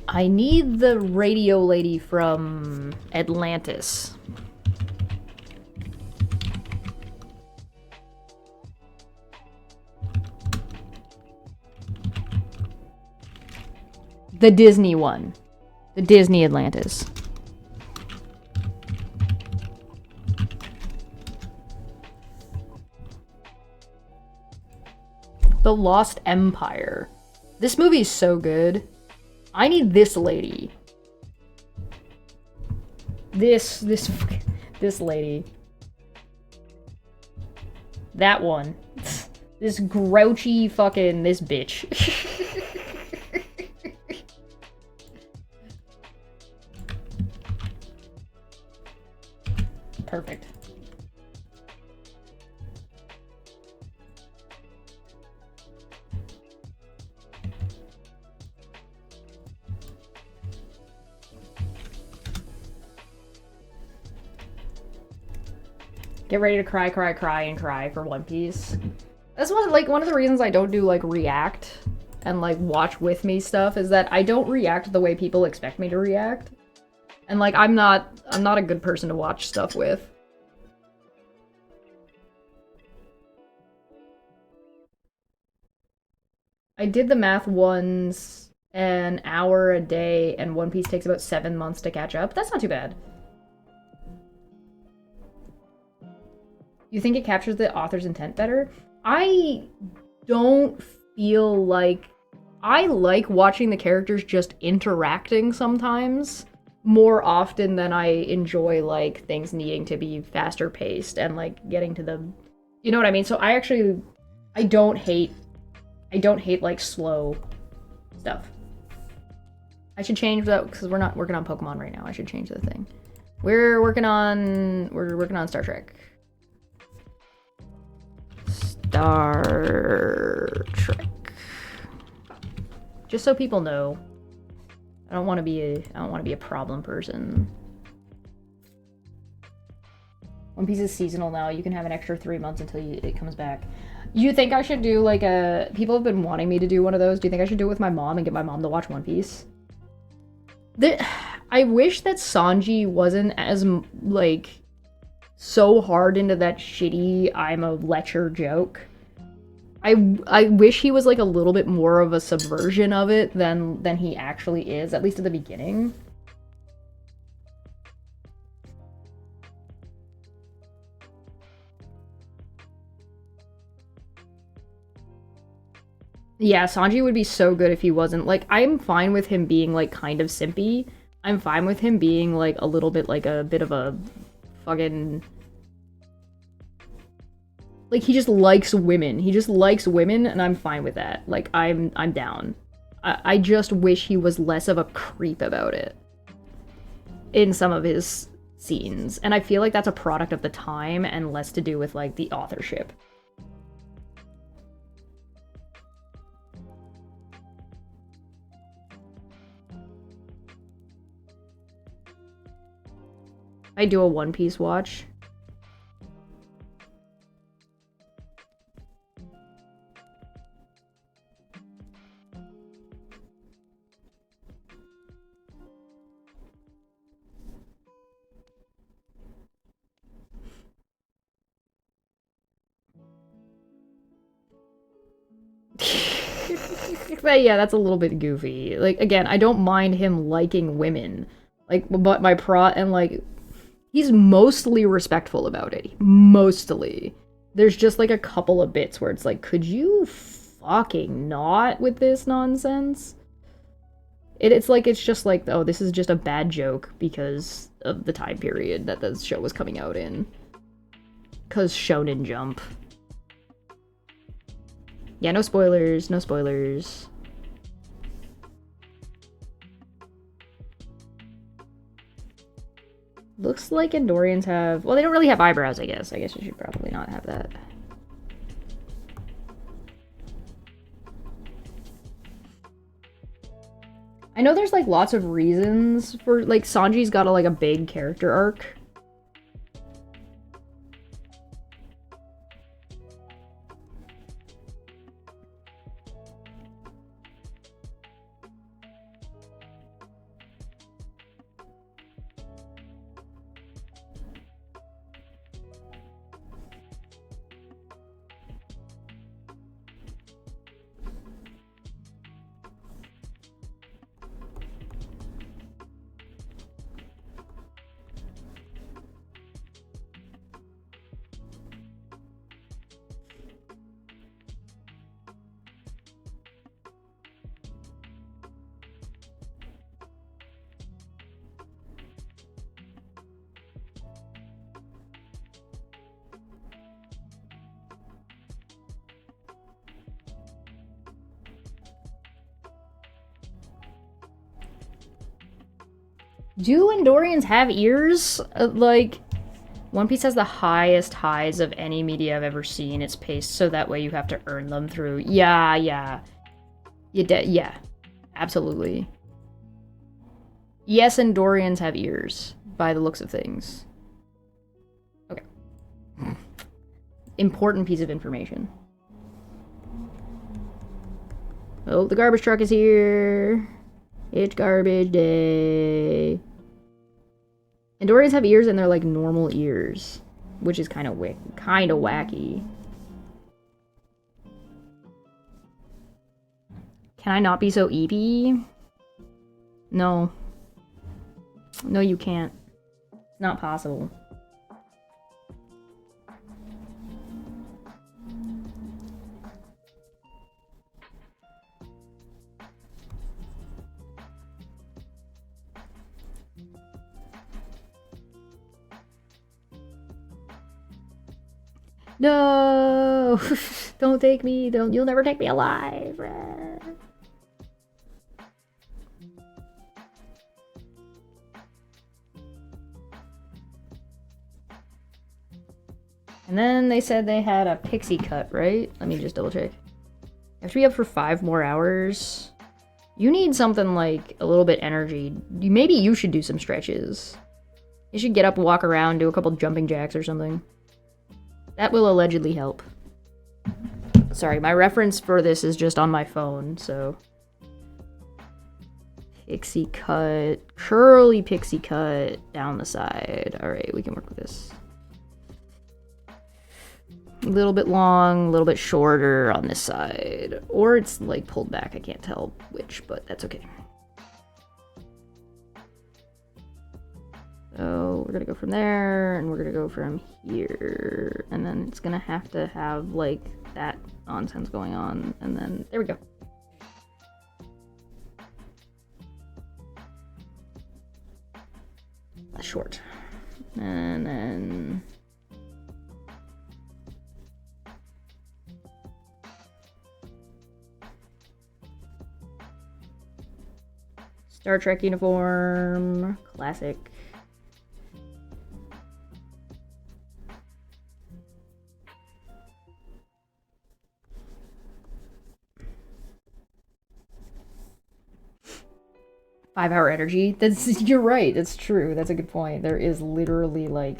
I need the radio lady from Atlantis. The Disney one. The Disney Atlantis. The Lost Empire. This movie is so good. I need this lady. This lady. That one. This grouchy fucking, this bitch. Perfect. Get ready to cry, cry, cry, and cry for One Piece. That's one of the reasons I don't do, like, react and, like, watch with me stuff is that I don't react the way people expect me to react. And, like, I'm not a good person to watch stuff with. I did the math once, an hour a day, and One Piece takes about 7 months to catch up. That's not too bad. You think it captures the author's intent better? I don't feel like... I like watching the characters just interacting sometimes more often than I enjoy, like, things needing to be faster paced and, like, getting to the... You know what I mean? So I don't hate, like, slow stuff. I should change that, because we're not working on Pokemon right now. I should change the thing. We're working on Star Trek. Star Trek. Just so people know. I don't want to be a problem person. One Piece is seasonal now. You can have an extra 3 months until it comes back. You think I should do like a... People have been wanting me to do one of those. Do you think I should do it with my mom and get my mom to watch One Piece? I wish that Sanji wasn't as, like, so hard into that shitty I'm a lecher joke. I wish he was, like, a little bit more of a subversion of it than he actually is, at least at the beginning. Yeah, Sanji would be so good if he wasn't. Like, I'm fine with him being, like, kind of simpy. I'm fine with him being, like, a little bit, like, a bit of a fucking... Like, he just likes women. He just likes women, and I'm fine with that. Like, I'm down. I just wish he was less of a creep about it in some of his scenes. And I feel like that's a product of the time and less to do with, like, the authorship. I do a One Piece watch. But yeah, that's a little bit goofy. Like, again, I don't mind him liking women. Like, but my and like, he's mostly respectful about it. Mostly. There's just like a couple of bits where it's like, could you fucking not with this nonsense? It's like, it's just like, oh, this is just a bad joke because of the time period that the show was coming out in. Because Shonen Jump. Yeah, no spoilers, no spoilers. Looks like Andorians have... Well, they don't really have eyebrows, I guess. I guess you should probably not have that. I know there's, like, lots of reasons for... Like, Sanji's got, like, a big character arc. Do Andorians have ears? Like, One Piece has the highest highs of any media I've ever seen. It's paced so that way you have to earn them through... Yeah. Yeah. Absolutely. Yes, Andorians have ears, by the looks of things. Okay. Important piece of information. Oh, the garbage truck is here. It's garbage day. Andorians have ears and they're like normal ears, which is kind of wacky. Can I not be so eepy? No. No, you can't. It's not possible. No! Don't take me. You'll never take me alive. And then they said they had a pixie cut, right? Let me just double check. You have to be up for 5 more hours. You need something like a little bit energy. Maybe you should do some stretches. You should get up, walk around, do a couple jumping jacks or something. That will allegedly help. Sorry, my reference for this is just on my phone, so... Pixie cut, curly pixie cut down the side. Alright, we can work with this. A little bit long, a little bit shorter on this side. Or it's like pulled back, I can't tell which, but that's okay. So we're gonna go from there, and we're gonna go from here. And then it's gonna have to have like that nonsense going on, and then there we go. Short. And then Star Trek uniform, classic. Five-hour energy. You're right. That's true. That's a good point. There is literally like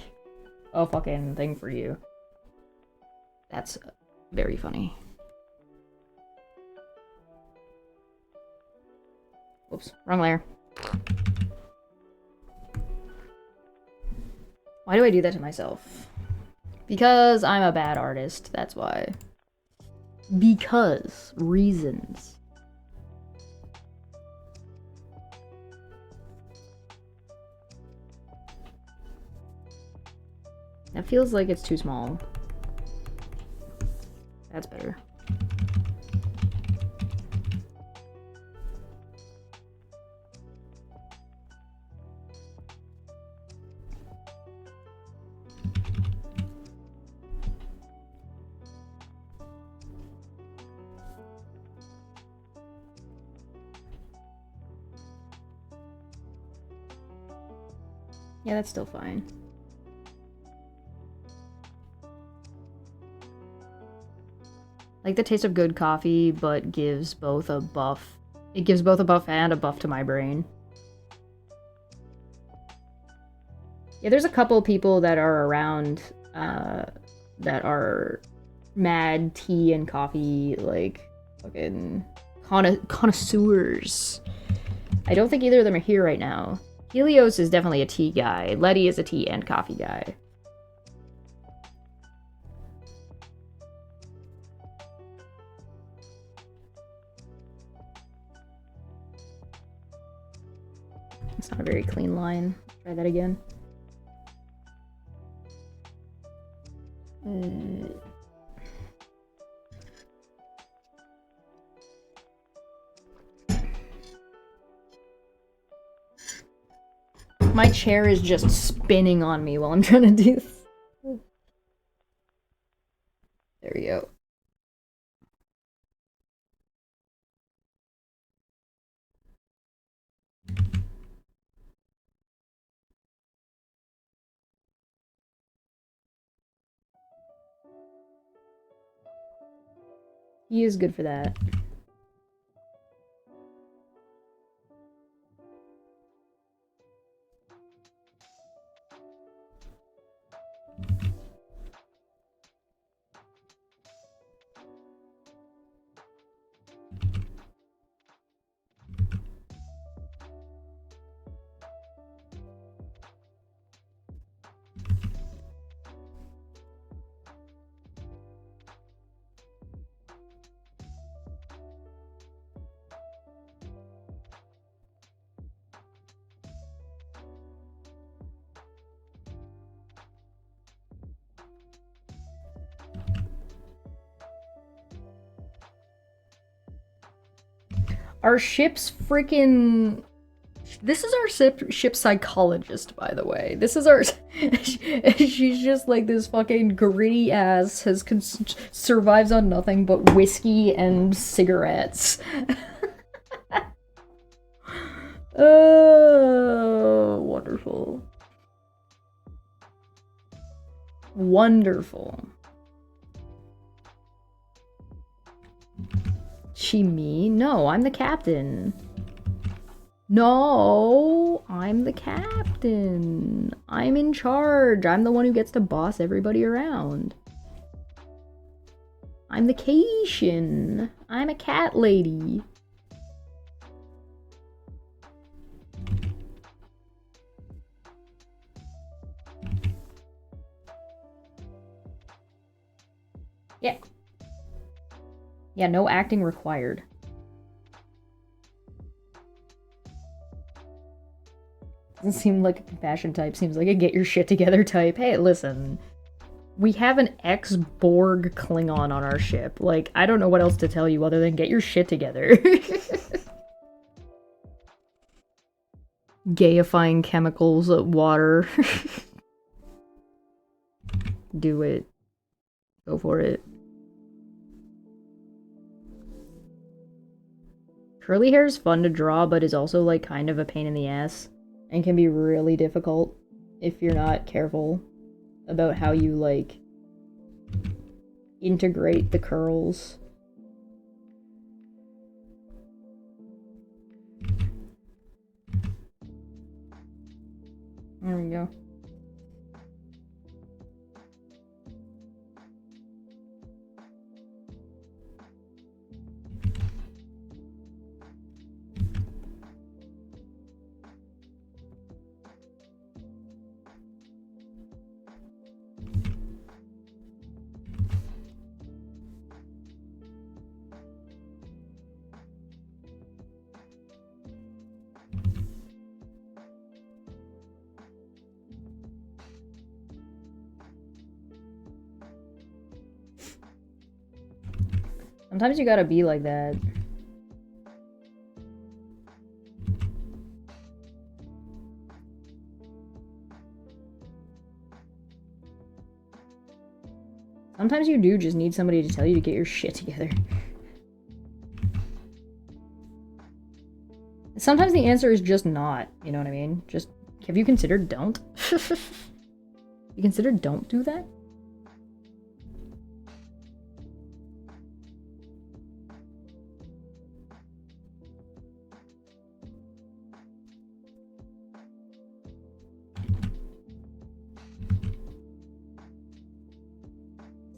a fucking thing for you. That's very funny. Whoops, wrong layer. Why do I do that to myself? Because I'm a bad artist. That's why. Because reasons. That feels like it's too small. That's better. Yeah, that's still fine. Like the taste of good coffee, but gives both a buff. It gives both a buff and a buff to my brain. Yeah, there's a couple people that are around that are mad tea and coffee, like, fucking connoisseurs. I don't think either of them are here right now. Helios is definitely a tea guy. Letty is a tea and coffee guy. It's not a very clean line. Try that again. My chair is just spinning on me while I'm trying to do this. There we go. He is good for that. Our ship's freaking... This is our ship psychologist, by the way. This is our... She's just like this fucking gritty ass, survives on nothing but whiskey and cigarettes. Oh, wonderful. Wonderful. She me? No, I'm the captain. No, I'm the captain. I'm in charge. I'm the one who gets to boss everybody around. I'm the Cation. I'm a cat lady. Yeah. Yeah, no acting required. Doesn't seem like a compassion type, seems like a get your shit together type. Hey, listen. We have an ex-Borg Klingon on our ship. Like, I don't know what else to tell you other than get your shit together. Gayifying chemicals, water. Do it. Go for it. Curly hair is fun to draw, but is also, like, kind of a pain in the ass. And can be really difficult if you're not careful about how you, like, integrate the curls. There we go. Sometimes you gotta be like that. Sometimes you do just need somebody to tell you to get your shit together. Sometimes the answer is just not, you know what I mean? Just, have you considered don't? You considered don't do that?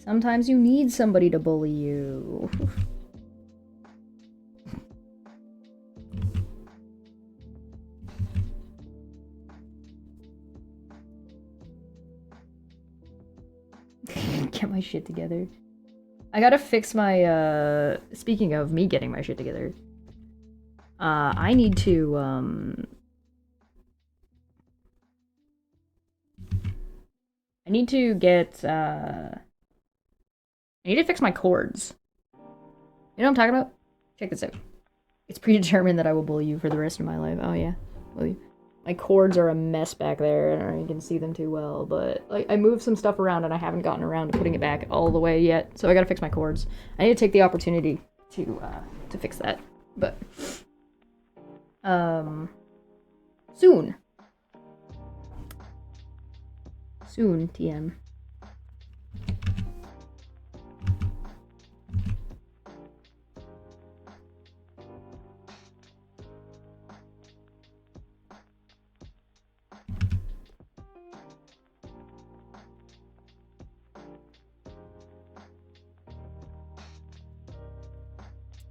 Sometimes you need somebody to bully you. Get my shit together. I gotta fix my, speaking of me getting my shit together. I need to, I need to get, I need to fix my chords. You know what I'm talking about? Check this out. It's predetermined that I will bully you for the rest of my life. Oh yeah, will you? My chords are a mess back there. I don't know if you can see them too well, but like I moved some stuff around and I haven't gotten around to putting it back all the way yet. So I gotta fix my chords. I need to take the opportunity to fix that. But soon. Soon, TM.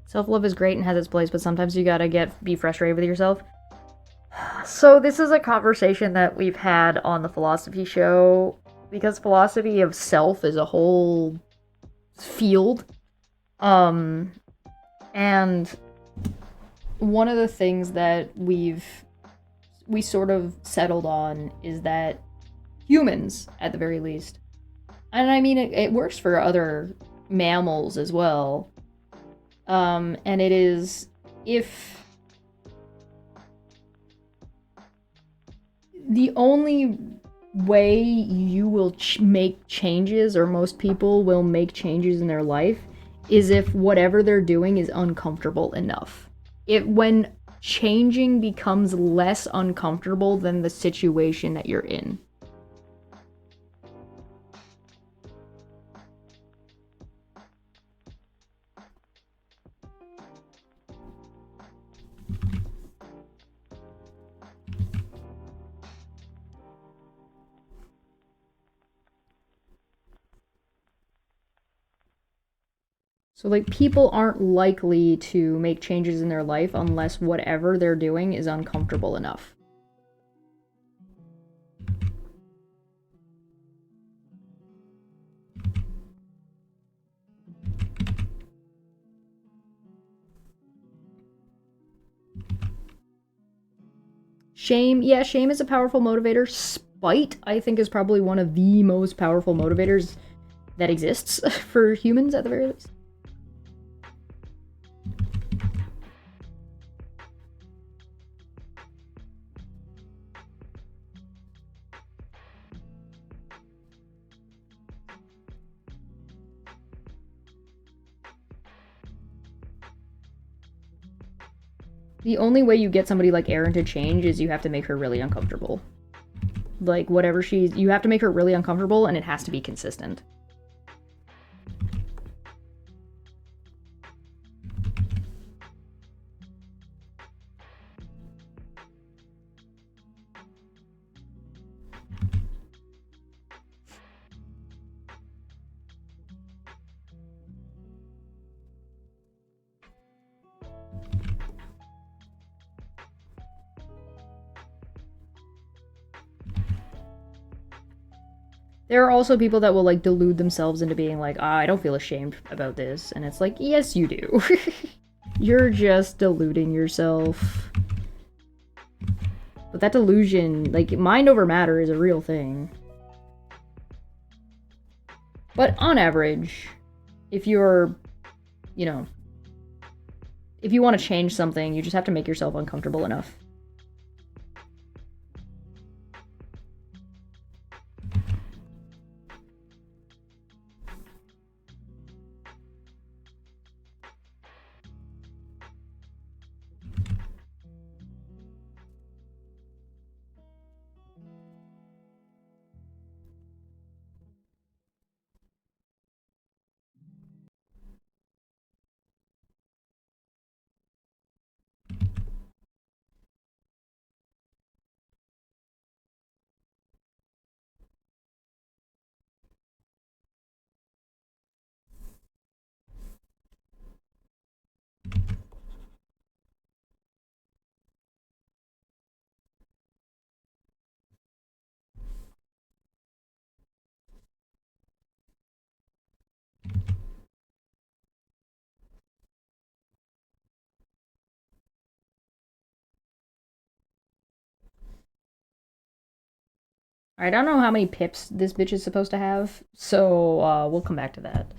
Self-love is great and has its place, but sometimes you gotta be frustrated with yourself. So this is a conversation that we've had on the philosophy show, because philosophy of self is a whole field. And one of the things that we sort of settled on is that humans, at the very least, and I mean it works for other mammals as well, and it is, if the only way you will make changes, or most people will make changes in their life, is if whatever they're doing is uncomfortable enough. When changing becomes less uncomfortable than the situation that you're in. So, like, people aren't likely to make changes in their life unless whatever they're doing is uncomfortable enough. Shame, yeah, shame is a powerful motivator. Spite, I think, is probably one of the most powerful motivators that exists for humans, at the very least. The only way you get somebody like Erin to change is you have to make her really uncomfortable. Like, whatever you have to make her really uncomfortable, and it has to be consistent. There are also people that will, like, delude themselves into being like, I don't feel ashamed about this. And it's like, yes, you do. You're just deluding yourself. But that delusion, like, mind over matter is a real thing. But on average, if you're, you know, if you want to change something, you just have to make yourself uncomfortable enough. I don't know how many pips this bitch is supposed to have, so we'll come back to that.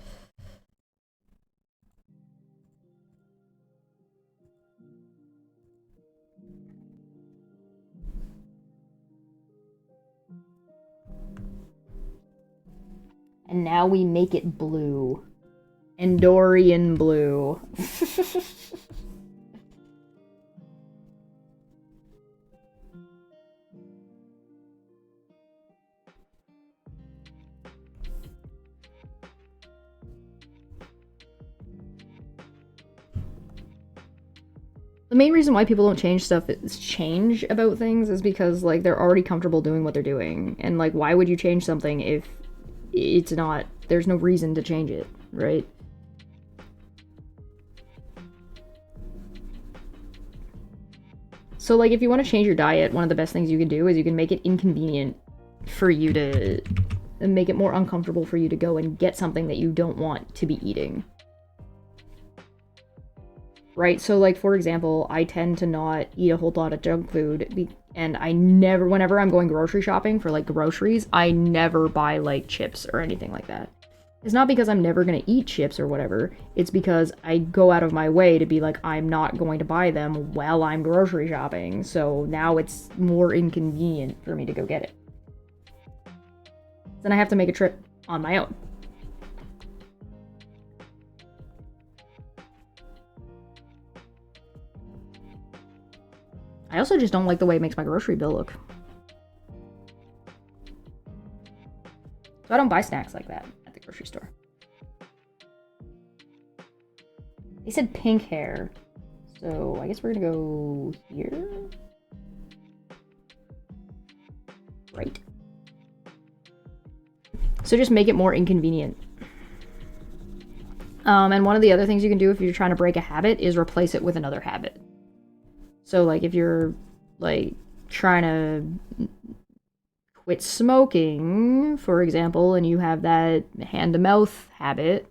And now we make it blue. Endorian blue. The main reason why people don't change about things is because, like, they're already comfortable doing what they're doing. And, like, why would you change something if it's not, there's no reason to change it, right? So, like, if you want to change your diet, one of the best things you can do is you can make it inconvenient for you to make it more uncomfortable for you to go and get something that you don't want to be eating. Right? So, like, for example, I tend to not eat a whole lot of junk food, and I never, whenever I'm going grocery shopping for, like, groceries, I never buy, like, chips or anything like that. It's not because I'm never gonna eat chips or whatever, it's because I go out of my way to be like, I'm not going to buy them while I'm grocery shopping, so now it's more inconvenient for me to go get it. Then I have to make a trip on my own. I also just don't like the way it makes my grocery bill look. So I don't buy snacks like that at the grocery store. They said pink hair. So I guess we're gonna go here. Right. So just make it more inconvenient. And one of the other things you can do if you're trying to break a habit is replace it with another habit. So, like, if you're, like, trying to quit smoking, for example, and you have that hand-to-mouth habit,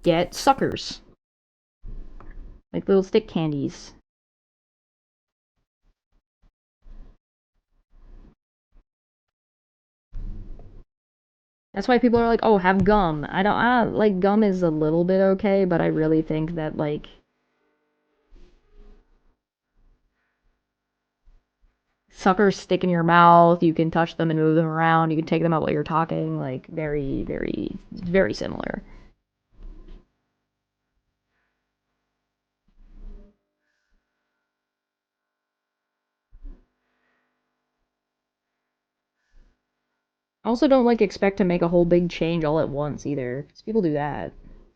get suckers. Like little stick candies. That's why people are like, oh, have gum. Like, gum is a little bit okay, but I really think that, like, suckers stick in your mouth, you can touch them and move them around, you can take them out while you're talking, like, very, very, very similar. Also don't, like, expect to make a whole big change all at once, either, because people do that.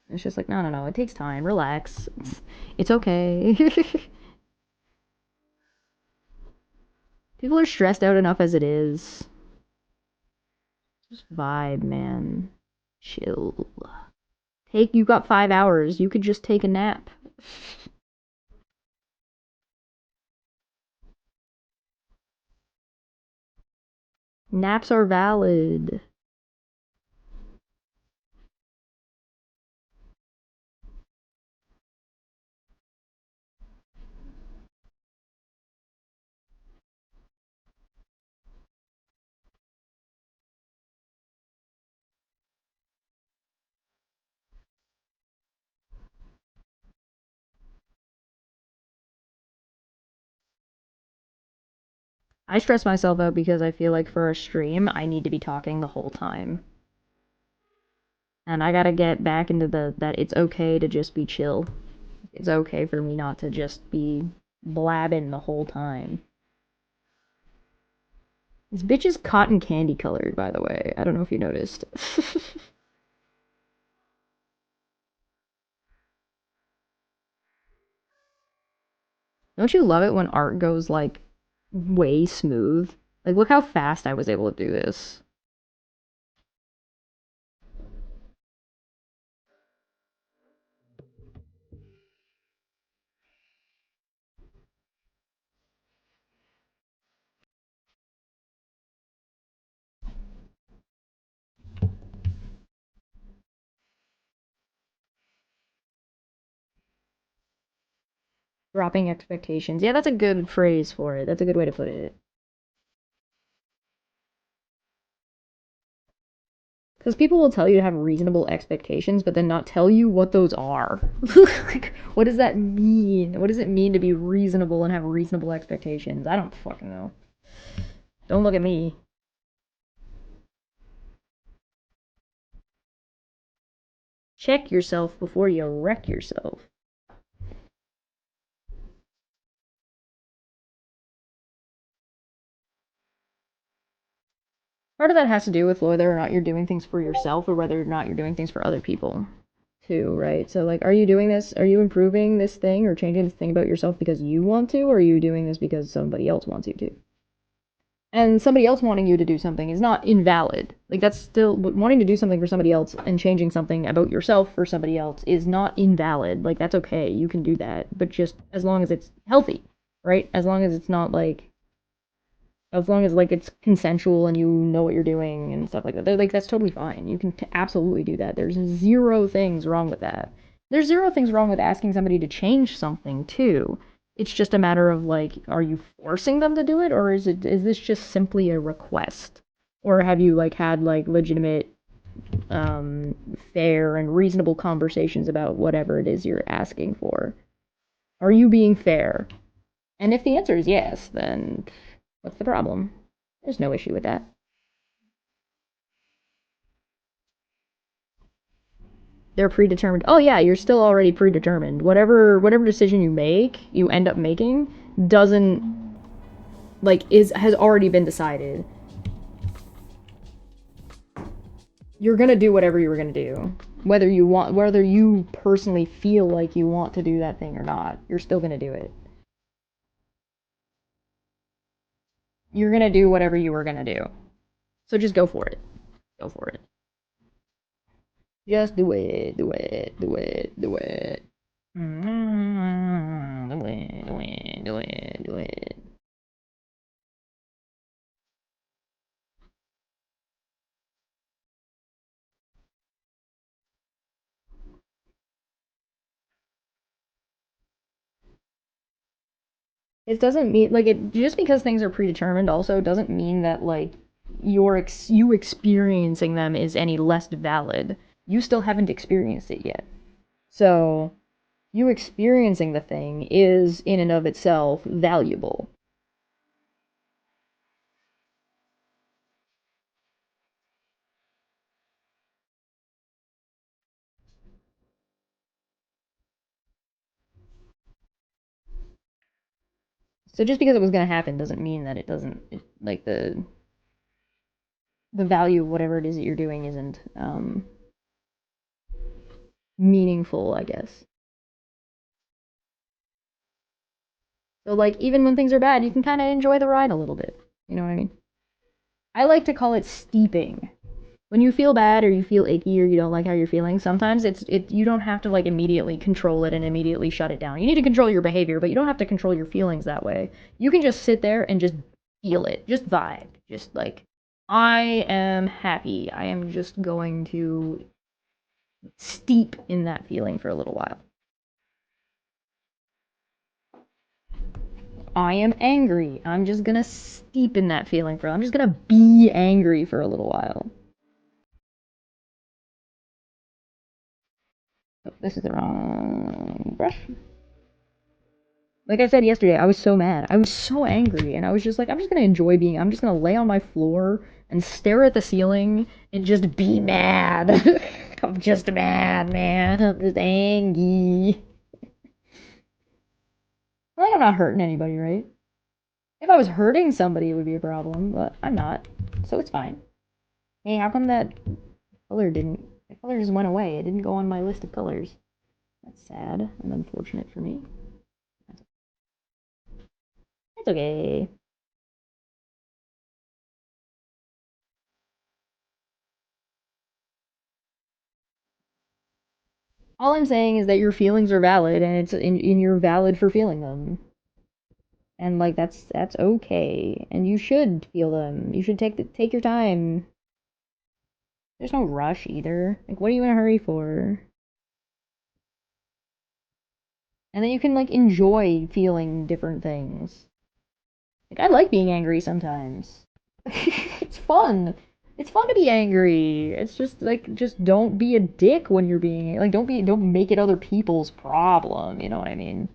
It's just like, no, it takes time, relax. It's okay. People are stressed out enough as it is. Just vibe, man. Chill. You got 5 hours. You could just take a nap. Naps are valid. I stress myself out because I feel like for a stream, I need to be talking the whole time. And I gotta get back into that it's okay to just be chill. It's okay for me not to just be blabbing the whole time. This bitch is cotton candy colored, by the way. I don't know if you noticed. Don't you love it when art goes, like, way smooth? Like, look how fast I was able to do this. Dropping expectations. Yeah, that's a good phrase for it. That's a good way to put it. Because people will tell you to have reasonable expectations, but then not tell you what those are. Like, what does that mean? What does it mean to be reasonable and have reasonable expectations? I don't fucking know. Don't look at me. Check yourself before you wreck yourself. Part of that has to do with whether or not you're doing things for yourself or whether or not you're doing things for other people, too, right? So, like, are you doing this? Are you improving this thing or changing this thing about yourself because you want to, or are you doing this because somebody else wants you to? And somebody else wanting you to do something is not invalid. Like, that's still wanting to do something for somebody else and changing something about yourself for somebody else is not invalid. Like, that's okay. You can do that, but just as long as it's healthy, right? As long as it's not like, as long as, like, it's consensual and you know what you're doing and stuff like that. Like, that's totally fine. You can absolutely do that. There's zero things wrong with that. There's zero things wrong with asking somebody to change something too. It's just a matter of, like, are you forcing them to do it, or is this just simply a request? Or have you, like, had, like, legitimate, fair and reasonable conversations about whatever it is you're asking for? Are you being fair? And if the answer is yes, then what's the problem? There's no issue with that. They're predetermined. Oh yeah, you're still already predetermined. Whatever decision you make, you end up making, doesn't, like, has already been decided. You're gonna do whatever you were gonna do. Whether you personally feel like you want to do that thing or not, you're still gonna do it. You're gonna do whatever you were gonna do. So just go for it. Go for it. Just do it, do it, do it, do it. Do it, do it, do it, do it. It doesn't mean like it just because things are predetermined also doesn't mean that like you experiencing them is any less valid. You still haven't experienced it yet. So, you experiencing the thing is in and of itself valuable. So just because it was going to happen doesn't mean that it doesn't like the value of whatever it is that you're doing isn't meaningful, I guess. So like even when things are bad, you can kind of enjoy the ride a little bit. You know what I mean? I like to call it steeping. When you feel bad or you feel icky or you don't like how you're feeling, sometimes you don't have to like immediately control it and immediately shut it down. You need to control your behavior, but you don't have to control your feelings that way. You can just sit there and just feel it. Just vibe. Just like I am happy. I am just going to steep in that feeling for a little while. I am angry. I'm just gonna steep in that feeling I'm just gonna be angry for a little while. Oh, this is the wrong brush. Like I said yesterday, I was so mad. I was so angry, and I was just like, I'm just gonna enjoy being. I'm just gonna lay on my floor and stare at the ceiling and just be mad. I'm just mad, man. I'm just angry. Like I'm not hurting anybody, right? If I was hurting somebody, it would be a problem, but I'm not, so it's fine. Hey, how come that color didn't? The color just went away. It didn't go on my list of colors. That's sad and unfortunate for me. It's okay. All I'm saying is that your feelings are valid and and you're valid for feeling them. And like that's okay. And you should feel them. You should take your time. There's no rush either. Like what are you in a hurry for? And then you can like enjoy feeling different things. Like I like being angry sometimes. It's fun. It's fun to be angry. It's just like just don't be a dick when you're being like don't make it other people's problem, you know what I mean?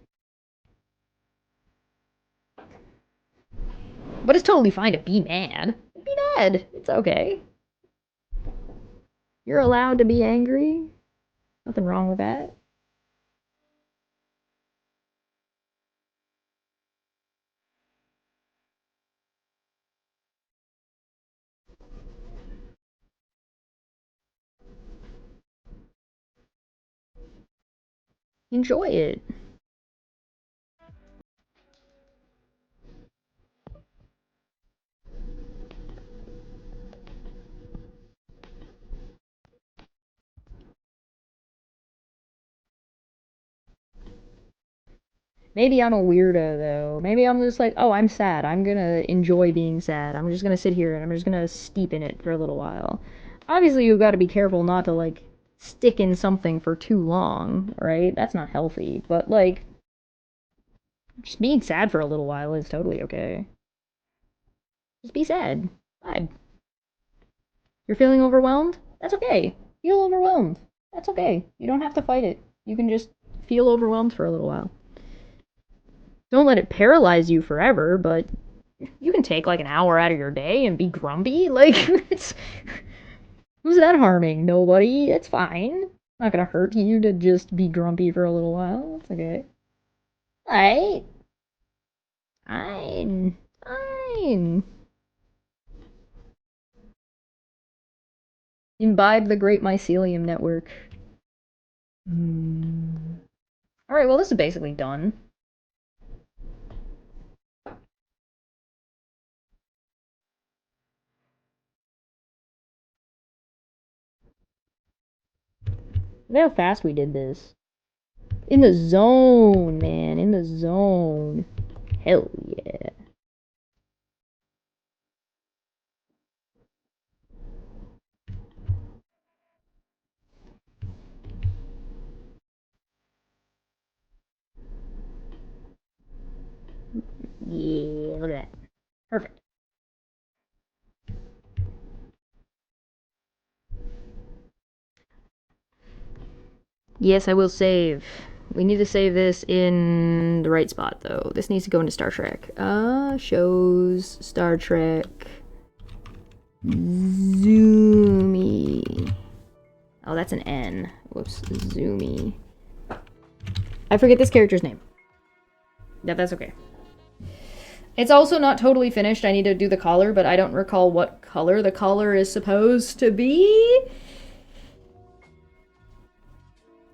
But it's totally fine to be mad. Be mad. It's okay. You're allowed to be angry. Nothing wrong with that. Enjoy it. Maybe I'm a weirdo though. Maybe I'm just like, oh, I'm sad. I'm gonna enjoy being sad. I'm just gonna sit here and I'm just gonna steep in it for a little while. Obviously, you've got to be careful not to like stick in something for too long, right? That's not healthy. But like, just being sad for a little while is totally okay. Just be sad. Vibe. You're feeling overwhelmed? That's okay. Feel overwhelmed. That's okay. You don't have to fight it. You can just feel overwhelmed for a little while. Don't let it paralyze you forever, but you can take like an hour out of your day and be grumpy. Like, it's. Who's that harming? Nobody. It's fine. Not gonna hurt you to just be grumpy for a little while. It's okay. Alright. Fine. Fine. Imbibe the Great Mycelium Network. Alright, well, this is basically done. Look how fast we did this. In the zone, man. In the zone. Hell yeah. Yeah, look at that. Perfect. Yes, I will save. We need to save this in the right spot, though. This needs to go into Star Trek. Shows, Star Trek. Zoomy. Oh, that's an N. Whoops, Zoomy. I forget this character's name. Yeah, that's okay. It's also not totally finished. I need to do the collar, but I don't recall what color the collar is supposed to be.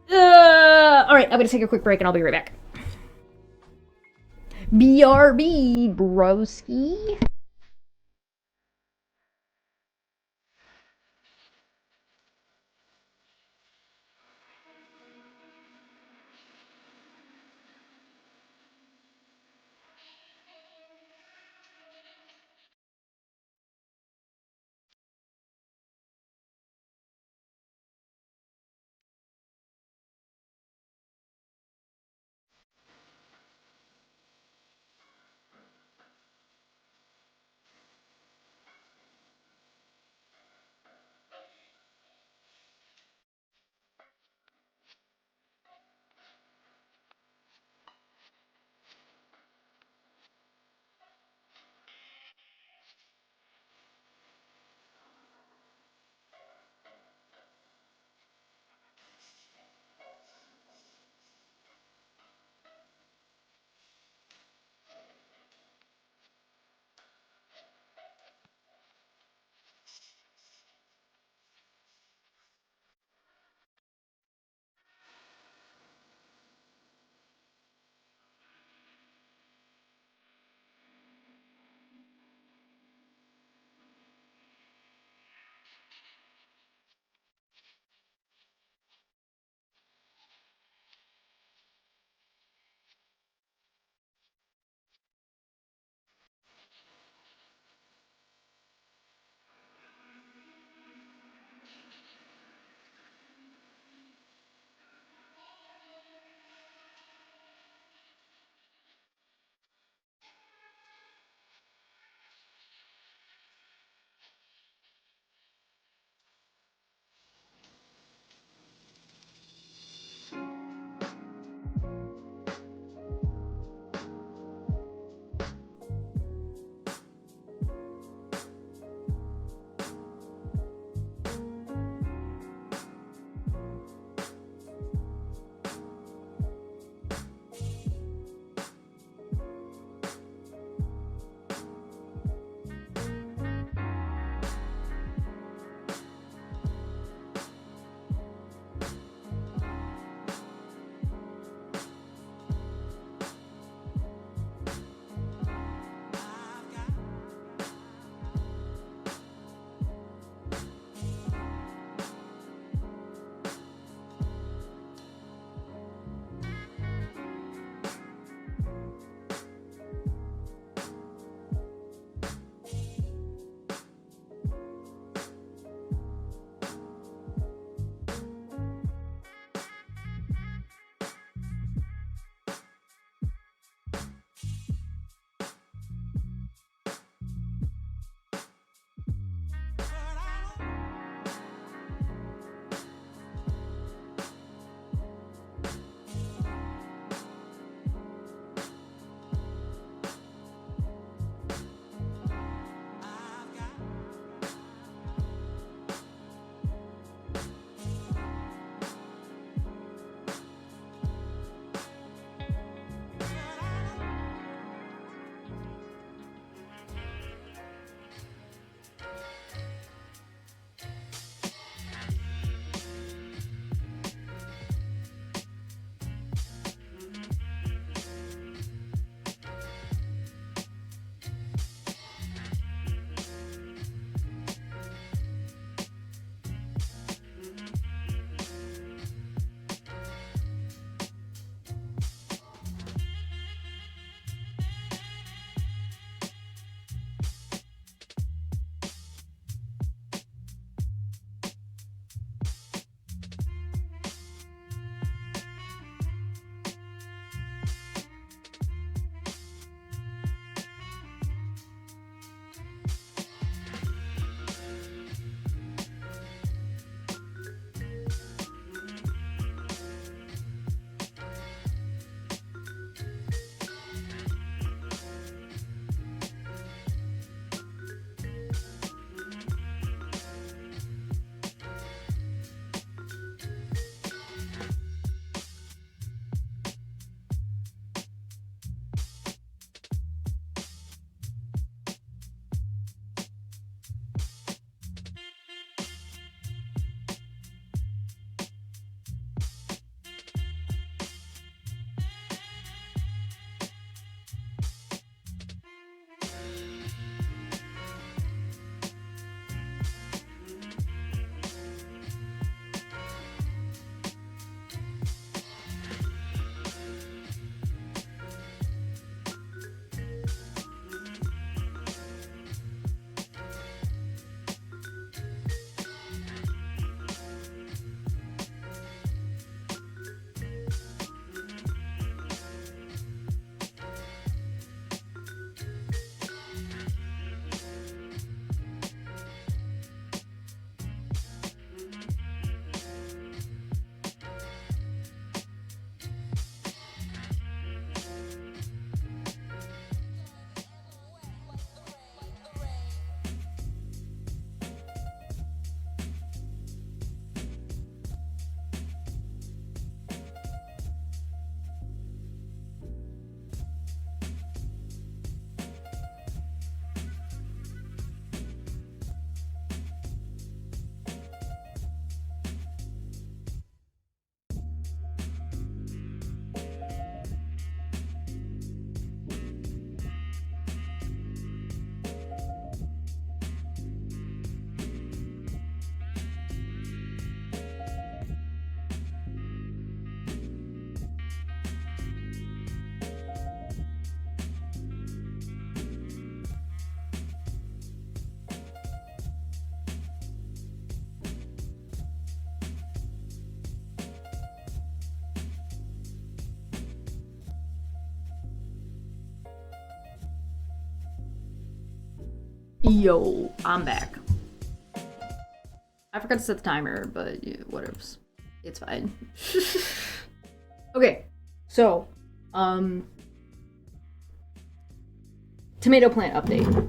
Alright, I'm gonna take a quick break and I'll be right back. BRB, broski. Yo, I'm back. I forgot to set the timer, but yeah, whatever. It's fine. Okay, so, tomato plant update.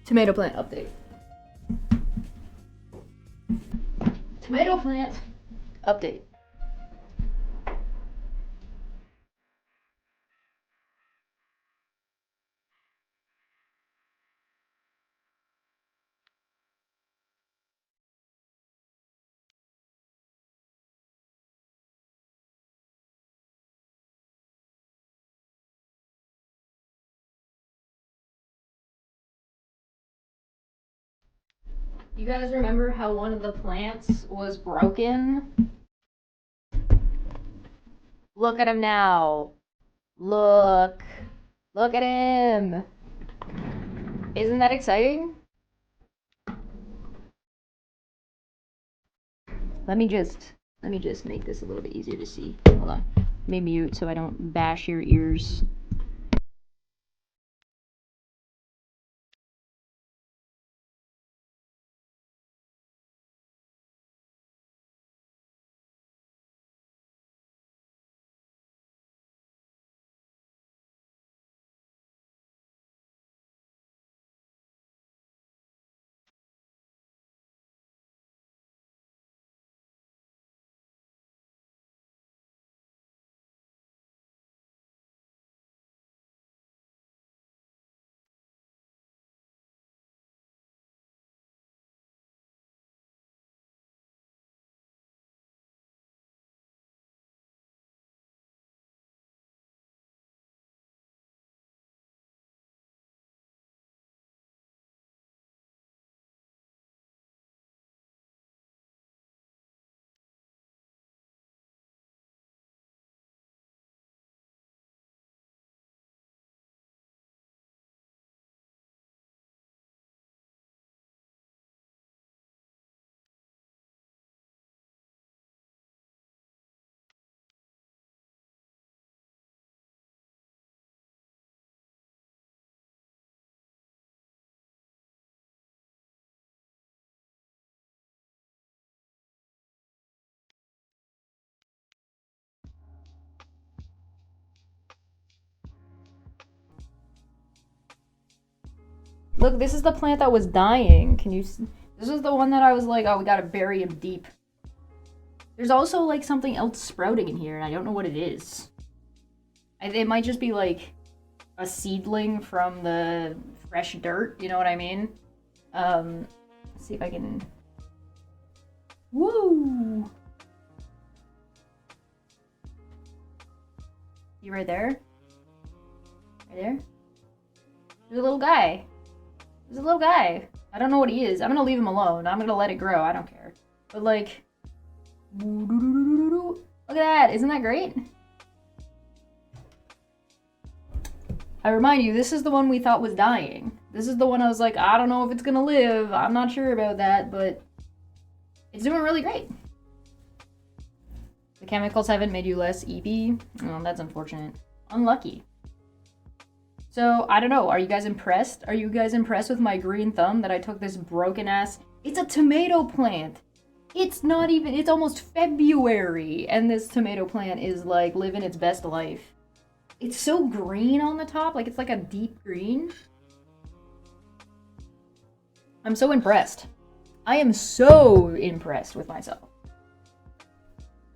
Tomato plant update. Tomato plant update. You guys remember how one of the plants was broken? Look at him now. Look. Look at him. Isn't that exciting? Let me just make this a little bit easier to see. Hold on. Let me mute so I don't bash your ears. Look, this is the plant that was dying. Can you see? This is the one that I was like, oh, we gotta bury him deep. There's also like something else sprouting in here, and I don't know what it is. It might just be like a seedling from the fresh dirt, you know what I mean? Let's see if I can... Woo! You right there? Right there? There's a little guy. There's a little guy. I don't know what he is. I'm gonna leave him alone. I'm gonna let it grow. I don't care. But like... Look at that. Isn't that great? I remind you, this is the one we thought was dying. This is the one I was like, I don't know if it's gonna live. I'm not sure about that, but it's doing really great. The chemicals haven't made you less EP? Oh, that's unfortunate. Unlucky. So, I don't know. Are you guys impressed? Are you guys impressed with my green thumb that I took this broken ass... It's a tomato plant! It's not even... It's almost February, and this tomato plant is, like, living its best life. It's so green on the top, like it's like a deep green. I'm so impressed. I am so impressed with myself.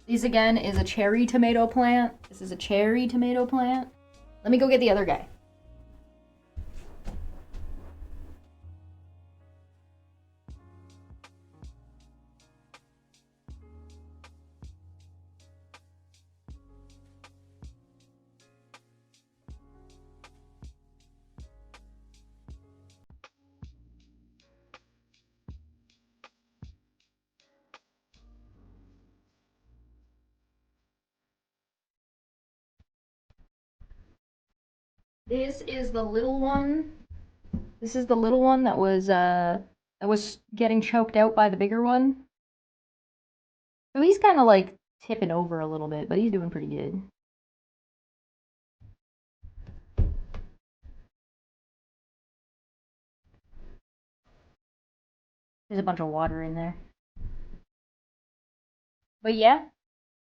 This again is a cherry tomato plant. This is a cherry tomato plant. Let me go get the other guy. This is the little one. This is the little one that was getting choked out by the bigger one. So he's kind of like tipping over a little bit, but he's doing pretty good. There's a bunch of water in there. But yeah,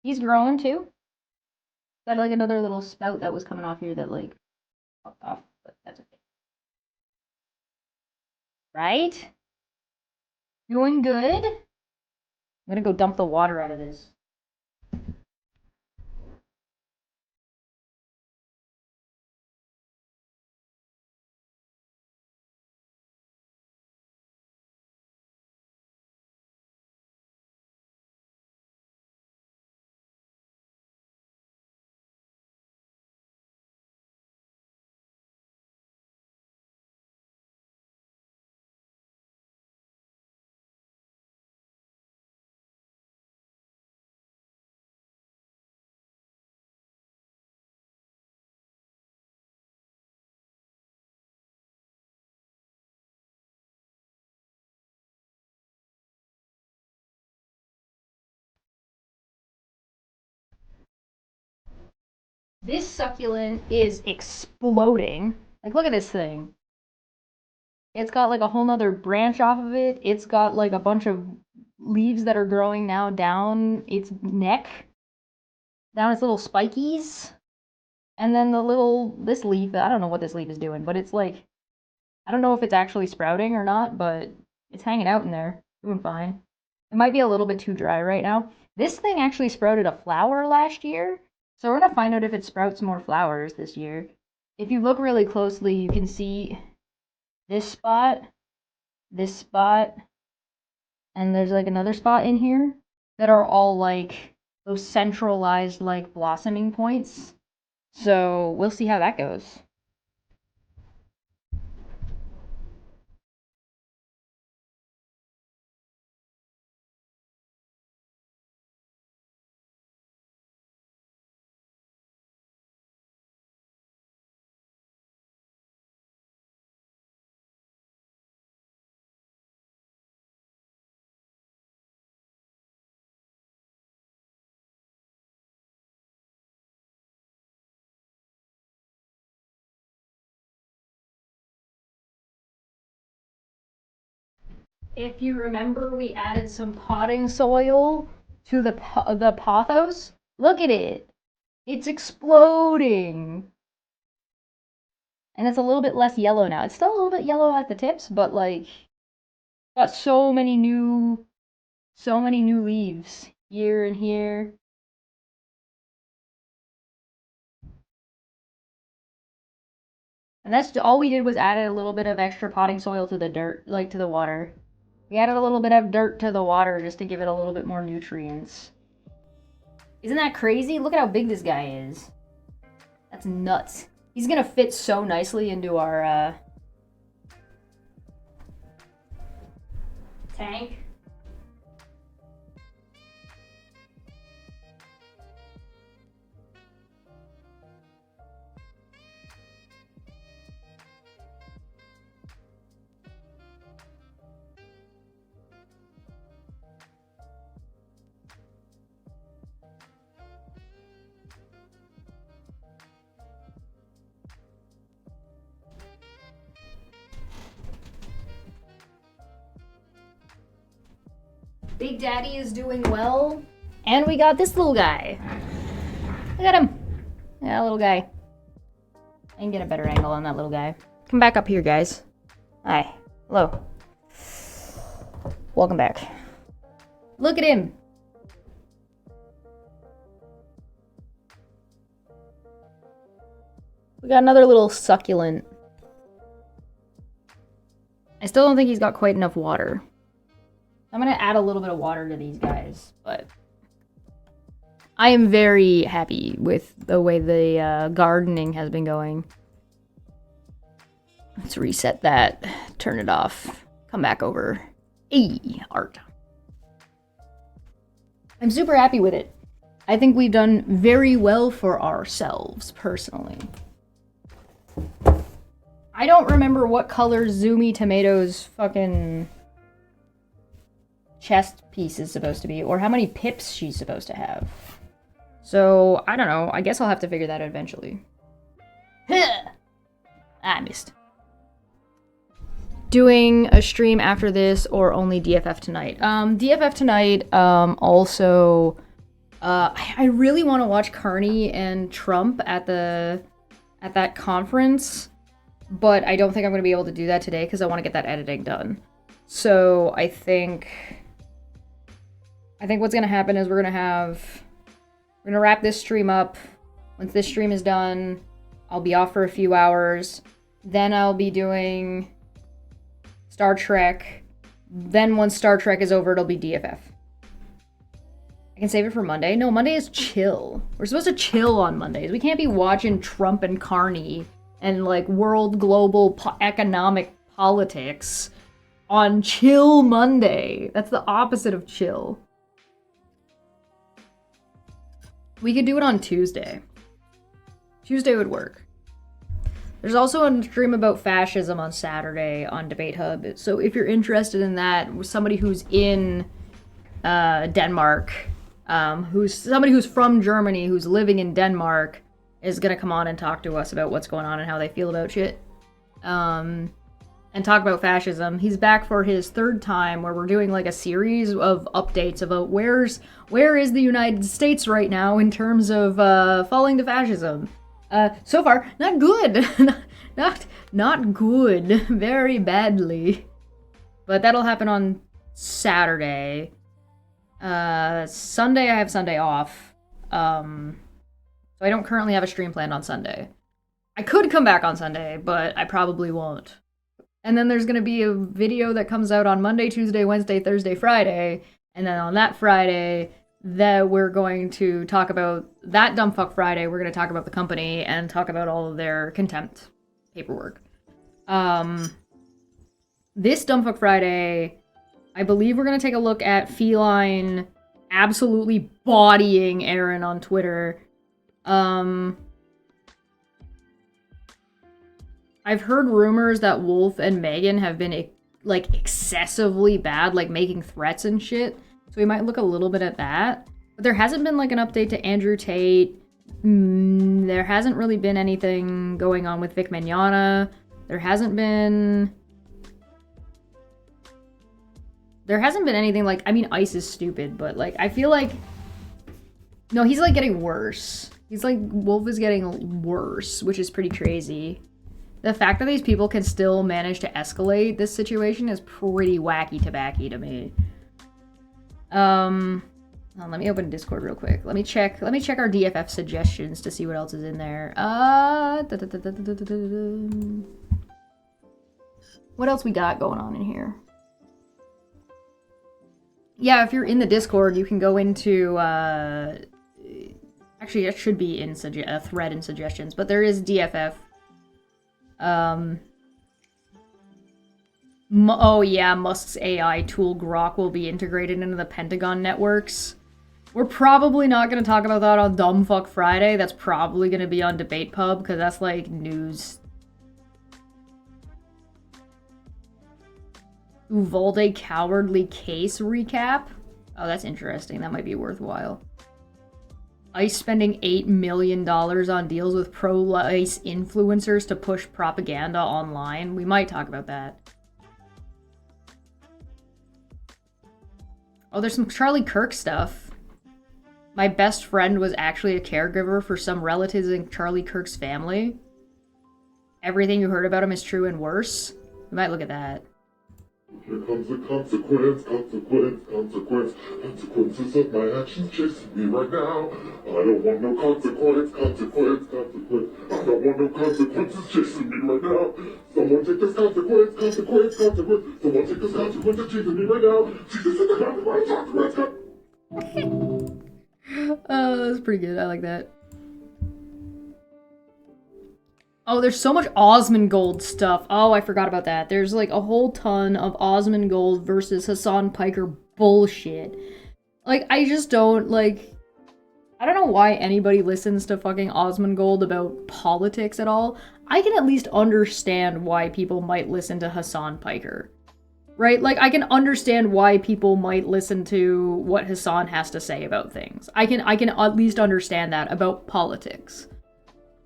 he's growing too. Got like another little spout that was coming off here that like popped off, but that's okay. Right? Doing good? I'm gonna go dump the water out of this. This succulent is exploding. Like, look at this thing. It's got like a whole nother branch off of it. It's got like a bunch of leaves that are growing now down its neck, down its little spikies. And then this leaf, I don't know what this leaf is doing, but it's like, I don't know if it's actually sprouting or not, but it's hanging out in there, doing fine. It might be a little bit too dry right now. This thing actually sprouted a flower last year, so we're gonna find out if it sprouts more flowers this year. If you look really closely, you can see this spot, and there's like another spot in here that are all like those centralized like blossoming points. So we'll see how that goes. If you remember, we added some potting soil to the pothos. Look at it. It's exploding. And it's a little bit less yellow now. It's still a little bit yellow at the tips, but like got so many new leaves here and here. And that's all we did was added a little bit of extra potting soil to the dirt, like to the water. We added a little bit of dirt to the water just to give it a little bit more nutrients. Isn't that crazy? Look at how big this guy is. That's nuts. He's gonna fit so nicely into our tank. Big Daddy is doing well. And we got this little guy. Look at him. Yeah, little guy. I can get a better angle on that little guy. Come back up here, guys. Hi. Hello. Welcome back. Look at him. We got another little succulent. I still don't think he's got quite enough water. I'm gonna add a little bit of water to these guys, but I am very happy with the way the gardening has been going. Let's reset that, turn it off, come back over. Hey, art. I'm super happy with it. I think we've done very well for ourselves, personally. I don't remember what color Zoomy Tomato's fucking chest piece is supposed to be, or how many pips she's supposed to have. So, I don't know. I guess I'll have to figure that out eventually. I missed. doing a stream after this or only DFF tonight. DFF tonight, also, I really want to watch Carney and Trump at that conference, but I don't think I'm going to be able to do that today because I want to get that editing done. So I think what's going to happen is we're going to wrap this stream up. Once this stream is done, I'll be off for a few hours. Then I'll be doing Star Trek. Then once Star Trek is over, it'll be DFF. I can save it for Monday. No, Monday is chill. We're supposed to chill on Mondays. We can't be watching Trump and Carney and like world global economic politics on Chill Monday. That's the opposite of chill. We could do it on Tuesday. Tuesday would work. There's also a stream about fascism on Saturday on Debate Hub. So if you're interested in that, somebody who's in Denmark, somebody who's from Germany, who's living in Denmark, is gonna come on and talk to us about what's going on and how they feel about shit. And talk about fascism. He's back for his third time where we're doing like a series of updates about where is the United States right now in terms of falling to fascism. So far, not good. not good. Very badly. But that'll happen on Saturday. Sunday, I have Sunday off. So I don't currently have a stream planned on Sunday. I could come back on Sunday, but I probably won't. And then there's going to be a video that comes out on Monday, Tuesday, Wednesday, Thursday, Friday. And then on that Friday, that we're going to talk about that Dumbfuck Friday. We're going to talk about the company and talk about all of their contempt paperwork. This Dumbfuck Friday, I believe we're going to take a look at Feline absolutely bodying Aaron on Twitter. I've heard rumors that Wolf and Megan have been like excessively bad, like making threats and shit. So we might look a little bit at that. But there hasn't been like an update to Andrew Tate. There hasn't really been anything going on with Vic Mignogna. There hasn't been anything like, I mean, Ice is stupid, but like, I feel like, no, he's like getting worse. He's like, Wolf is getting worse, which is pretty crazy. The fact that these people can still manage to escalate this situation is pretty wacky tobacky to me. Let me open Discord real quick. Let me check our DFF suggestions to see what else is in there. What else we got going on in here? Yeah, if you're in the Discord, you can go into, actually, it should be in a thread in suggestions, but there is DFF. Oh yeah, Musk's AI tool Grok will be integrated into the Pentagon networks. We're probably not going to talk about that on Dumbfuck Friday. That's probably going to be on Debate Pub, because that's like news. Uvalde cowardly case recap? Oh, that's interesting. That might be worthwhile. ICE spending $8 million on deals with pro-ICE influencers to push propaganda online. We might talk about that. Oh, there's some Charlie Kirk stuff. My best friend was actually a caregiver for some relatives in Charlie Kirk's family. Everything you heard about him is true and worse. We might look at that. Here comes the consequences of my actions chasing me right now. I don't want no consequence. I don't want no consequences chasing me right now. Someone take this consequence. Someone take this consequence of chasing me right now. Jesus, take the consequence. Oh, that's pretty good. I like that. Oh, there's so much Osmongold stuff. Oh, I forgot about that. There's like a whole ton of Osmongold versus Hassan Piker bullshit. Like, I just don't, like... I don't know why anybody listens to fucking Osmongold about politics at all. I can at least understand why people might listen to Hassan Piker. Right? Like, I can understand why people might listen to what Hassan has to say about things. I can at least understand that about politics.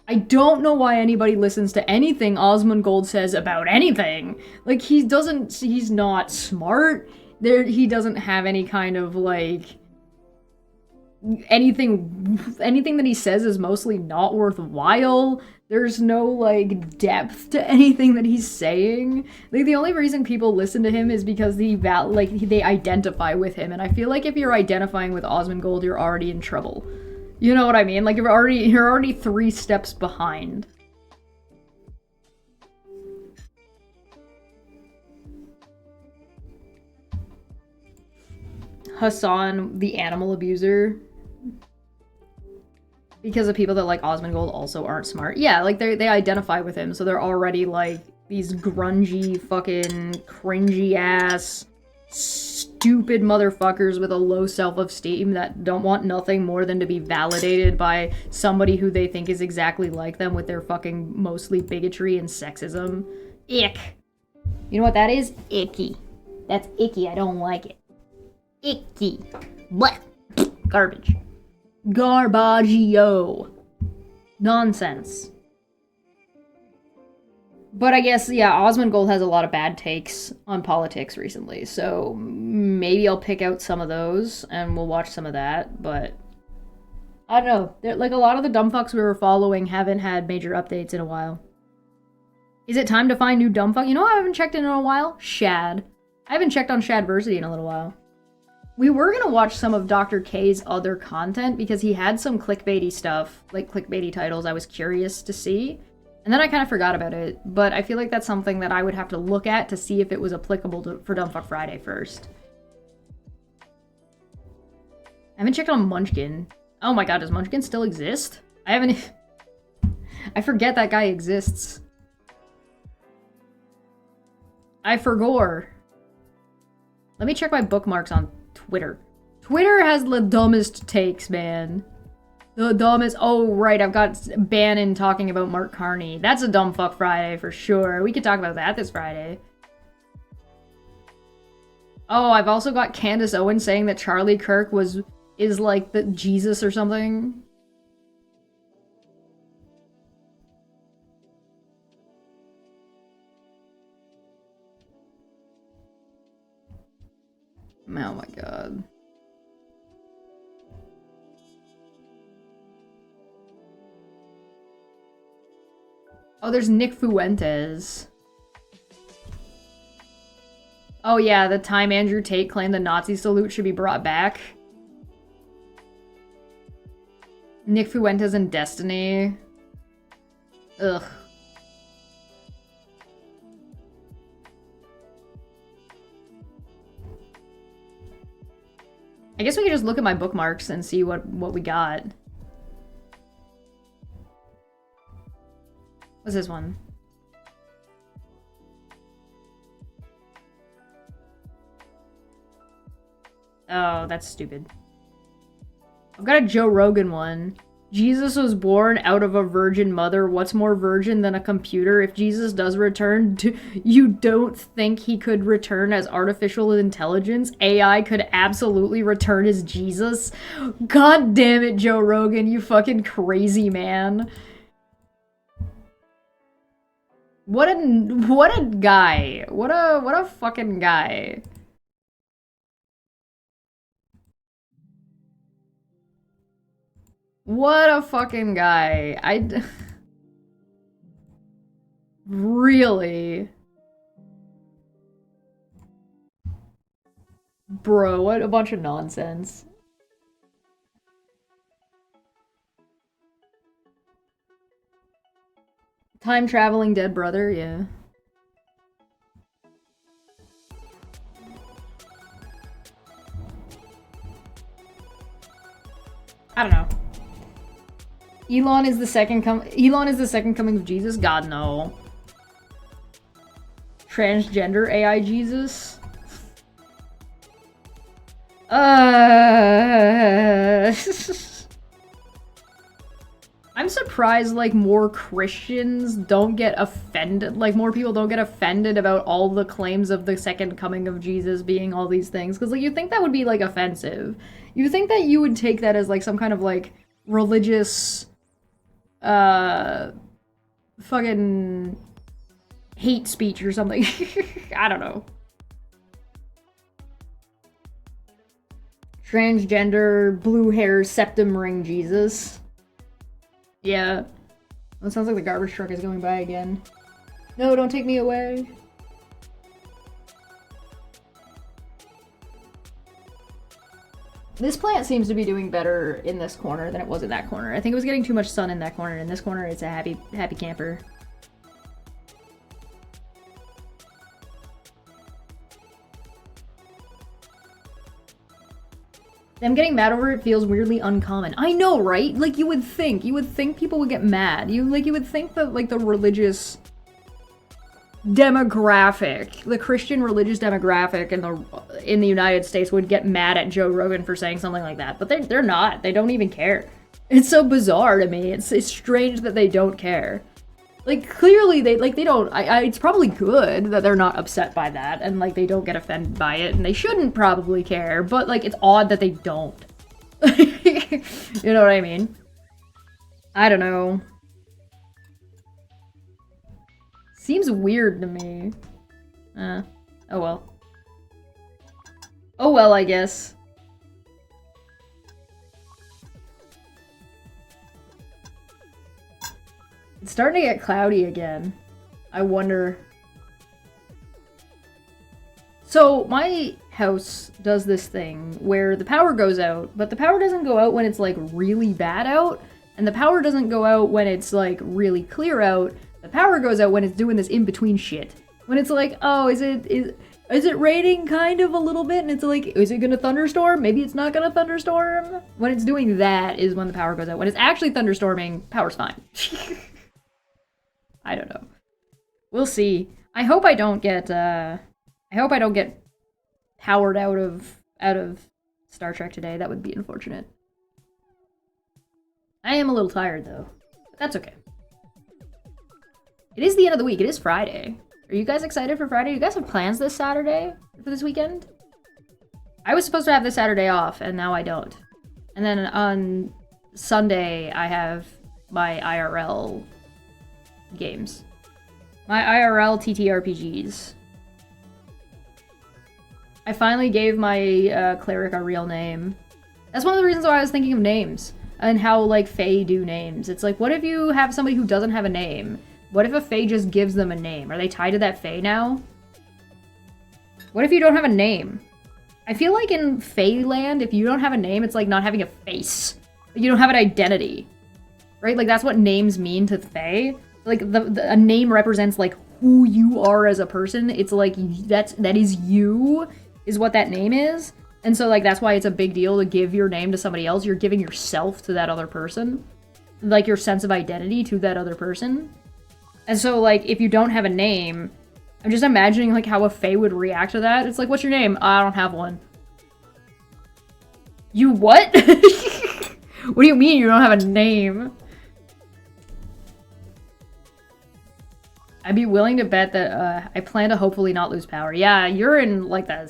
I don't know why anybody listens to anything Osmongold says about anything. Like, he's not smart. He doesn't have any kind of, like, anything that he says is mostly not worthwhile. There's no, like, depth to anything that he's saying. Like, the only reason people listen to him is because they identify with him, and I feel like if you're identifying with Osmongold, you're already in trouble. You know what I mean? Like, you're already 3 steps behind. Hassan, the animal abuser. Because the people that like Osmongold also aren't smart. Yeah, like, they identify with him, so they're already, like, these grungy, fucking, cringy-ass, stupid motherfuckers with a low self-esteem that don't want nothing more than to be validated by somebody who they think is exactly like them with their fucking mostly bigotry and sexism. Ick. You know what that is? Icky. That's icky. I don't like it. Icky. Blech. Garbage. Garbaggio. Nonsense. But I guess, yeah, Osmongold has a lot of bad takes on politics recently, so maybe I'll pick out some of those and we'll watch some of that, but I don't know. Like, a lot of the dumbfucks we were following haven't had major updates in a while. Is it time to find new dumbfuck? You know what I haven't checked in a while? Shad. I haven't checked on Shadversity in a little while. We were gonna watch some of Dr. K's other content because he had some clickbaity stuff, like clickbaity titles I was curious to see. And then I kind of forgot about it, but I feel like that's something that I would have to look at to see if it was applicable for Dumbfuck Friday first. I haven't checked on Munchkin. Oh my god, does Munchkin still exist? I haven't... I forget that guy exists. I forgore. Let me check my bookmarks on Twitter. Twitter has the dumbest takes, man. The dumbest... Oh, right, I've got Bannon talking about Mark Carney. That's a Dumbfuck Friday for sure. We could talk about that this Friday. Oh, I've also got Candace Owens saying that Charlie Kirk is like the Jesus or something. Oh my god. Oh, there's Nick Fuentes. Oh yeah, the time Andrew Tate claimed the Nazi salute should be brought back. Nick Fuentes and Destiny. Ugh. I guess we could just look at my bookmarks and see what we got. What's this one? Oh, that's stupid. I've got a Joe Rogan one. Jesus was born out of a virgin mother. What's more virgin than a computer? If Jesus does return, you don't think he could return as artificial intelligence? AI could absolutely return as Jesus? God damn it, Joe Rogan, you fucking crazy man. What a guy. What a fucking guy. What a fucking guy. Really? Bro, what a bunch of nonsense. Time traveling dead brother, yeah. I don't know. Elon is the second coming of Jesus? God, no. Transgender AI Jesus? I'm surprised, like, more Christians don't get offended. Like, more people don't get offended about all the claims of the second coming of Jesus being all these things. Because, like, you think that would be, like, offensive. You think that you would take that as, like, some kind of, like, religious... fucking hate speech or something. I don't know. Transgender, blue hair, septum ring Jesus. Yeah. Well, it sounds like the garbage truck is going by again. No, don't take me away. This plant seems to be doing better in this corner than it was in that corner. I think it was getting too much sun in that corner. In this corner, it's a happy camper. Them getting mad over it feels weirdly uncommon. I know, right? Like, you would think people would get mad. You would think that, like, the religious demographic, the Christian religious demographic in the United States would get mad at Joe Rogan for saying something like that, but they're not. They don't even care. It's so bizarre to me. It's strange that they don't care. Like, clearly they don't. It's probably good that they're not upset by that and like they don't get offended by it, and they shouldn't probably care, but like it's odd that they don't. You know what I mean? I don't know. Seems weird to me. Oh well. Oh well, I guess. It's starting to get cloudy again. I wonder. So my house does this thing where the power goes out, but the power doesn't go out when it's like really bad out, and the power doesn't go out when it's like really clear out. The power goes out when it's doing this in-between shit. When it's like, oh, is it raining kind of a little bit? And it's like, is it gonna thunderstorm? Maybe it's not gonna thunderstorm. When it's doing that is when the power goes out. When it's actually thunderstorming, power's fine. I don't know. We'll see. I hope I don't get powered out of Star Trek today. That would be unfortunate. I am a little tired though. But that's okay. It is the end of the week. It is Friday. Are you guys excited for Friday? You guys have plans this Saturday for this weekend? I was supposed to have this Saturday off, and now I don't. And then on Sunday, I have my IRL games. My IRL TTRPGs. I finally gave my cleric a real name. That's one of the reasons why I was thinking of names. And how, like, Fae do names. It's like, what if you have somebody who doesn't have a name? What if a Fae just gives them a name? Are they tied to that Fae now? What if you don't have a name? I feel like in Fae land, if you don't have a name, it's like not having a face. You don't have an identity. Right? Like, that's what names mean to Fae. Like, a name represents, like, who you are as a person. It's like, that is you, is what that name is. And so, like, that's why it's a big deal to give your name to somebody else. You're giving yourself to that other person. Like, your sense of identity to that other person. And so, like, if you don't have a name, I'm just imagining, like, how a Fae would react to that. It's like, what's your name? I don't have one. You what? What do you mean you don't have a name? I'd be willing to bet that, I plan to hopefully not lose power. Yeah, you're in, like, that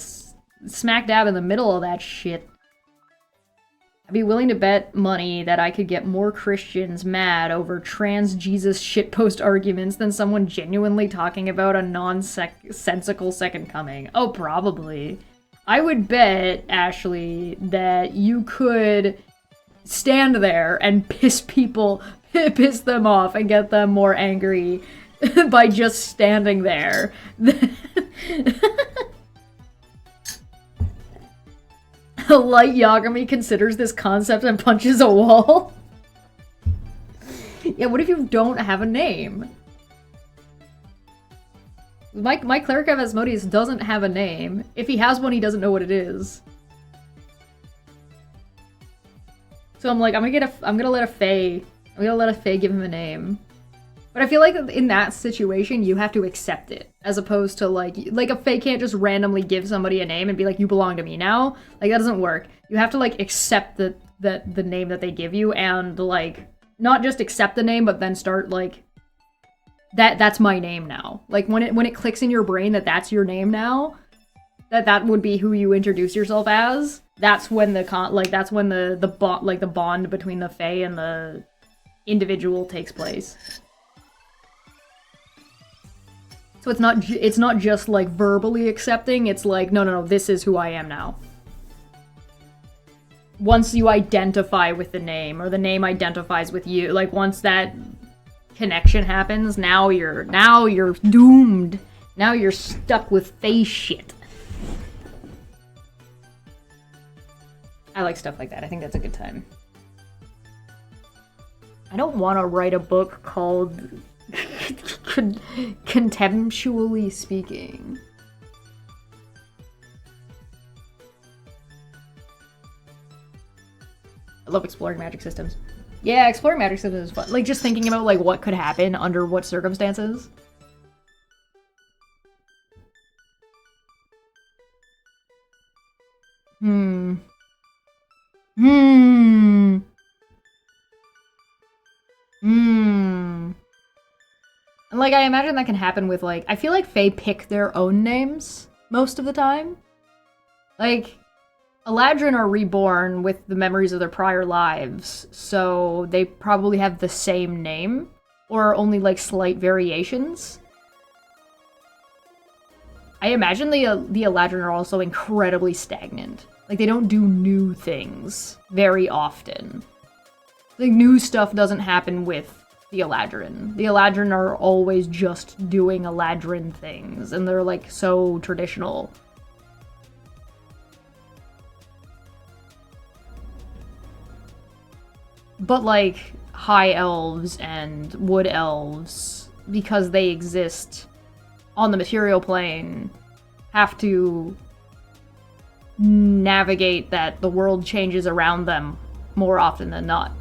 smack dab in the middle of that shit. I'd be willing to bet money that I could get more Christians mad over trans Jesus shitpost arguments than someone genuinely talking about a nonsensical second coming. Oh, probably. I would bet, Ashley, that you could stand there and piss them off and get them more angry by just standing there. Light Yagami considers this concept and punches a wall. Yeah, what if you don't have a name? My cleric of Asmodeus doesn't have a name. If he has one, he doesn't know what it is. So I'm like, I'm gonna let a Fae give him a name. But I feel like in that situation, you have to accept it, as opposed to like a Fae can't just randomly give somebody a name and be like, you belong to me now. Like, that doesn't work. You have to like accept the name that they give you, and like not just accept the name, but then start like that's my name now. Like when it clicks in your brain that that's your name now, that would be who you introduce yourself as. That's when the bond between the Fae and the individual takes place. So it's not just like verbally accepting, it's like, no, this is who I am now. Once you identify with the name, or the name identifies with you, like once that connection happens, now you're doomed. Now you're stuck with face shit. I like stuff like that. I think that's a good time. I don't want to write a book called Contemptually Speaking. I love exploring magic systems. Yeah, exploring magic systems is fun. Like, just thinking about, like, what could happen under what circumstances. And, like, I imagine that can happen with, like, I feel like Fae pick their own names most of the time. Like, Eladrin are reborn with the memories of their prior lives, so they probably have the same name, or only, like, slight variations. I imagine the Eladrin are also incredibly stagnant. Like, they don't do new things very often. Like, new stuff doesn't happen with the Eladrin. The Eladrin are always just doing Eladrin things, and they're, like, so traditional. But, like, high elves and wood elves, because they exist on the material plane, have to navigate that the world changes around them more often than not.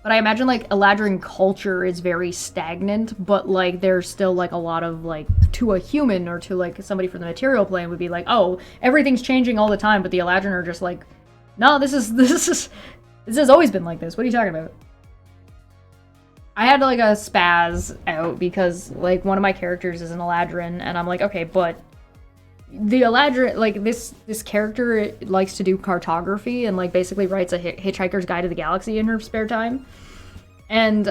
But I imagine, like, Eladrin culture is very stagnant, but, like, there's still, like, a lot of, like, to a human or to, like, somebody from the material plane would be like, oh, everything's changing all the time, but the Eladrin are just like, no, this has always been like this. What are you talking about? I had, like, a spaz out because, like, one of my characters is an Eladrin, and I'm like, okay, but the Eladrin, like, this character likes to do cartography and, like, basically writes a Hitchhiker's Guide to the Galaxy in her spare time. And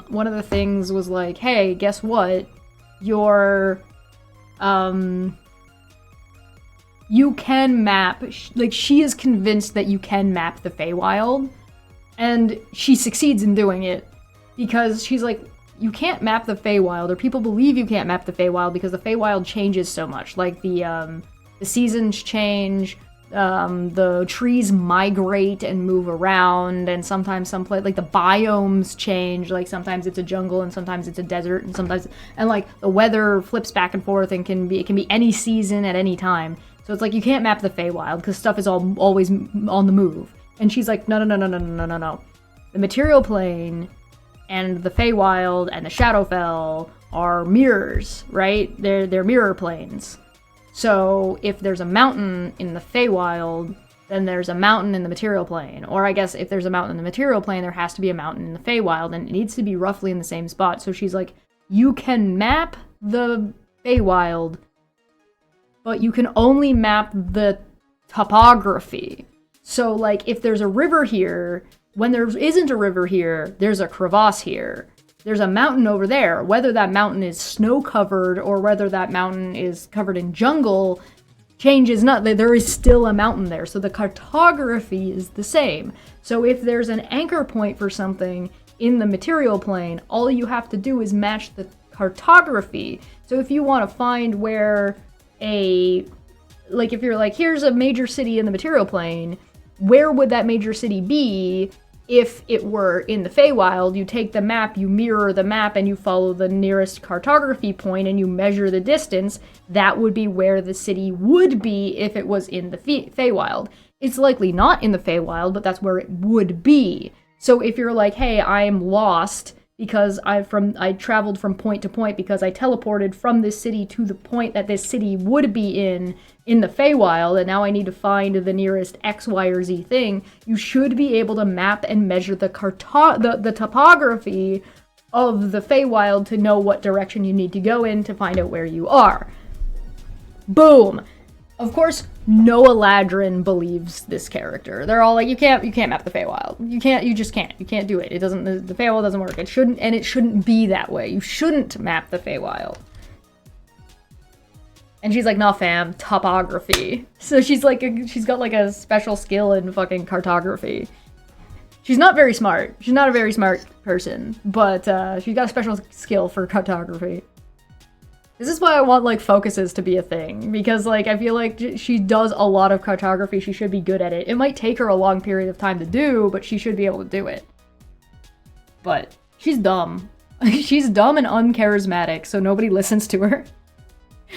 one of the things was like, hey, guess what? You can map, like, she is convinced that you can map the Feywild, and she succeeds in doing it, because she's like, you can't map the Feywild, or people believe you can't map the Feywild because the Feywild changes so much. Like, the seasons change, the trees migrate and move around, and sometimes like, the biomes change. Like, sometimes it's a jungle, and sometimes it's a desert, and sometimes, and, like, the weather flips back and forth, and it can be any season at any time. So it's like, you can't map the Feywild, because stuff is always on the move. And she's like, no. The material plane and the Feywild and the Shadowfell are mirrors, right? They're mirror planes. So if there's a mountain in the Feywild, then there's a mountain in the material plane. Or I guess if there's a mountain in the material plane, there has to be a mountain in the Feywild, and it needs to be roughly in the same spot. So she's like, you can map the Feywild, but you can only map the topography. So, like, if there's a river here, when there isn't a river here, there's a crevasse here. There's a mountain over there. Whether that mountain is snow-covered or whether that mountain is covered in jungle changes not. There is still a mountain there. So the cartography is the same. So if there's an anchor point for something in the material plane, all you have to do is match the cartography. So if you want to find where like, if you're like, here's a major city in the material plane, where would that major city be if it were in the Feywild? You take the map, you mirror the map, and you follow the nearest cartography point, and you measure the distance. That would be where the city would be if it was in the Feywild. It's likely not in the Feywild, but that's where it would be. So if you're like, hey, I'm lost because I traveled from point to point because I teleported from this city to the point that this city would be in the Feywild, and now I need to find the nearest X, Y, or Z thing, you should be able to map and measure the topography of the Feywild to know what direction you need to go in to find out where you are. Boom! Of course, no Eladrin believes this character. They're all like, you can't map the Feywild. You just can't. You can't do it. It doesn't, the Feywild doesn't work. It shouldn't be that way. You shouldn't map the Feywild. And she's like, nah fam, topography. So she's like, she's got like a special skill in fucking cartography. She's not very smart. She's not a very smart person, but she's got a special skill for cartography. This is why I want, like, focuses to be a thing, because, like, I feel like she does a lot of cartography, she should be good at it. It might take her a long period of time to do, but she should be able to do it. But she's dumb. She's dumb and uncharismatic, so nobody listens to her.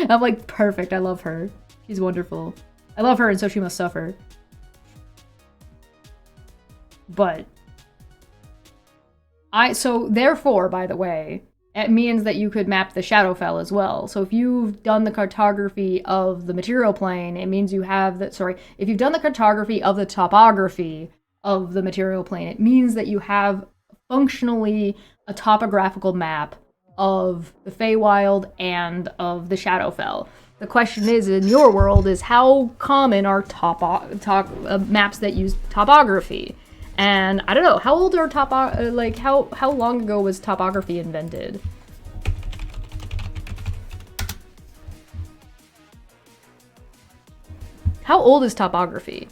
I'm like, perfect, I love her. She's wonderful. I love her, and so she must suffer. But so therefore, by the way, it means that you could map the Shadowfell as well. So if you've done the cartography of the material plane, it means you have that, sorry, if you've done the cartography of the topography of the material plane, it means that you have functionally a topographical map of the Feywild and of the Shadowfell. The question is, in your world, is how common are maps that use topography? And I don't know, how old are how long ago was topography invented? How old is topography?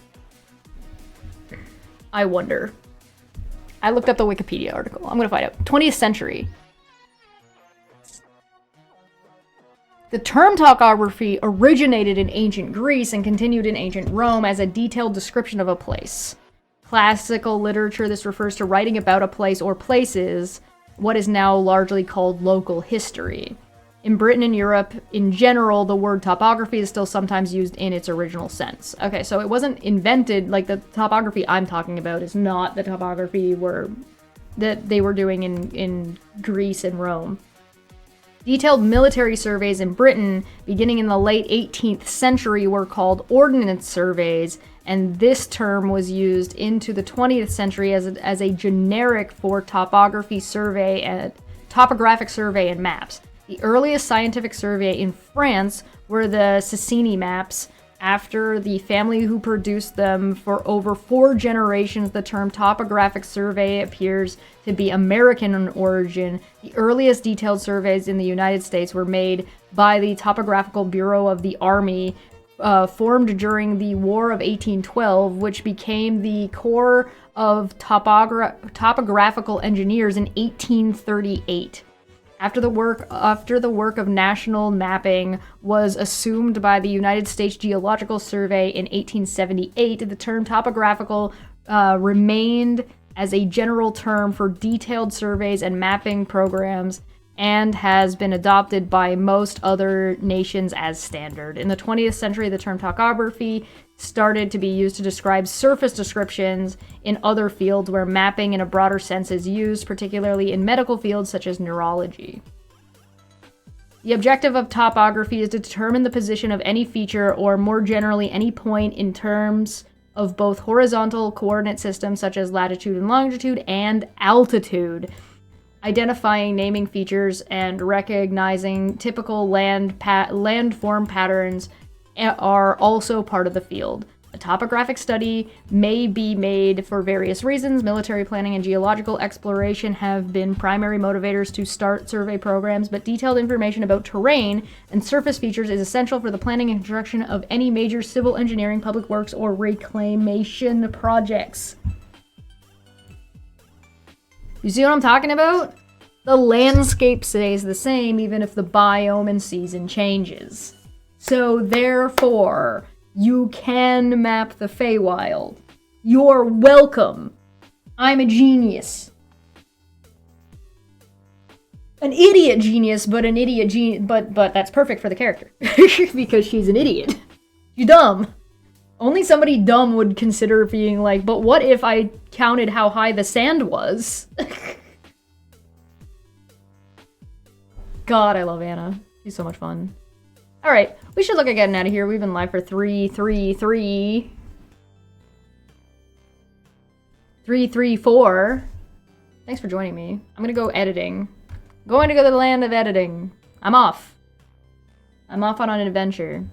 I wonder. I looked up the Wikipedia article. I'm gonna find out. 20th century. The term topography originated in ancient Greece and continued in ancient Rome as a detailed description of a place. Classical literature, this refers to writing about a place or places, what is now largely called local history. In Britain and Europe, in general, the word topography is still sometimes used in its original sense. Okay, so it wasn't invented, like the topography I'm talking about is not the topography that they were doing in Greece and Rome. Detailed military surveys in Britain, beginning in the late 18th century, were called ordnance surveys, and this term was used into the 20th century as a generic for topographic survey and maps. The earliest scientific survey in France were the Cassini maps. After the family who produced them for over 4 generations, the term topographic survey appears to be American in origin. The earliest detailed surveys in the United States were made by the Topographical Bureau of the Army, formed during the War of 1812, which became the Corps of Topographical Engineers in 1838. After the work of national mapping was assumed by the United States Geological Survey in 1878, the term topographical remained as a general term for detailed surveys and mapping programs, and has been adopted by most other nations as standard. In the 20th century, the term topography started to be used to describe surface descriptions in other fields where mapping in a broader sense is used, particularly in medical fields such as neurology. The objective of topography is to determine the position of any feature, or more generally any point, in terms of both horizontal coordinate systems such as latitude and longitude and altitude. Identifying, naming features, and recognizing typical landform patterns are also part of the field. A topographic study may be made for various reasons. Military planning and geological exploration have been primary motivators to start survey programs, but detailed information about terrain and surface features is essential for the planning and construction of any major civil engineering, public works, or reclamation projects. You see what I'm talking about? The landscape stays the same even if the biome and season changes. So therefore, you can map the Feywild. You're welcome. I'm a genius. An idiot genius, but an idiot genius, but that's perfect for the character. Because she's an idiot. She's dumb. Only somebody dumb would consider being like, but what if I counted how high the sand was? God, I love Anna. She's so much fun. Alright, we should look at getting out of here. We've been live for 334. Thanks for joining me. I'm gonna go editing. Going to go to the land of editing. I'm off. I'm off on an adventure.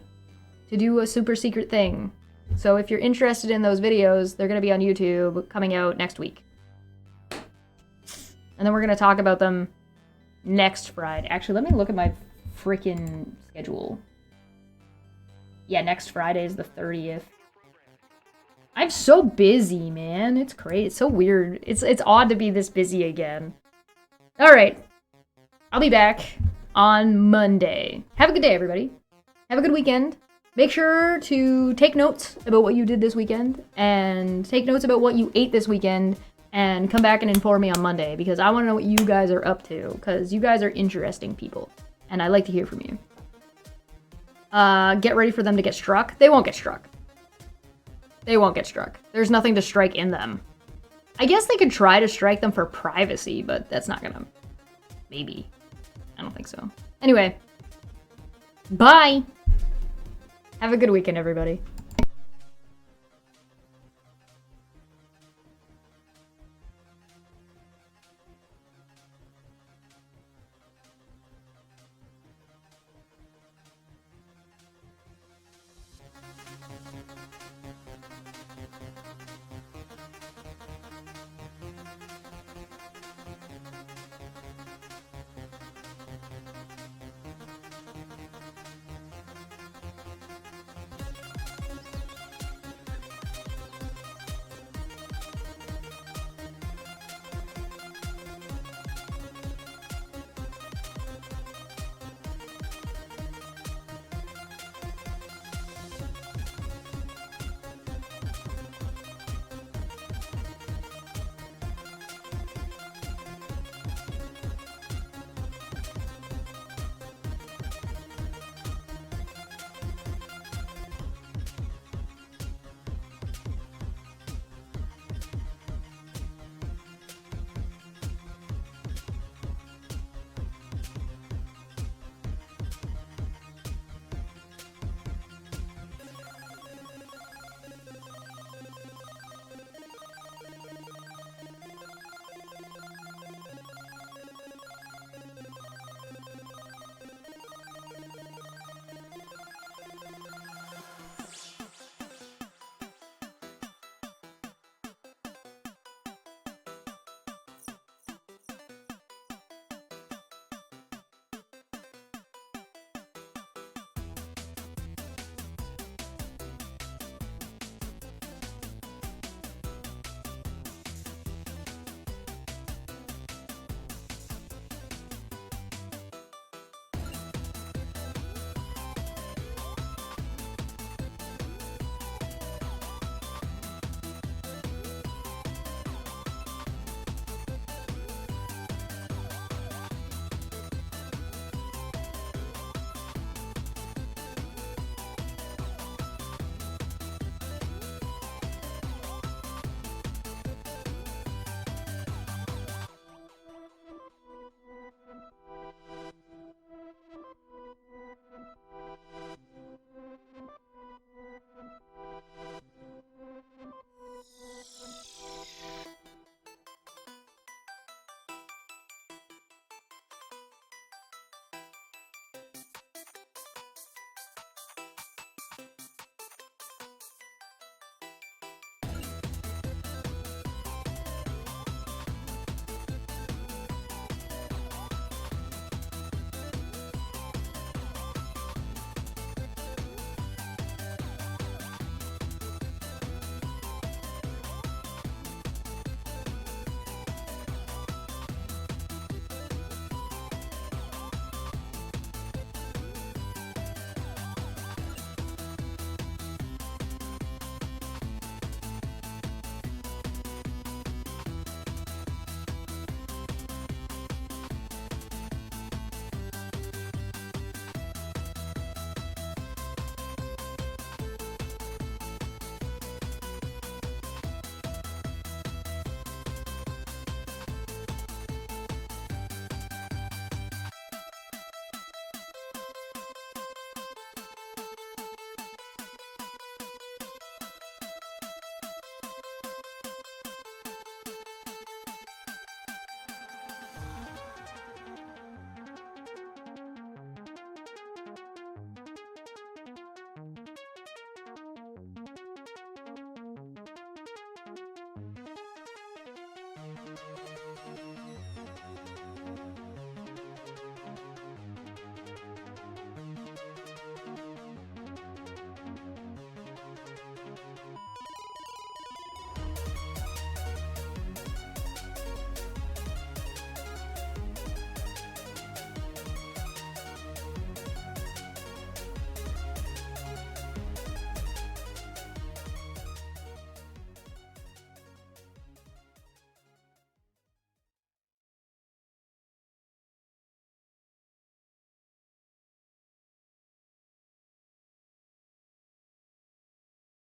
to do a super secret thing. So if you're interested in those videos, they're going to be on YouTube coming out next week. And then we're going to talk about them next Friday. Actually, let me look at my freaking schedule. Yeah, next Friday is the 30th. I'm so busy, man. It's crazy. It's so weird. It's odd to be this busy again. All right. I'll be back on Monday. Have a good day, everybody. Have a good weekend. Make sure to take notes about what you did this weekend and take notes about what you ate this weekend and come back and inform me on Monday because I want to know what you guys are up to because you guys are interesting people and I like to hear from you. Get ready for them to get struck. They won't get struck. They won't get struck. There's nothing to strike in them. I guess they could try to strike them for privacy, but that's not gonna... Maybe. I don't think so. Anyway. Bye! Have a good weekend, everybody.